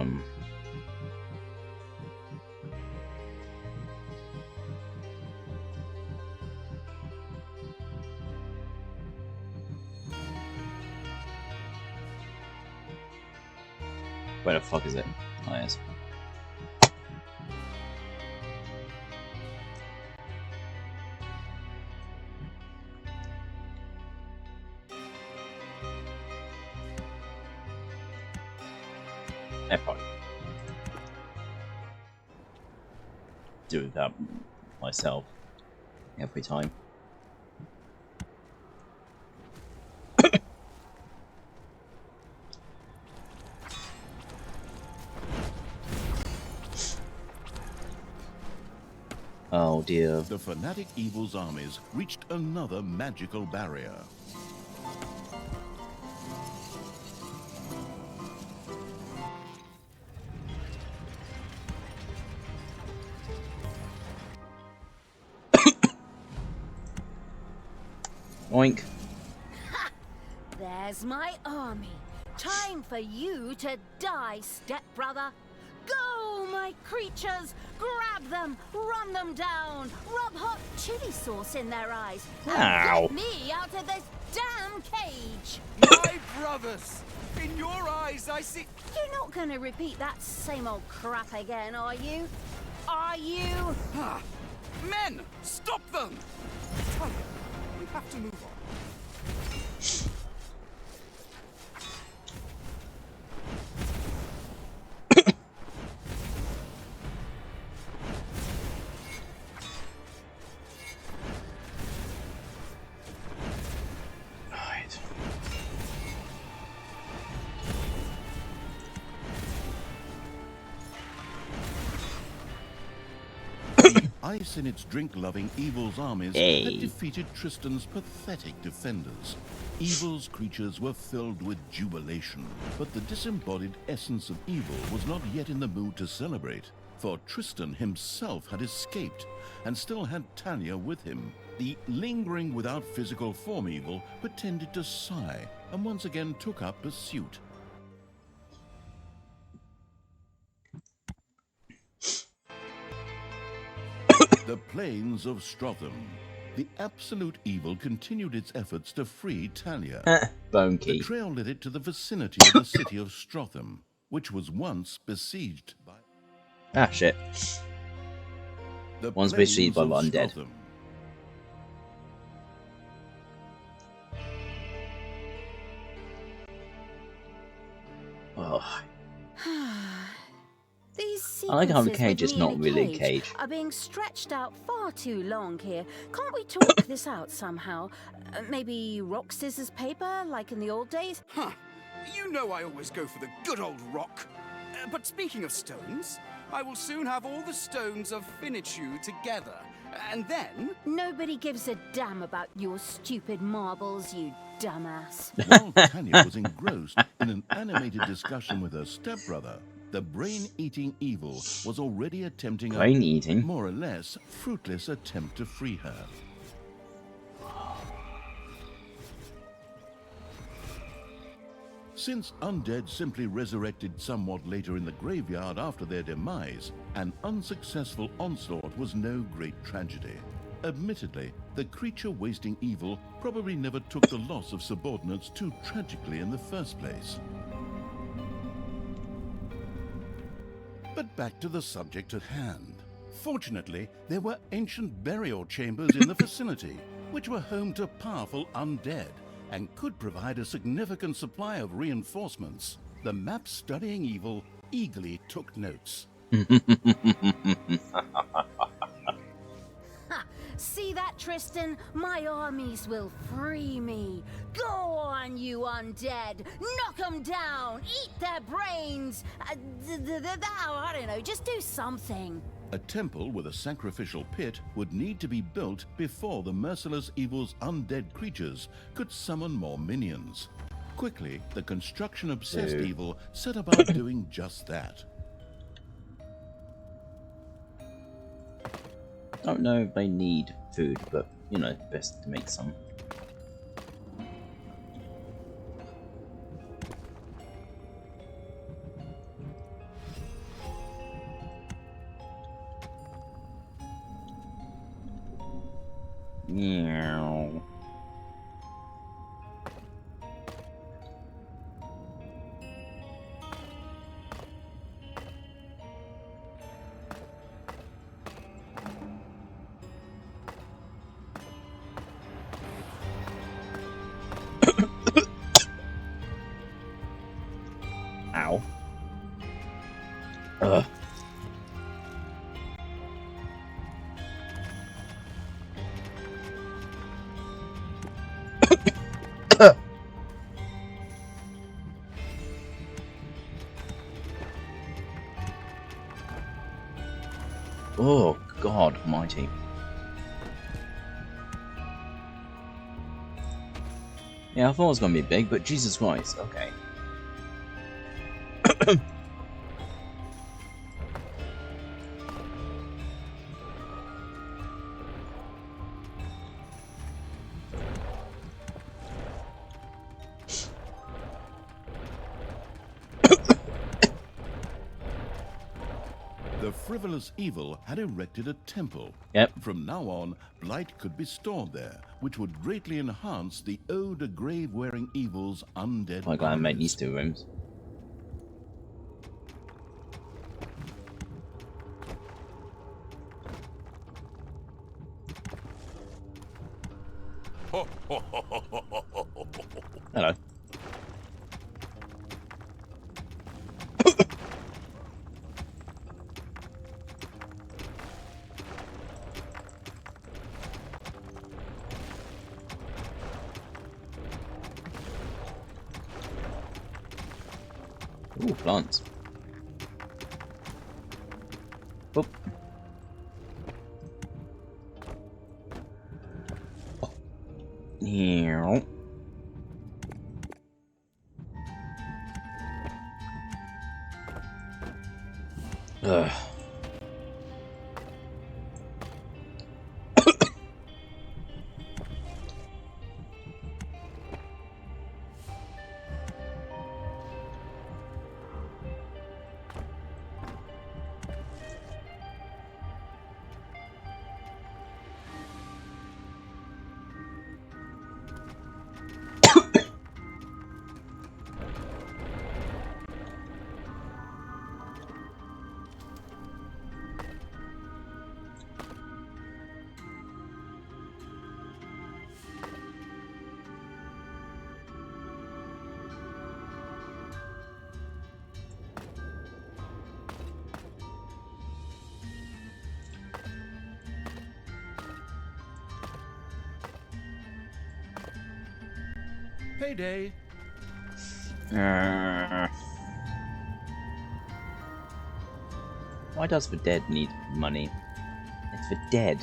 where the fuck is it? Oh, yes. I probably do that myself every time. Oh dear.
The fanatic evil's armies reached another magical barrier.
Oink.
There's my army. Time for you to die, stepbrother. Go, my creatures! Grab them, run them down, rub hot chili sauce in their eyes, and
Ow.
get me out of this damn cage!
My brothers! In your eyes, I see.
You're not going to repeat that same old crap again, are you? Are you?
Ah, men, stop them! Talia, we have to move on.
Right.
Ice in its drink-loving Evil's armies
Hey.
had defeated Tristan's pathetic defenders. Evil's creatures were filled with jubilation, but the disembodied essence of Evil was not yet in the mood to celebrate, for Tristan himself had escaped and still had Talia with him. The lingering without physical form Evil pretended to sigh and once again took up pursuit. The plains of Strotham. The absolute evil continued its efforts to free Talia.
Bone
The
key.
trail led it to the vicinity of the city of Strotham, which was once besieged by
Ah, shit.
the
Once
plains
besieged by
of
undead.
Strotham.
Oh,
These
I like how the
sequences
cage
with
is
me
not
in
really a
cage
cage.
are being stretched out far too long here. Can't we talk this out somehow? Maybe rock, scissors, paper, like in the old days?
Huh. You know I always go for the good old rock. But speaking of stones, I will soon have all the stones of Finichu together. And then...
Nobody gives a damn about your stupid marbles, you dumbass.
While Tanya was engrossed in an animated discussion with her stepbrother, the brain-eating evil was already attempting a
Brain eating?
more or less fruitless attempt to free her. Since undead simply resurrected somewhat later in the graveyard after their demise, an unsuccessful onslaught was no great tragedy. Admittedly, the creature-wasting evil probably never took the loss of subordinates too tragically in the first place. But back to the subject at hand. Fortunately, there were ancient burial chambers in the vicinity, which were home to powerful undead, and could provide a significant supply of reinforcements. The map-studying evil eagerly took notes.
See that, Tristan? My armies will free me. Go on, you undead. Knock them down. Eat their brains. I don't know, just do something.
A temple with a sacrificial pit would need to be built before the merciless evil's undead creatures could summon more minions. Quickly, the construction-obsessed evil set about doing just that.
Don't know if they need food, but you know, best to make some. Meow. Ow. Ugh. Oh, God almighty. Yeah, I thought it was gonna be big, but Jesus Christ, okay.
The frivolous evil had erected a temple.
Yep.
From now on, blight could be stored there, which would greatly enhance the ode to grave-wearing evil's undead
I'm glad I made
armies.
these 2 rooms. Hello. Ooh, plants. Oop. Oh. Yeah. Ugh.
payday.
Why does the dead need money? It's the dead.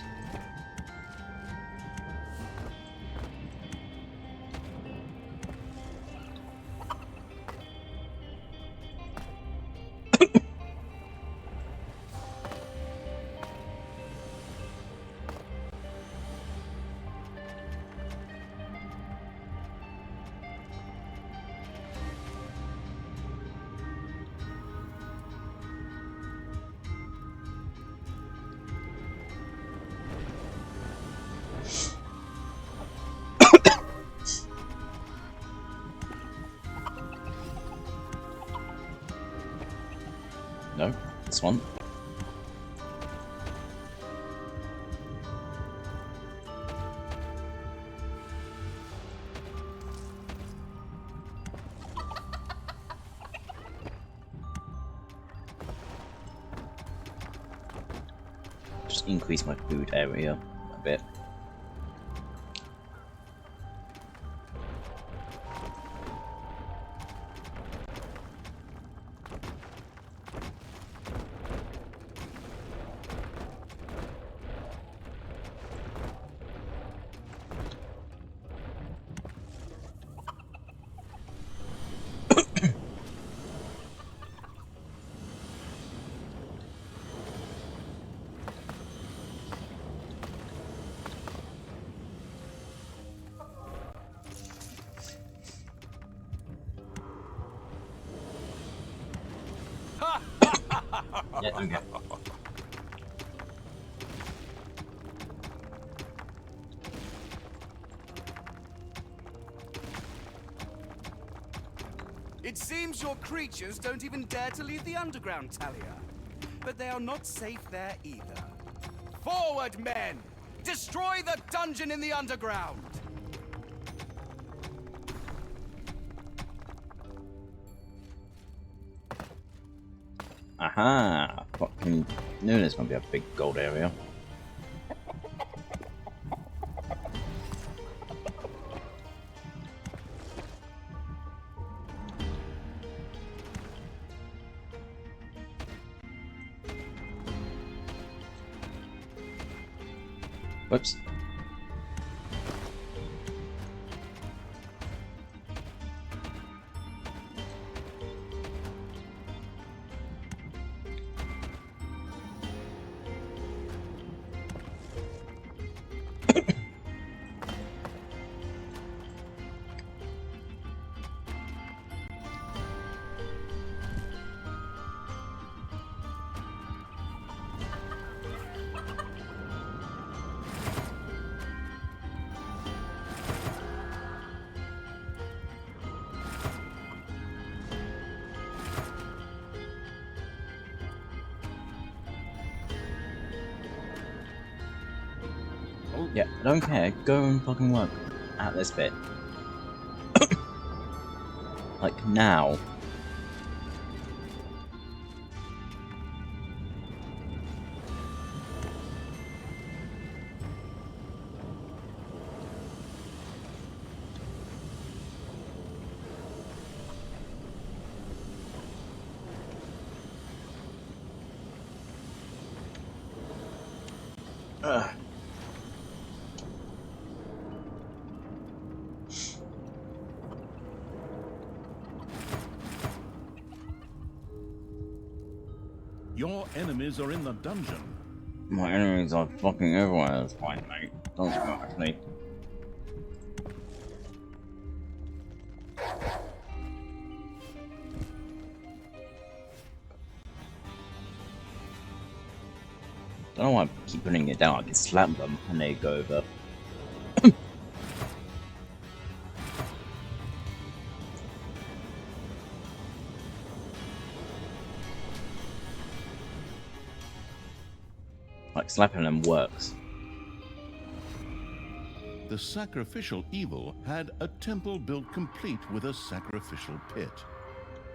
No, this one. Just increase my food area a bit. Yeah, okay.
It seems your creatures don't even dare to leave the underground, Talia. But they are not safe there either. Forward, men! Destroy the dungeon in the underground!
Aha! Fucking knew there's gonna be a big gold area. Whoops. Yeah, I don't care. Go and fucking work at this bit. Like, now. Ugh.
Your enemies are in the dungeon.
My enemies are fucking everywhere at this point, mate. Don't go at me. Don't know why I keep putting it down. I can slap them and they go over. Like, slapping them works.
The sacrificial evil had a temple built complete with a sacrificial pit.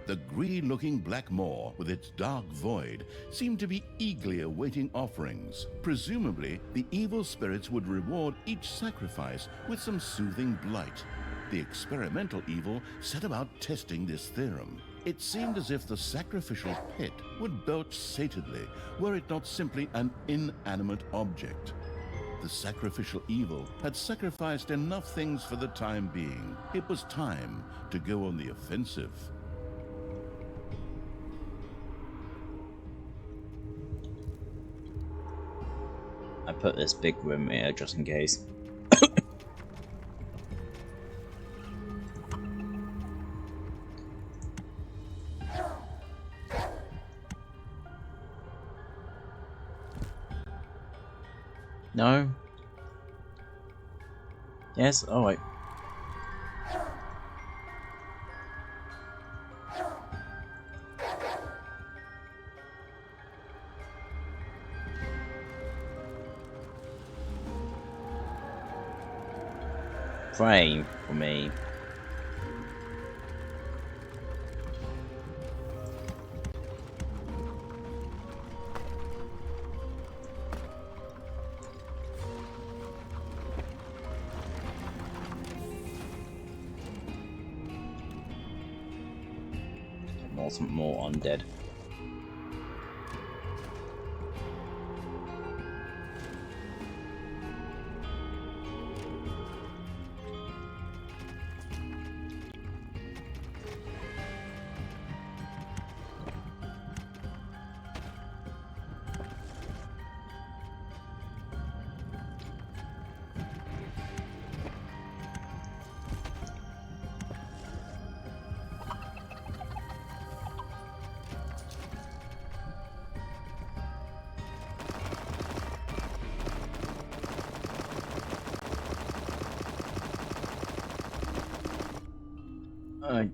The greedy-looking black maw with its dark void seemed to be eagerly awaiting offerings. Presumably, the evil spirits would reward each sacrifice with some soothing blight. The experimental evil set about testing this theorem. It seemed as if the sacrificial pit would belch satedly were it not simply an inanimate object. The sacrificial evil had sacrificed enough things for the time being. It was time to go on the offensive.
I put this big room here just in case. No? Yes? Alright. Pray for me. More undead.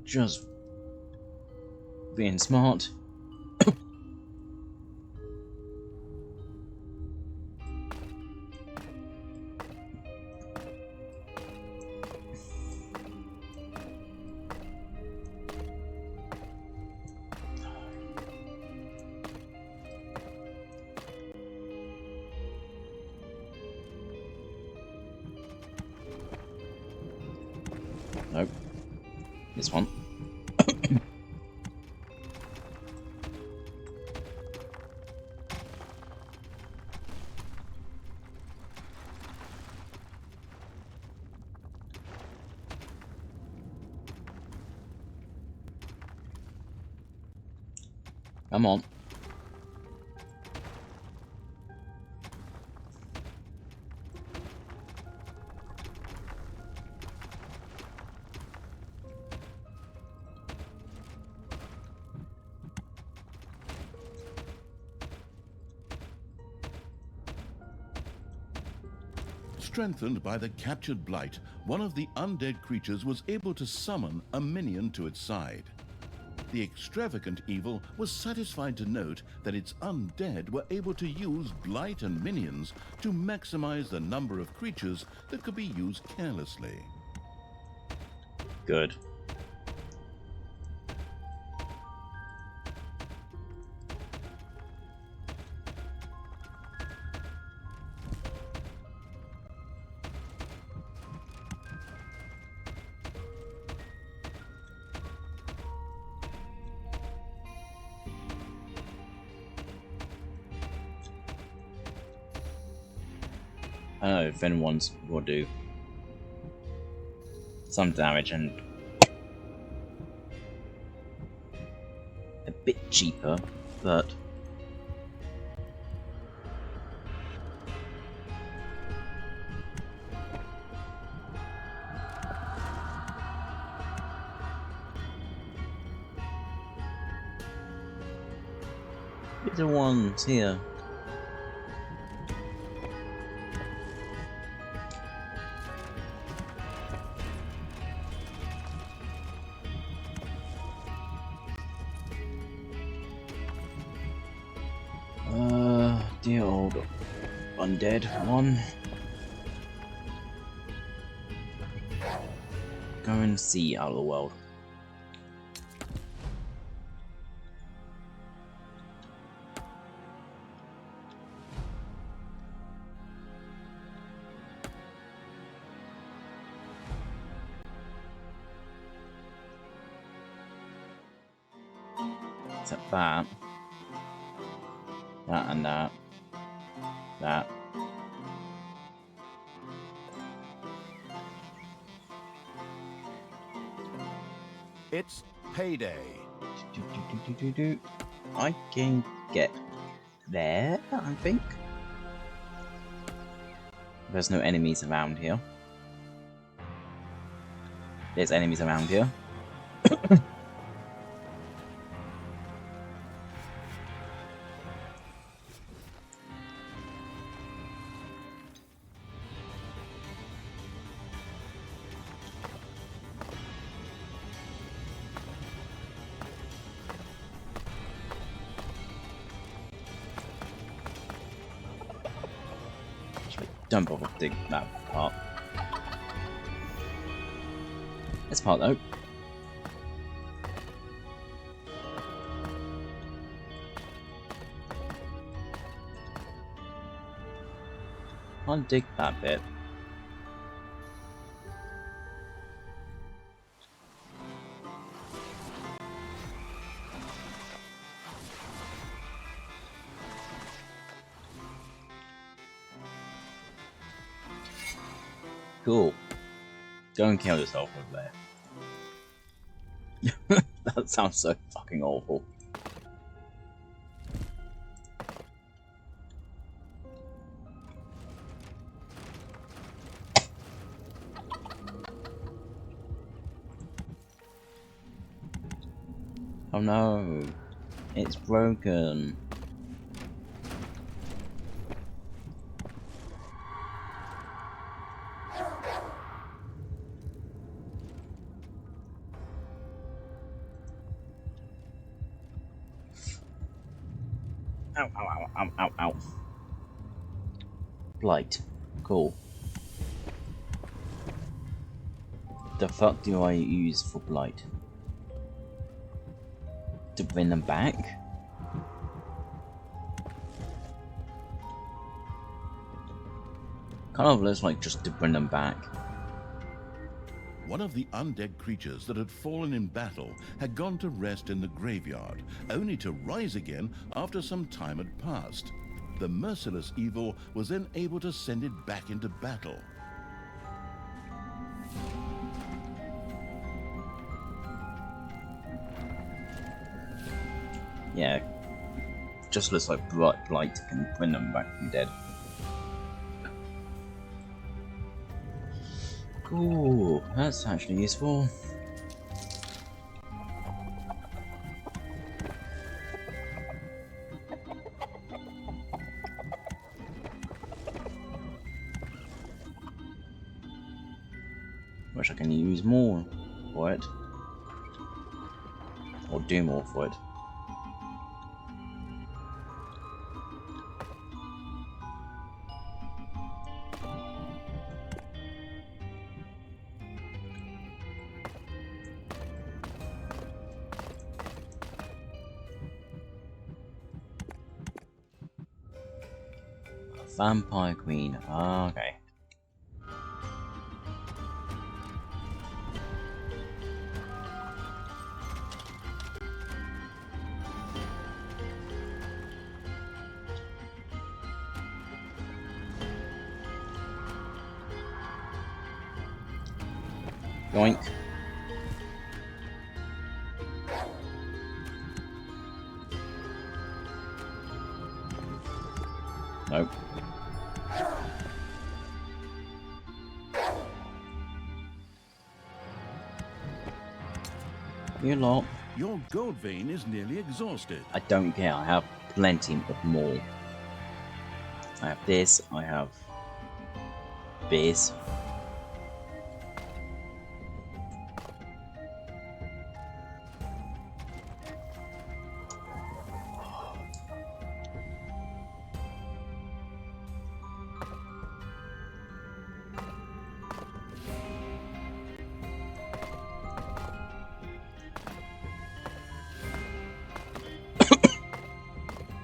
Just being smart. Nope. This one. Come on.
Strengthened by the captured blight, one of the undead creatures was able to summon a minion to its side. The extravagant evil was satisfied to note that its undead were able to use blight and minions to maximize the number of creatures that could be used carelessly.
Good. I don't know if anyone's will do some damage and a bit cheaper, but little ones here. Dear old undead one. Go and see out of the world. Except that. That and that. That.
It's payday.
I can get there, I think. There's no enemies around here. There's enemies around here. Don't bother dig that part. This part though. I'll dig that bit. Cool. Go and kill yourself over there. That sounds so fucking awful. Oh no, it's broken. Ow, ow, ow, ow, ow, ow. Blight. Cool. The fuck do I use for Blight? To bring them back? Kind of looks like just to bring them back.
One of the undead creatures that had fallen in battle had gone to rest in the graveyard, only to rise again after some time had passed. The merciless evil was then able to send it back into battle.
Yeah. Just looks like Blight can bring them back from dead. Cool, that's actually useful. Wish I can use more for it. Or do more for it. Vampire Queen. Ah, okay. Yoink. Nope. You lot.
Your gold vein is nearly exhausted.
I don't care, I have plenty of more. I have this, I have this.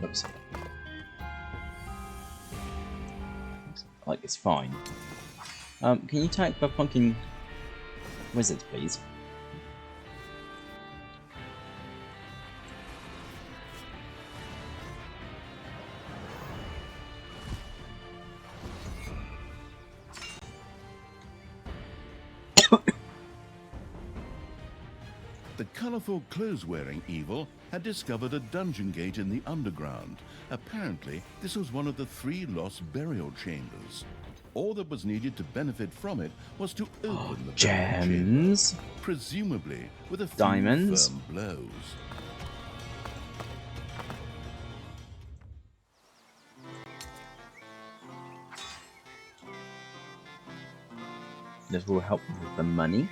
Oops. Like it's fine. Can you attack the fucking wizards, please?
The colourful clothes-wearing evil had discovered a dungeon gate in the underground. Apparently, this was one of the 3 lost burial chambers. All that was needed to benefit from it was to open the burial chamber,
Gems.
presumably with a few
Diamonds.
firm blows.
This will help with the money.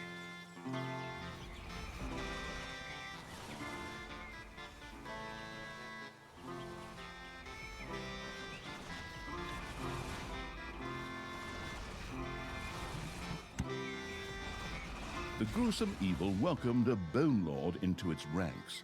The gruesome evil welcomed a Bone Lord into its ranks.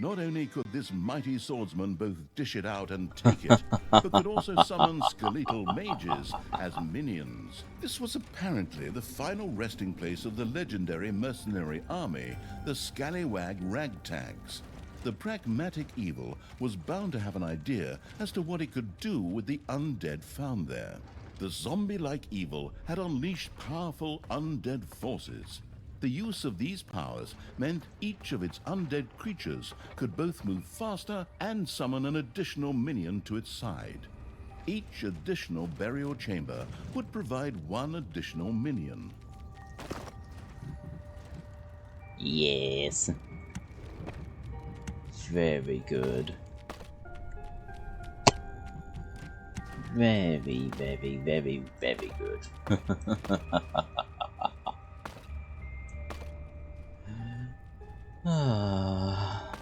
Not only could this mighty swordsman both dish it out and take it, but could also summon skeletal mages as minions. This was apparently the final resting place of the legendary mercenary army, the Scallywag Ragtags. The pragmatic evil was bound to have an idea as to what it could do with the undead found there. The zombie-like evil had unleashed powerful undead forces. The use of these powers meant each of its undead creatures could both move faster and summon an additional minion to its side. Each additional burial chamber would provide 1 additional minion.
Yes. Very good. Very, very, very, very good. Ah.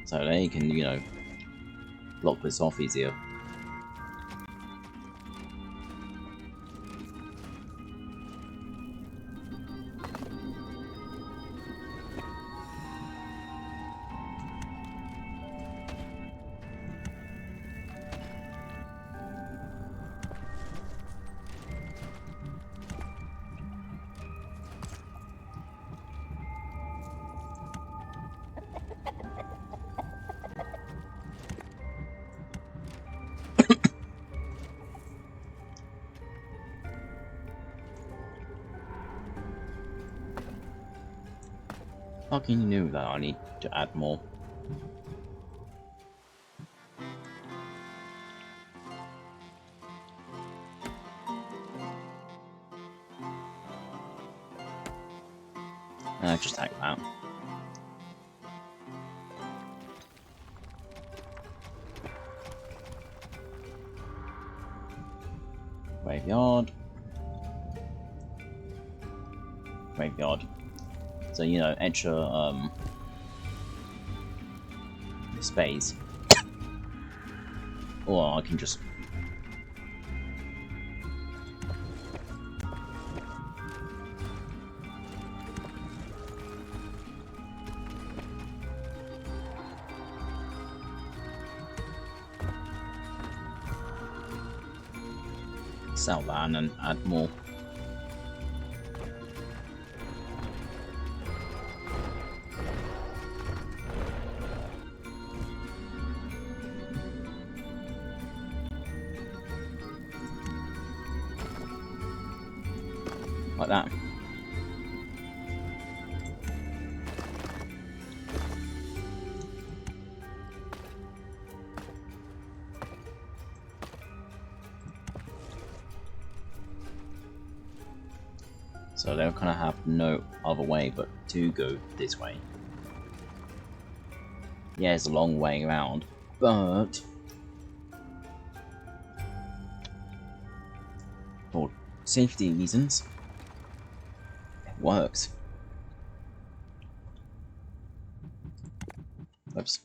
So they can, you know, block this off easier. Fucking knew that I need to add more. Just take that. Graveyard. Graveyard. So, you know, extra, space. Or I can just... sell that and add more. Like that. So they'll kind of have no other way but to go this way. Yeah, it's a long way around, but for safety reasons, it works. Oops.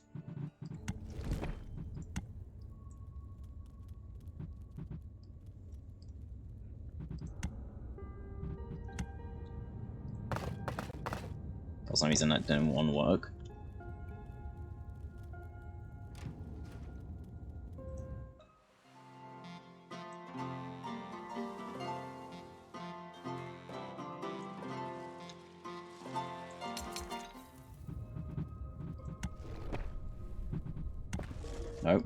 For some reason that didn't want to work. Nope.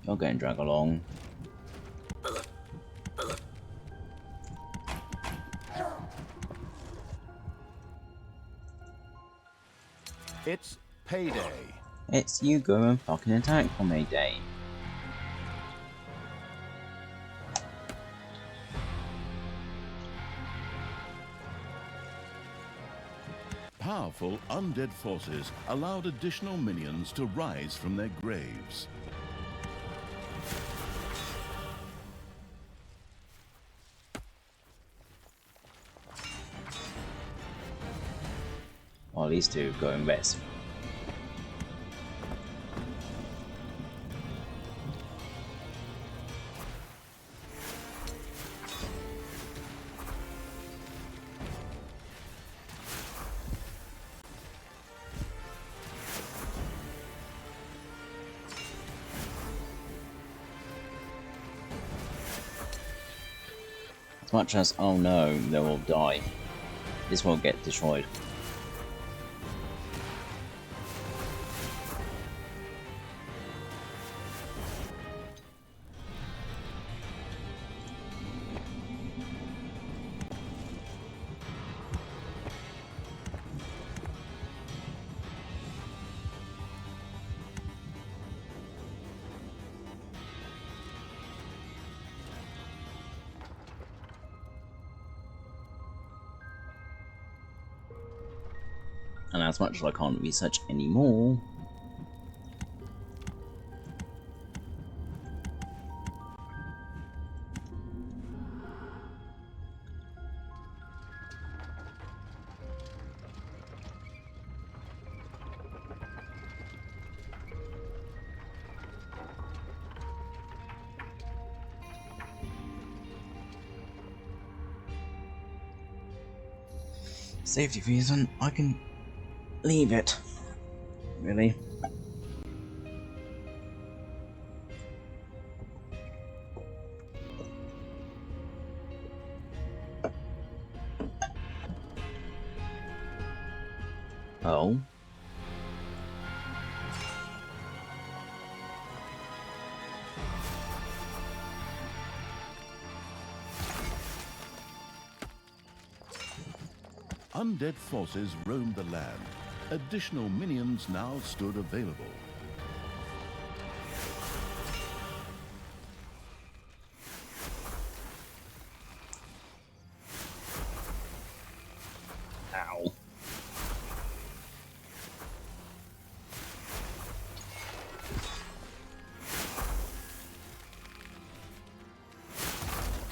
You're getting dragged along.
It's payday.
It's you go and fucking attack for Mayday.
Powerful undead forces allowed additional minions to rise from their graves.
Or at least to go and rest. As much as, oh no, they will die. This will get destroyed. And as much as I can't research anymore, safety reason, I can leave it. Really? Oh.
Undead forces roamed the land. Additional minions now stood available.
Ow.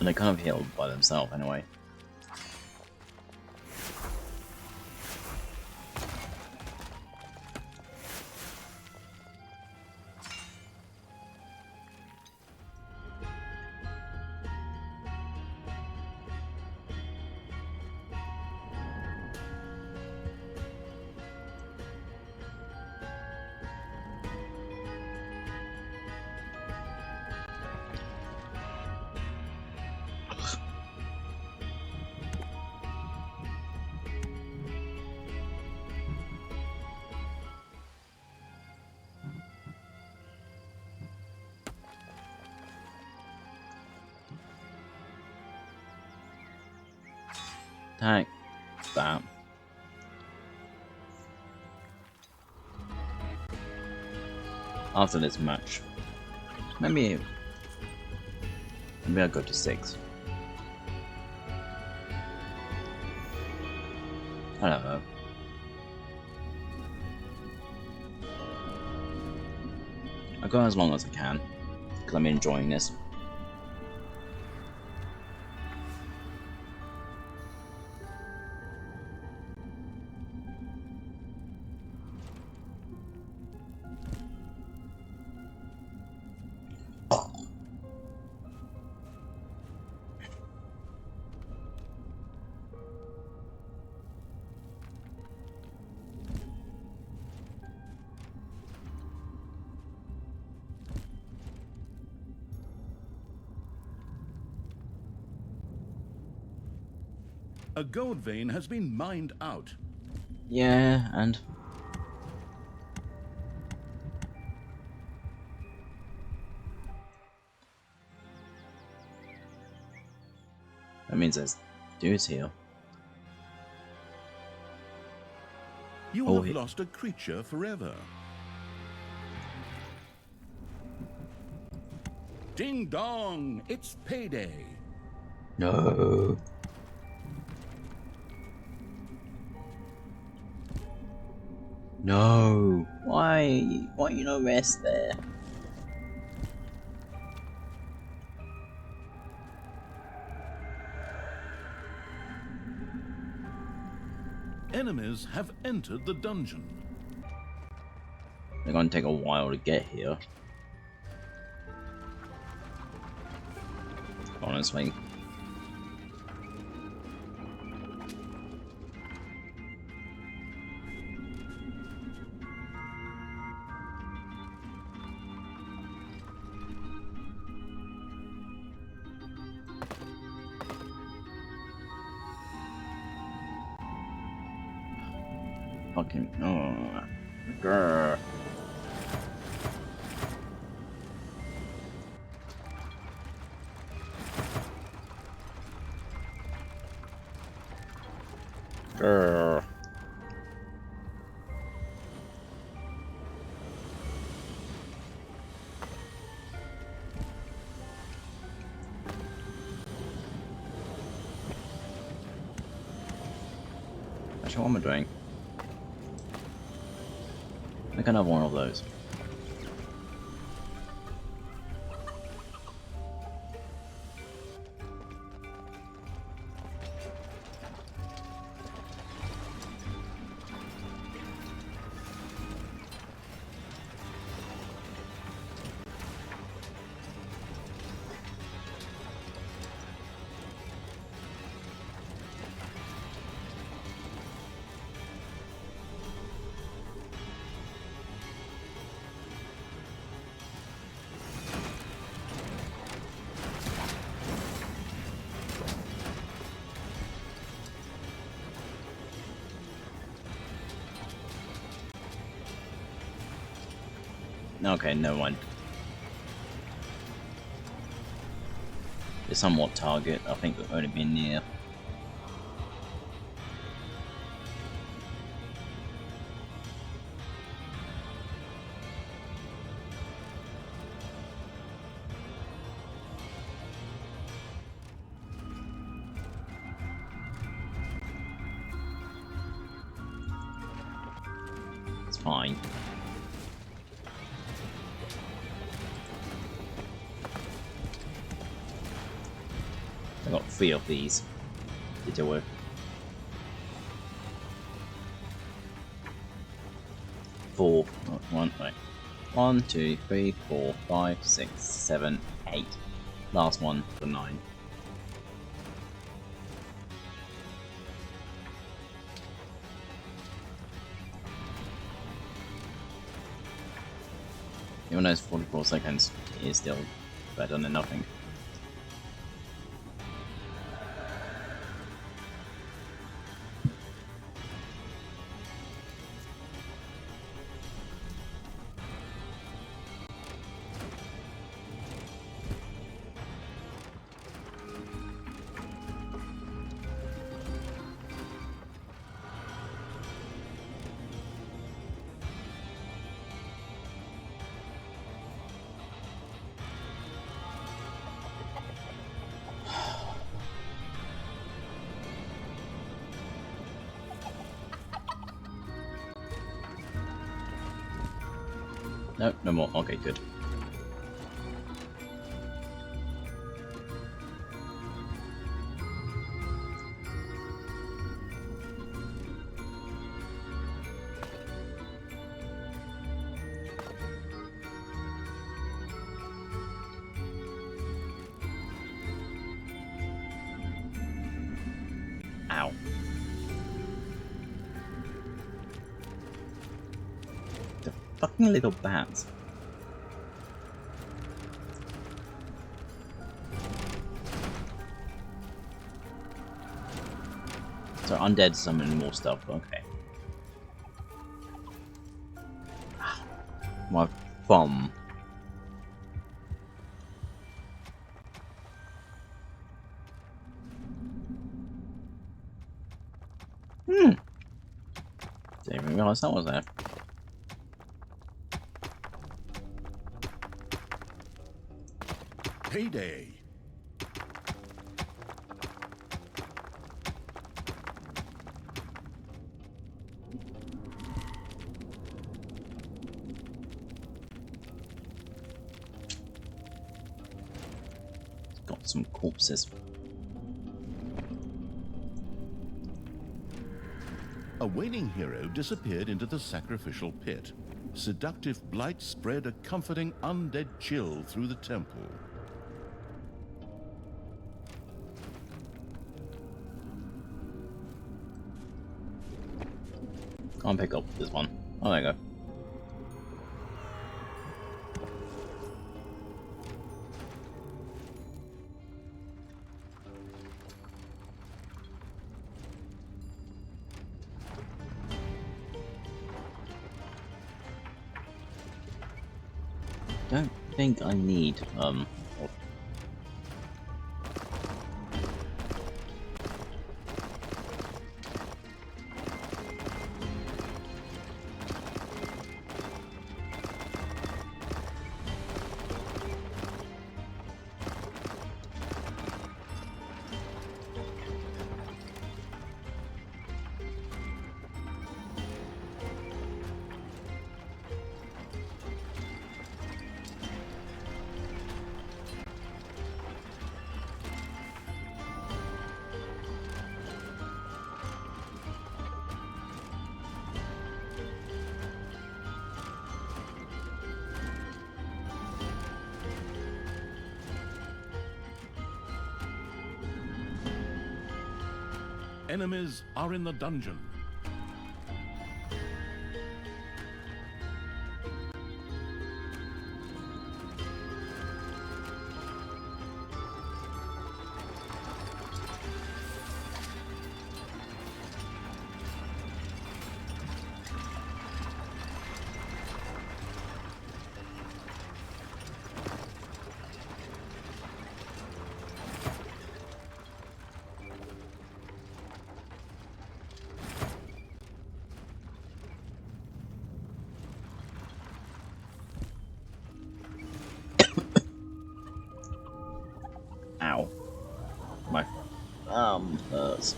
And they kind of healed by themselves anyway. Attack that. After this match, maybe I'll go to 6. I don't know. I'll go as long as I can because I'm enjoying this.
A gold vein has been mined out.
Yeah, and That means there's dudes here.
You
Oh,
have
he-
lost a creature forever. Ding dong! It's payday!
No. No. Why? Why you not rest there?
Enemies have entered the dungeon.
They're gonna take a while to get here. Honestly. Fucking grr. Grr. Actually, what am I doing? Make another one of those. Okay, no one. It's somewhat target. I think they've only been near. It's fine. I got 3 of these to deal with. 4. One, right. 1, 2, 3, 4, 5, 6, 7, 8. Last one for 9. Even though it's 44 seconds, it is still better than nothing. No, no more. Okay, good. Ow. The fucking little bats. So undead summon more stuff, okay. My thumb. realise that was there.
Payday.
Got some corpses.
A waning hero disappeared into the sacrificial pit. Seductive blight spread a comforting undead chill through the temple.
Can't pick up this one. Oh, there you go. Don't think I need
Enemies are in the dungeon.
ow. My arm hurts.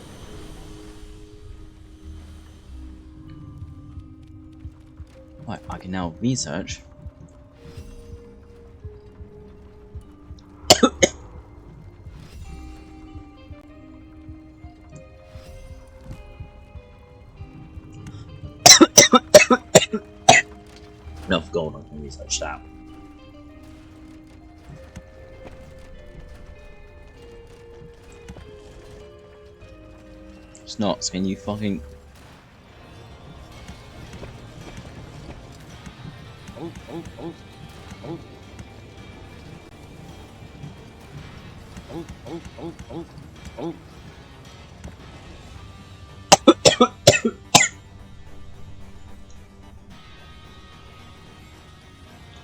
Right, I can now research. Enough gold, I can research that. Snots, can you fucking...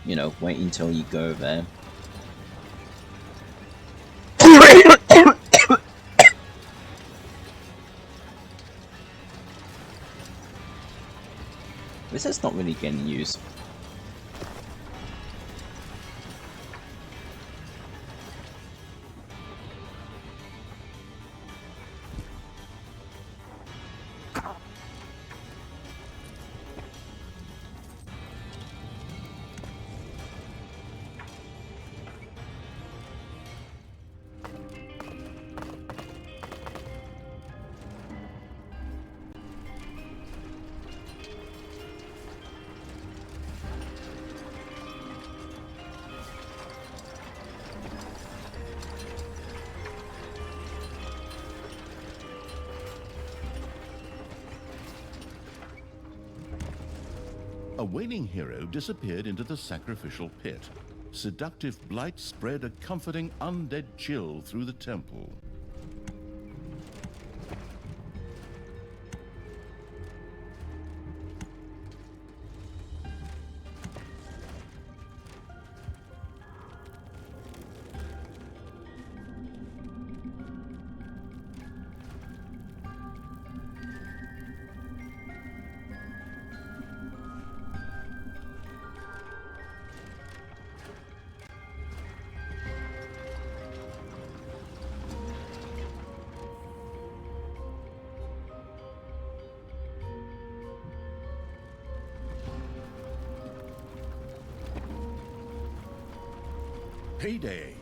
You know, wait until you go there. This is not really getting used.
A waning hero disappeared into the sacrificial pit. Seductive blight spread a comforting undead chill through the temple. Payday.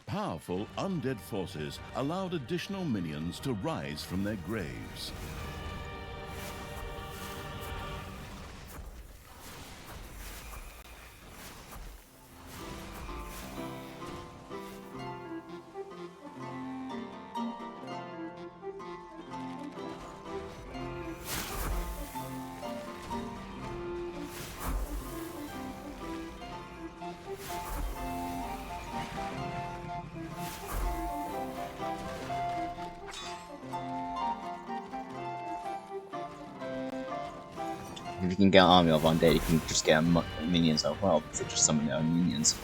Powerful undead forces allowed additional minions to rise from their graves.
If you can get an army of undead, you can just get minions as well, because they just summon their own minions.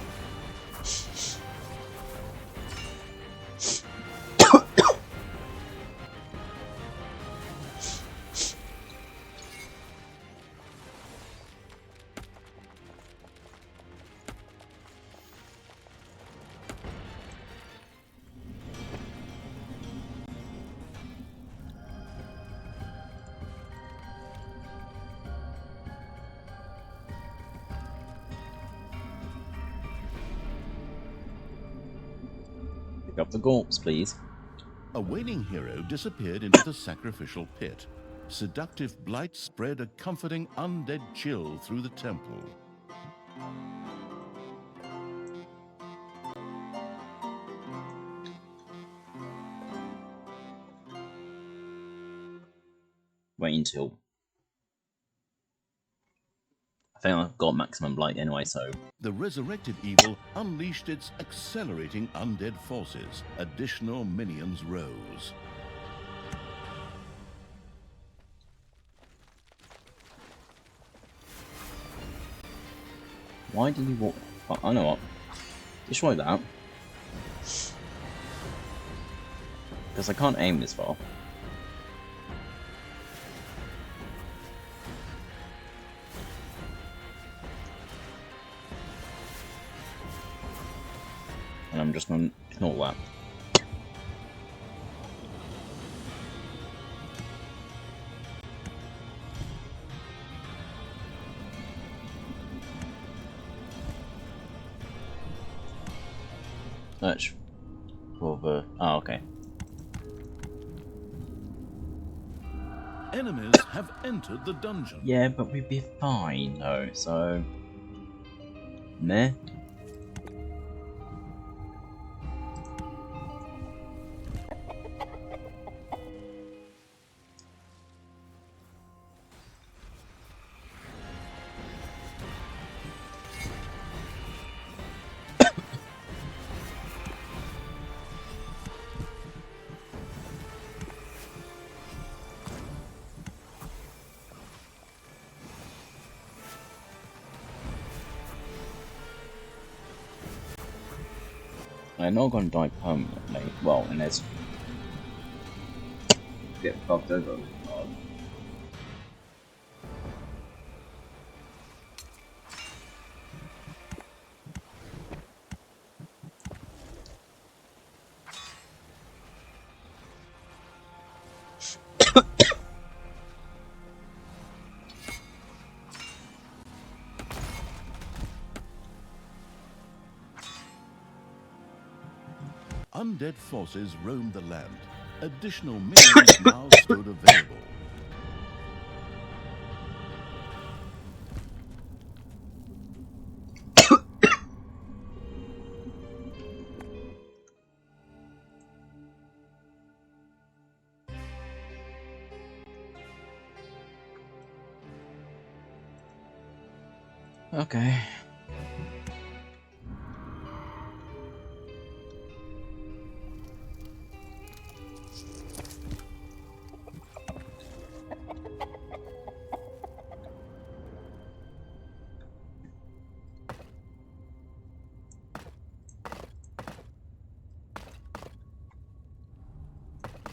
Pick up the corpse, please.
A waning hero disappeared into the sacrificial pit. Seductive blight spread a comforting undead chill through the temple.
Wait until... I think I've got maximum blight anyway, so...
The resurrected evil unleashed its accelerating undead forces. Additional minions rose.
Why did he walk... Oh, I know what. Destroy that. Because I can't aim this far. And I'm just going to ignore that. Search for the... Oh, okay.
Enemies have entered the dungeon.
Yeah, but we'd be fine though, so... Meh. I'm not gonna die permanently. Well, unless get fucked over.
Undead forces roamed the land. Additional minions now stood available.
Okay.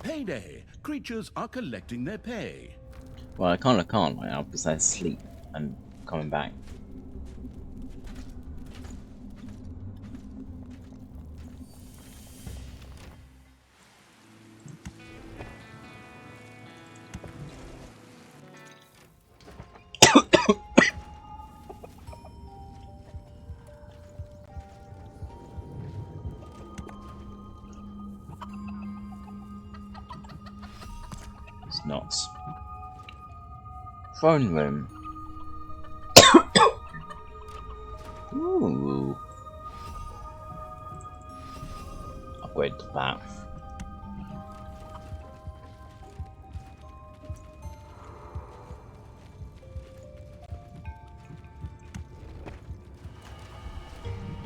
Payday! Creatures are collecting their pay.
Well, I kind of can't right now because they're asleep and coming back. It's nuts. Throne room. Ooh. Upgrade to that.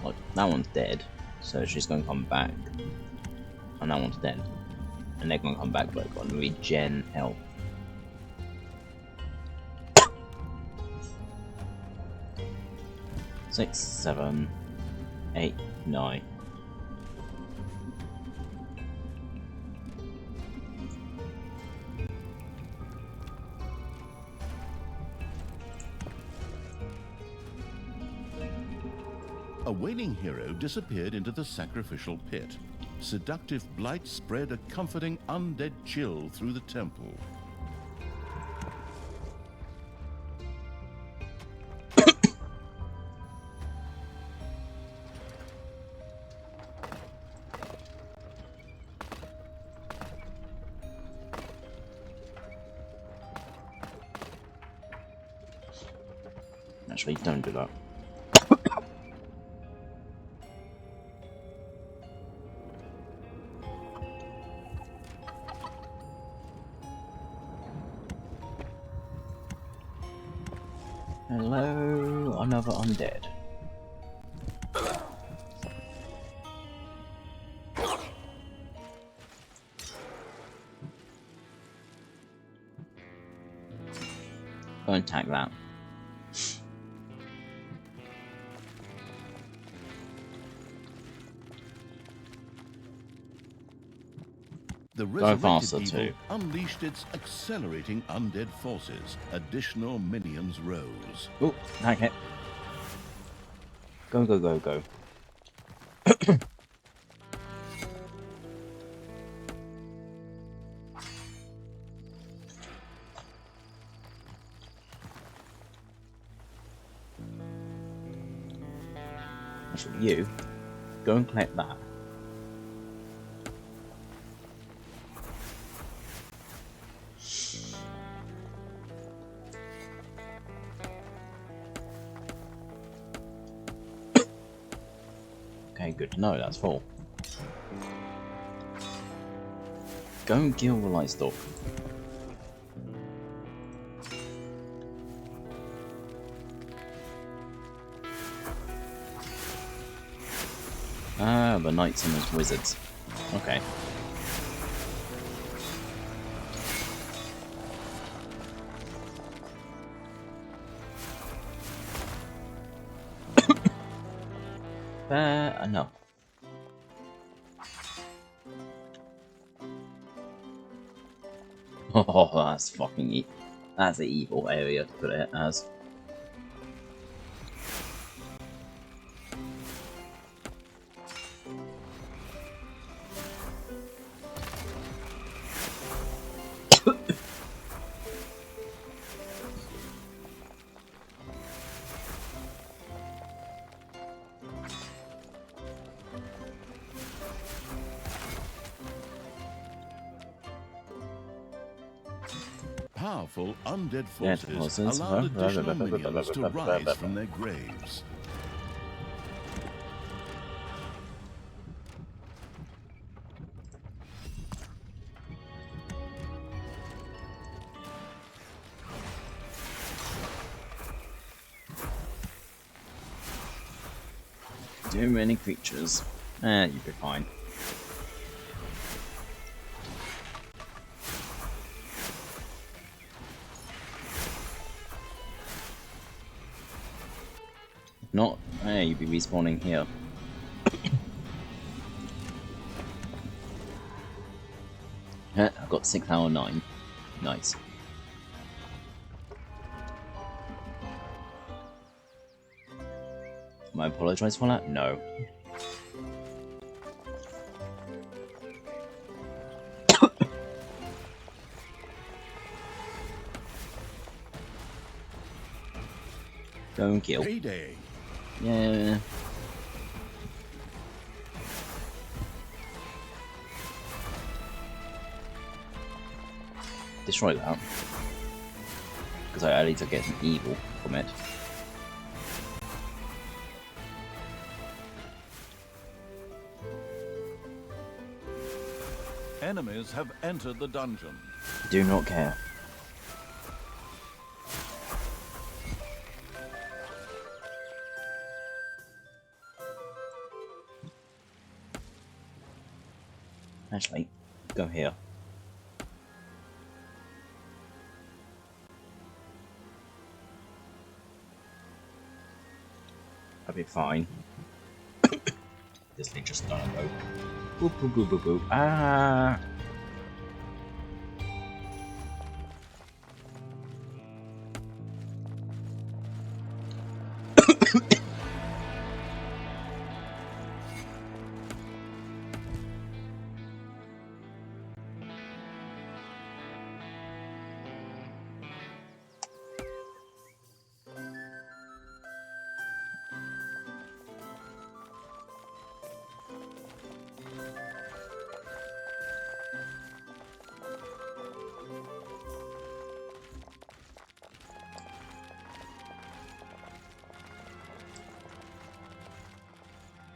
Like, that one's dead, so she's gonna come back. And that one's dead. And they're gonna come back, but they're gonna regen health. Six, 7, 8, 9.
A wailing hero disappeared into the sacrificial pit. Seductive blight spread a comforting undead chill through the temple.
Actually, don't do that. Hello, another undead. Go and attack that.
The
Go faster,
resurrected evil
too.
unleashed its accelerating undead forces. Additional minions rose.
Oh, attack it. Go, go, go, go. Actually, you go and collect that. Okay, good to know, that's full. Go and kill the Lightstalk. Ah, the Knights and the Wizards. Okay. Fair enough. Oh, that's fucking that's an evil area to put it as.
Powerful undead
Yeah,
forces
forces,
allowed additional minions to rise from their graves.
Too many creatures. You'll be fine. If not, you'll be respawning here. I've got 6 out of 9. Nice. Am I apologise for that? No. Don't kill.
Payday.
Yeah. Destroy that. Because I at least get some evil from it.
Enemies have entered the dungeon.
Do not care. Actually, go here. I'll be fine. This thing just done a boop boop boop boop boop. Ah!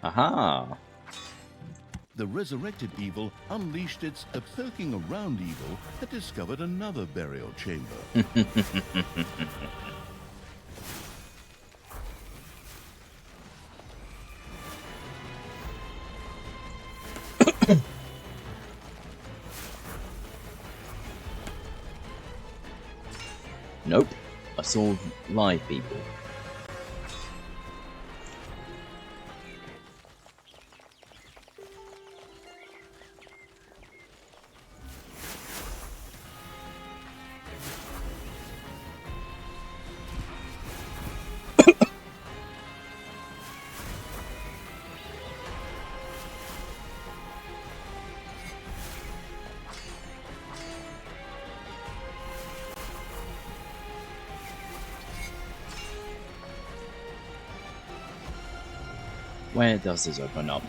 Aha!
The resurrected evil unleashed its poking around evil had discovered another burial chamber.
Nope. I saw live people. Where does this open up?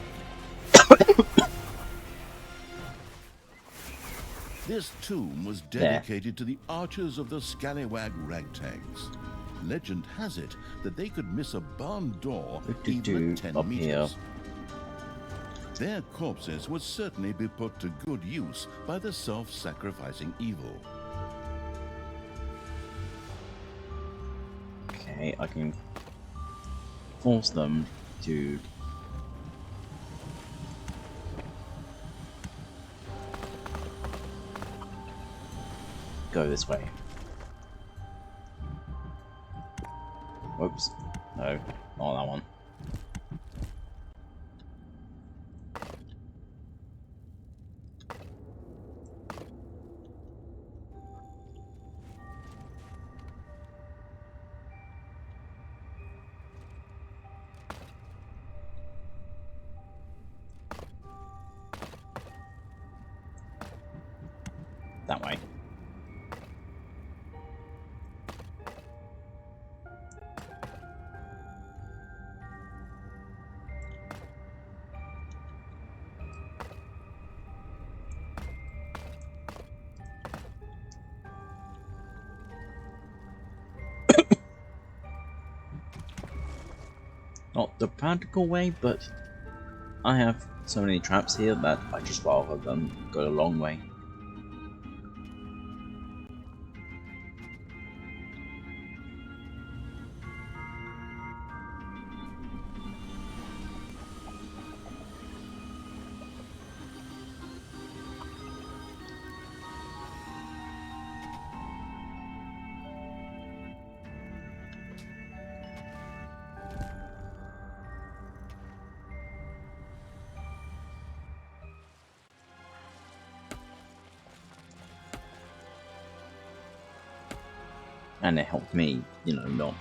This tomb was dedicated to the archers of the Scallywag Ragtags. Legend has it that they could miss a barn door even at 10
up
meters.
here.
Their corpses would certainly be put to good use by the self-sacrificing evil.
Okay, I can force them to go this way. Whoops. No, not that one. That way. Not the practical way, but I have so many traps here that I just rather than go the long way. And it helped me, you know, not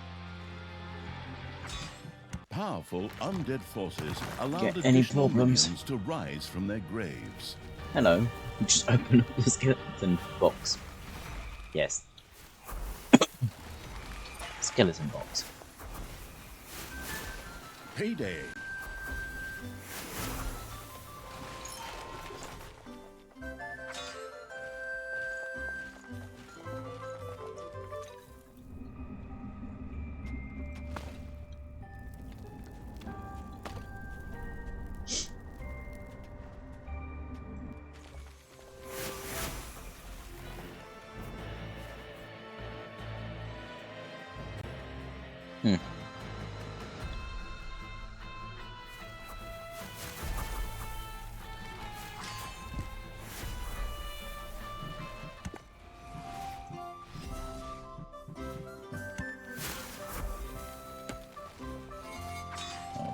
Powerful undead forces allowed
get any
additional
problems.
minions to rise from their graves.
Hello, you just open up the skeleton box. Yes. Skeleton box.
Payday.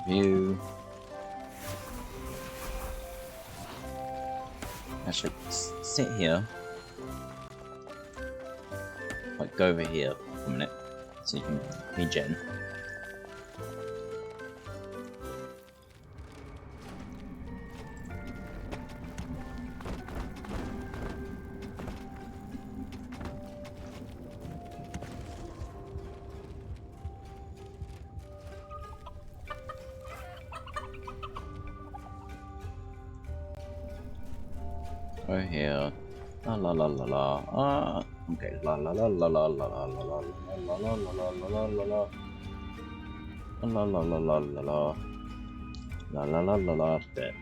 View. Actually, sit here. Like, go over here for a minute so you can regen. Over here. La la la la la. Okay. La la la la la la la la la la la la la la la la. La la la la la la. La la la la la bit.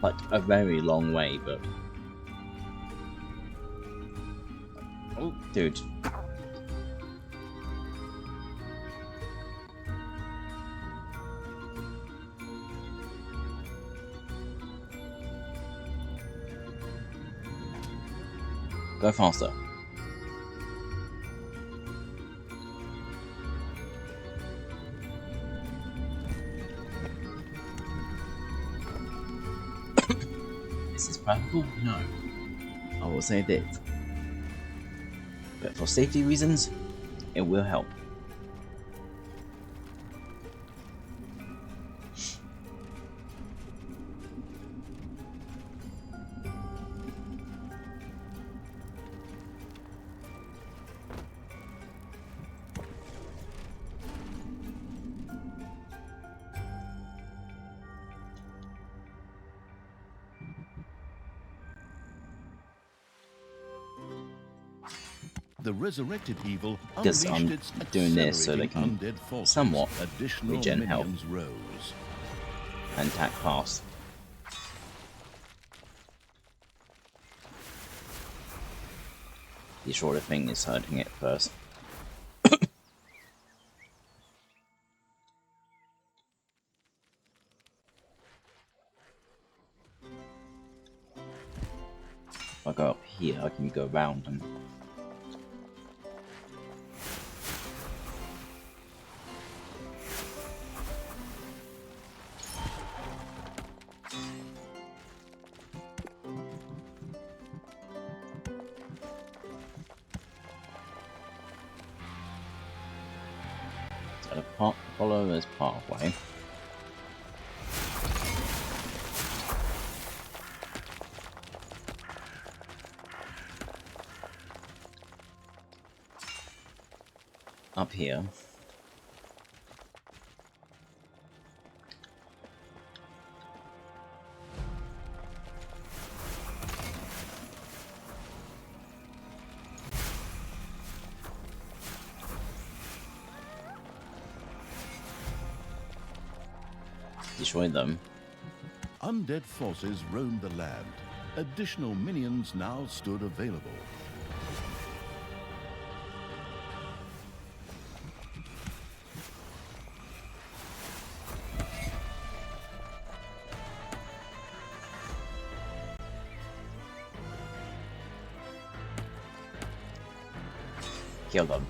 Like a very long way, but oh, dude. Go faster. Is this practical? No. I will say this. But for safety reasons, it will help.
The resurrected evil
Because
unleashed
I'm
its
doing this so they
accelerating
can
undead forces.
somewhat
Additional
regen health.
minions rose.
And attack fast. The shorter thing is hurting it first. If I go up here, I can go around and follow this pathway. Up here. Destroy them.
Undead forces roamed the land. Additional minions now stood available.
Kill them.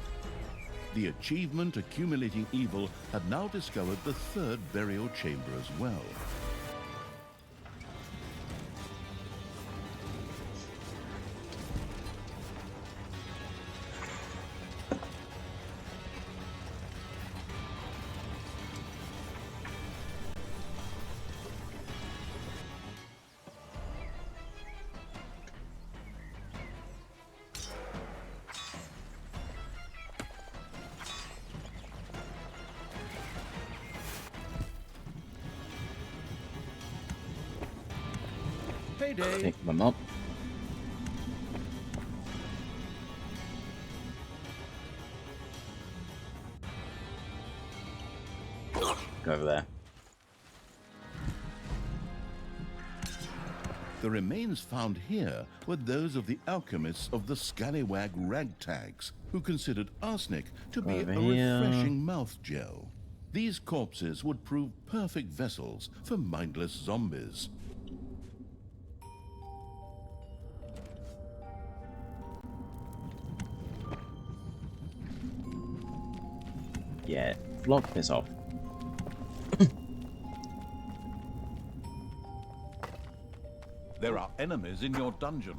The achievement Accumulating Evil had now discovered the third burial chamber as well. Payday.
Pick them up. Go over there.
The remains found here were those of the alchemists of the scallywag ragtags, who considered arsenic to be
Over
a
here.
refreshing mouth gel. These corpses would prove perfect vessels for mindless zombies.
Yeah, block this off.
There are enemies in your dungeon.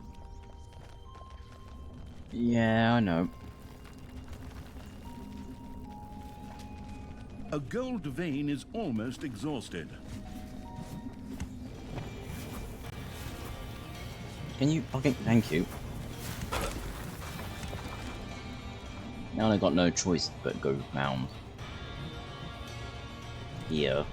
Yeah, I know.
A gold vein is almost exhausted.
Can you fucking thank you? Now I got no choice but go round here.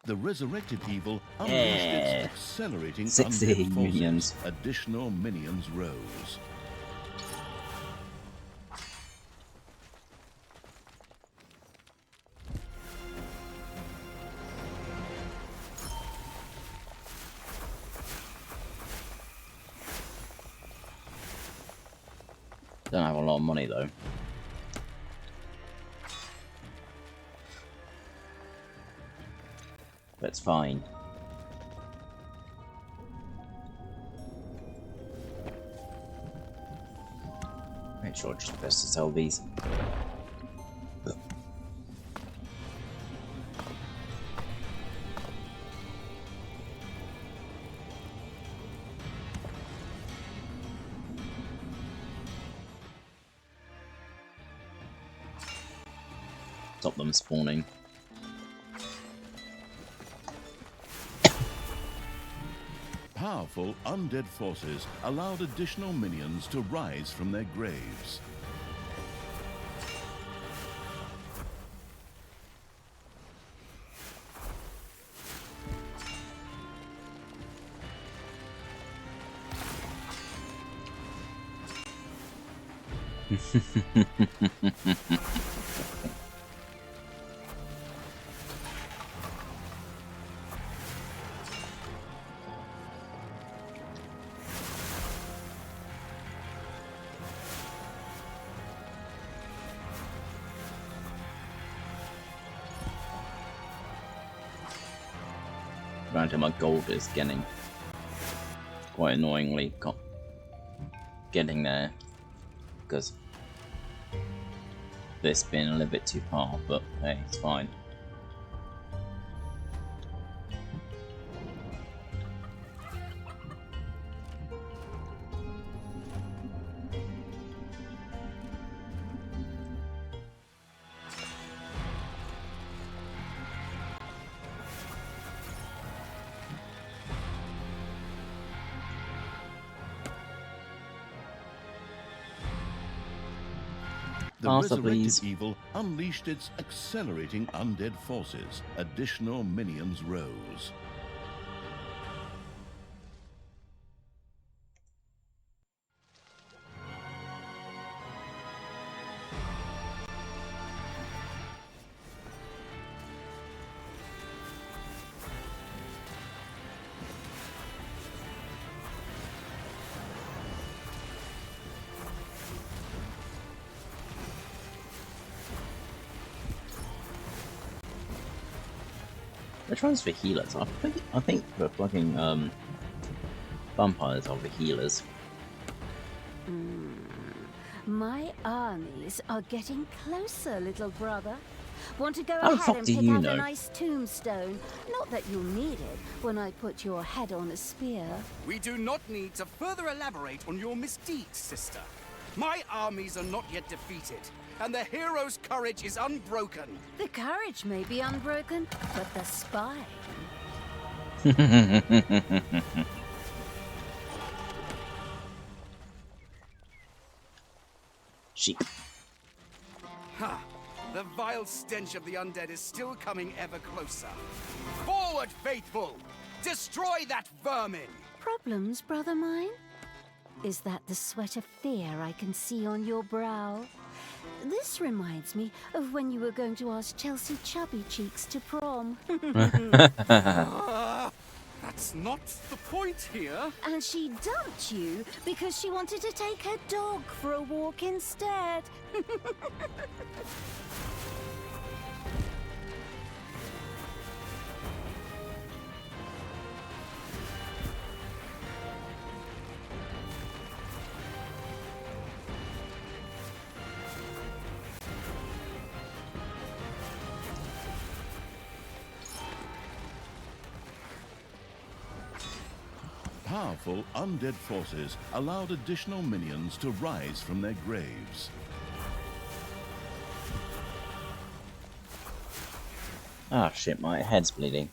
The resurrected evil unleashed its
Yeah.
accelerating
60
undead forces.
minions.
Additional minions rose.
Don't have a lot of money though. That's fine. Make sure just best to sell these. Stop them spawning.
Powerful undead forces allowed additional minions to rise from their graves.
Granted, my gold is getting quite annoyingly getting there because this being a little bit too far, but hey, it's fine.
The
Faster,
resurrected
please.
evil unleashed its accelerating undead forces. Additional minions rose.
Which one's for healers? I think the fucking vampires are the healers.
My armies are getting closer, little brother. Want to go
How the
ahead
fuck
and
do
pick
you
out
know?
a nice tombstone? Not that you'll need it when I put your head on a spear.
We do not need to further elaborate on your misdeeds, sister. My armies are not yet defeated, and the hero's courage is unbroken.
The courage may be unbroken, but the spine.
Sheep.
Ha! The vile stench of the undead is still coming ever closer. Forward, faithful! Destroy that vermin!
Problems, brother mine? Is that the sweat of fear I can see on your brow? This reminds me of when you were going to ask Chelsea Chubby Cheeks to prom.
That's not the point here.
And she dumped you because she wanted to take her dog for a walk instead.
Powerful undead forces allowed additional minions to rise from their graves.
Ah, shit, my head's bleeding.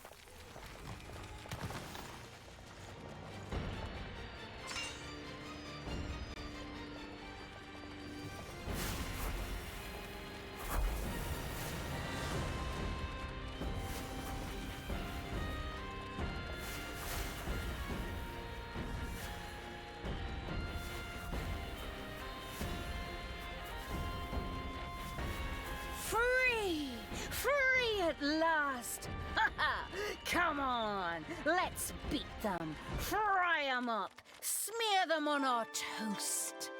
Free! Free at last! Come on, let's beat them, fry them up, smear them on our toast.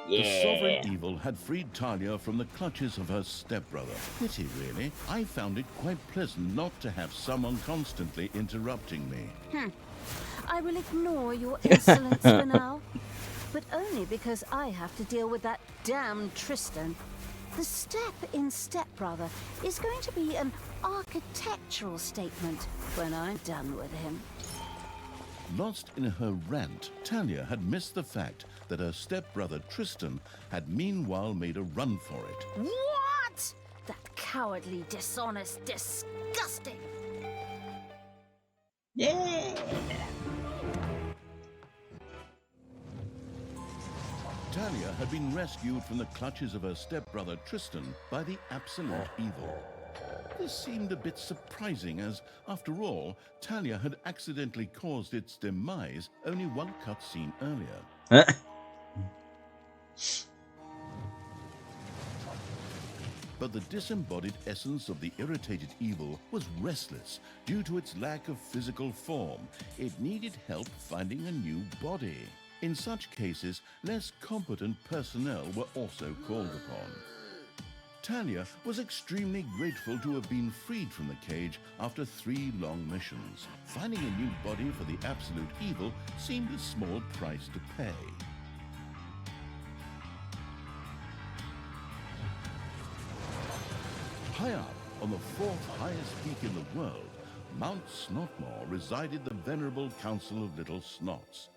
The sovereign evil had freed Talia from the clutches of her stepbrother. Pity, really. I found it quite pleasant not to have someone constantly interrupting me.
I will ignore your insolence for now, but only because I have to deal with that damn Tristan. The step in Stepbrother is going to be an architectural statement when I'm done with him.
Lost in her rant, Talia had missed the fact that her stepbrother Tristan had meanwhile made a run for it.
What? That cowardly, dishonest, disgusting!
Yeah!
Talia had been rescued from the clutches of her stepbrother Tristan by the Absolute Evil. This seemed a bit surprising as, after all, Talia had accidentally caused its demise only one cutscene earlier. But the disembodied essence of the irritated evil was restless due to its lack of physical form. It needed help finding a new body. In such cases, less competent personnel were also called upon. Talia was extremely grateful to have been freed from the cage after 3 long missions. Finding a new body for the Absolute Evil seemed a small price to pay. High up on the 4th highest peak in the world, Mount Snotmore, resided the venerable Council of Little Snots.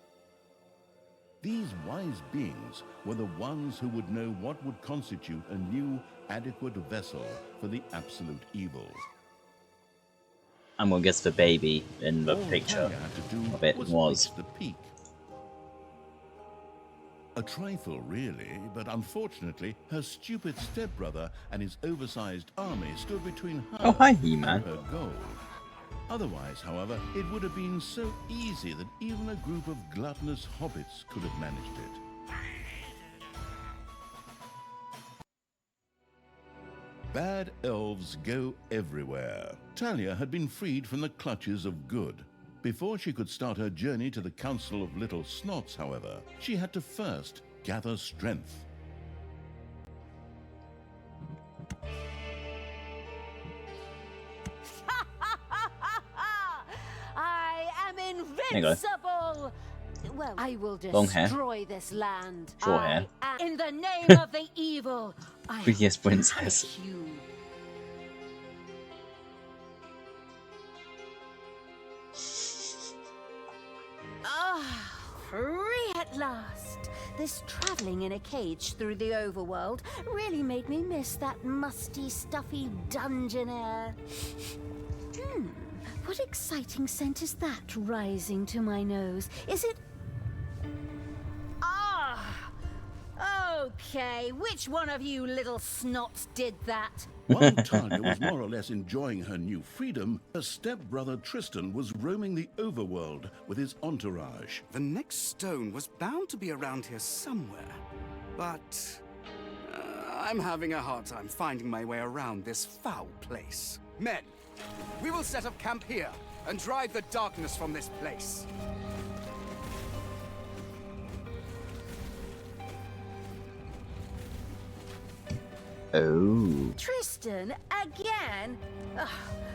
These wise beings were the ones who would know what would constitute a new, adequate vessel for the Absolute Evil.
And we'll guess the baby in the
All
picture
Talia had to do
of it was.
reach the peak. A trifle, really, but unfortunately, her stupid stepbrother and his oversized army stood between her
Oh, hi,
and
He-Man.
her goal. Otherwise, however, it would have been so easy that even a group of gluttonous hobbits could have managed it. Bad elves go everywhere. Talia had been freed from the clutches of good. Before she could start her journey to the Council of Little Snots, however, she had to first gather strength.
I am
you go.
invincible! Well, I will
Long hair.
destroy this land.
Short hair.
In the name of the evil, I
Prettiest princess.
punish you. At last! This travelling in a cage through the overworld really made me miss that musty, stuffy dungeon air. What exciting scent is that rising to my nose? Is it... Ah! Okay, which one of you little snots did that?
While Tanya was more or less enjoying her new freedom, her stepbrother Tristan was roaming the overworld with his entourage.
The next stone was bound to be around here somewhere, but I'm having a hard time finding my way around this foul place. Men, we will set up camp here and drive the darkness from this place.
Oh.
Tristan, again? Ugh,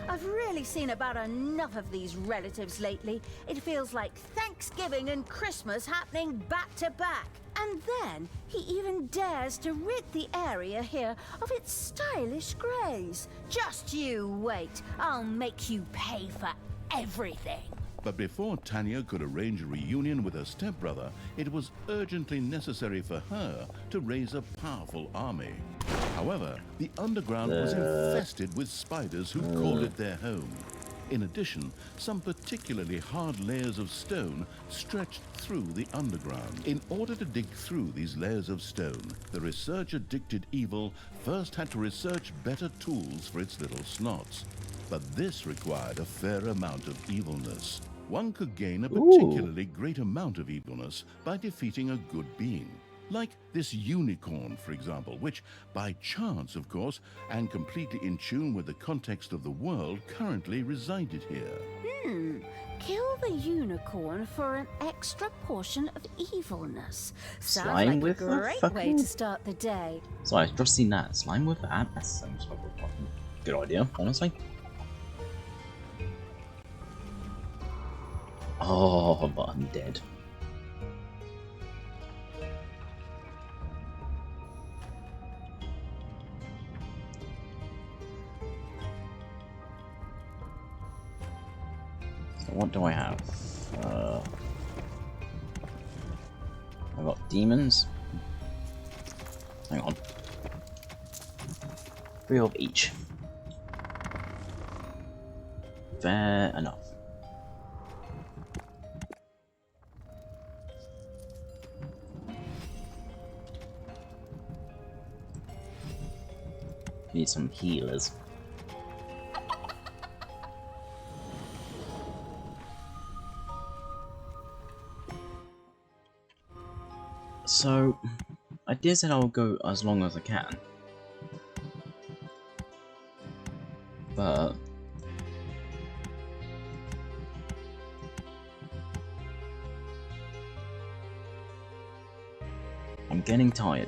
I've really seen about enough of these relatives lately. It feels like Thanksgiving and Christmas happening back to back. And then he even dares to rid the area here of its stylish greys. Just you wait. I'll make you pay for everything.
But before Tanya could arrange a reunion with her stepbrother, it was urgently necessary for her to raise a powerful army. However, the underground was infested with spiders who called it their home. In addition, some particularly hard layers of stone stretched through the underground. In order to dig through these layers of stone, the research-addicted evil first had to research better tools for its little snots. But this required a fair amount of evilness. One could gain a particularly great amount of evilness by defeating a good being. Like this unicorn, for example, which, by chance, of course, and completely in tune with the context of the world, currently resided here.
Kill the unicorn for an extra portion of evilness. Sounds
Slime
like a
with a
great way
fucking-
to start the day.
So I've just seen that. Slime with that? That sounds like a fucking good idea, honestly. Oh, but I'm dead. So what do I have? I've got demons. Hang on. 3 of each. Fair enough. Need some healers. So, I did say I'll go as long as I can. But I'm getting tired.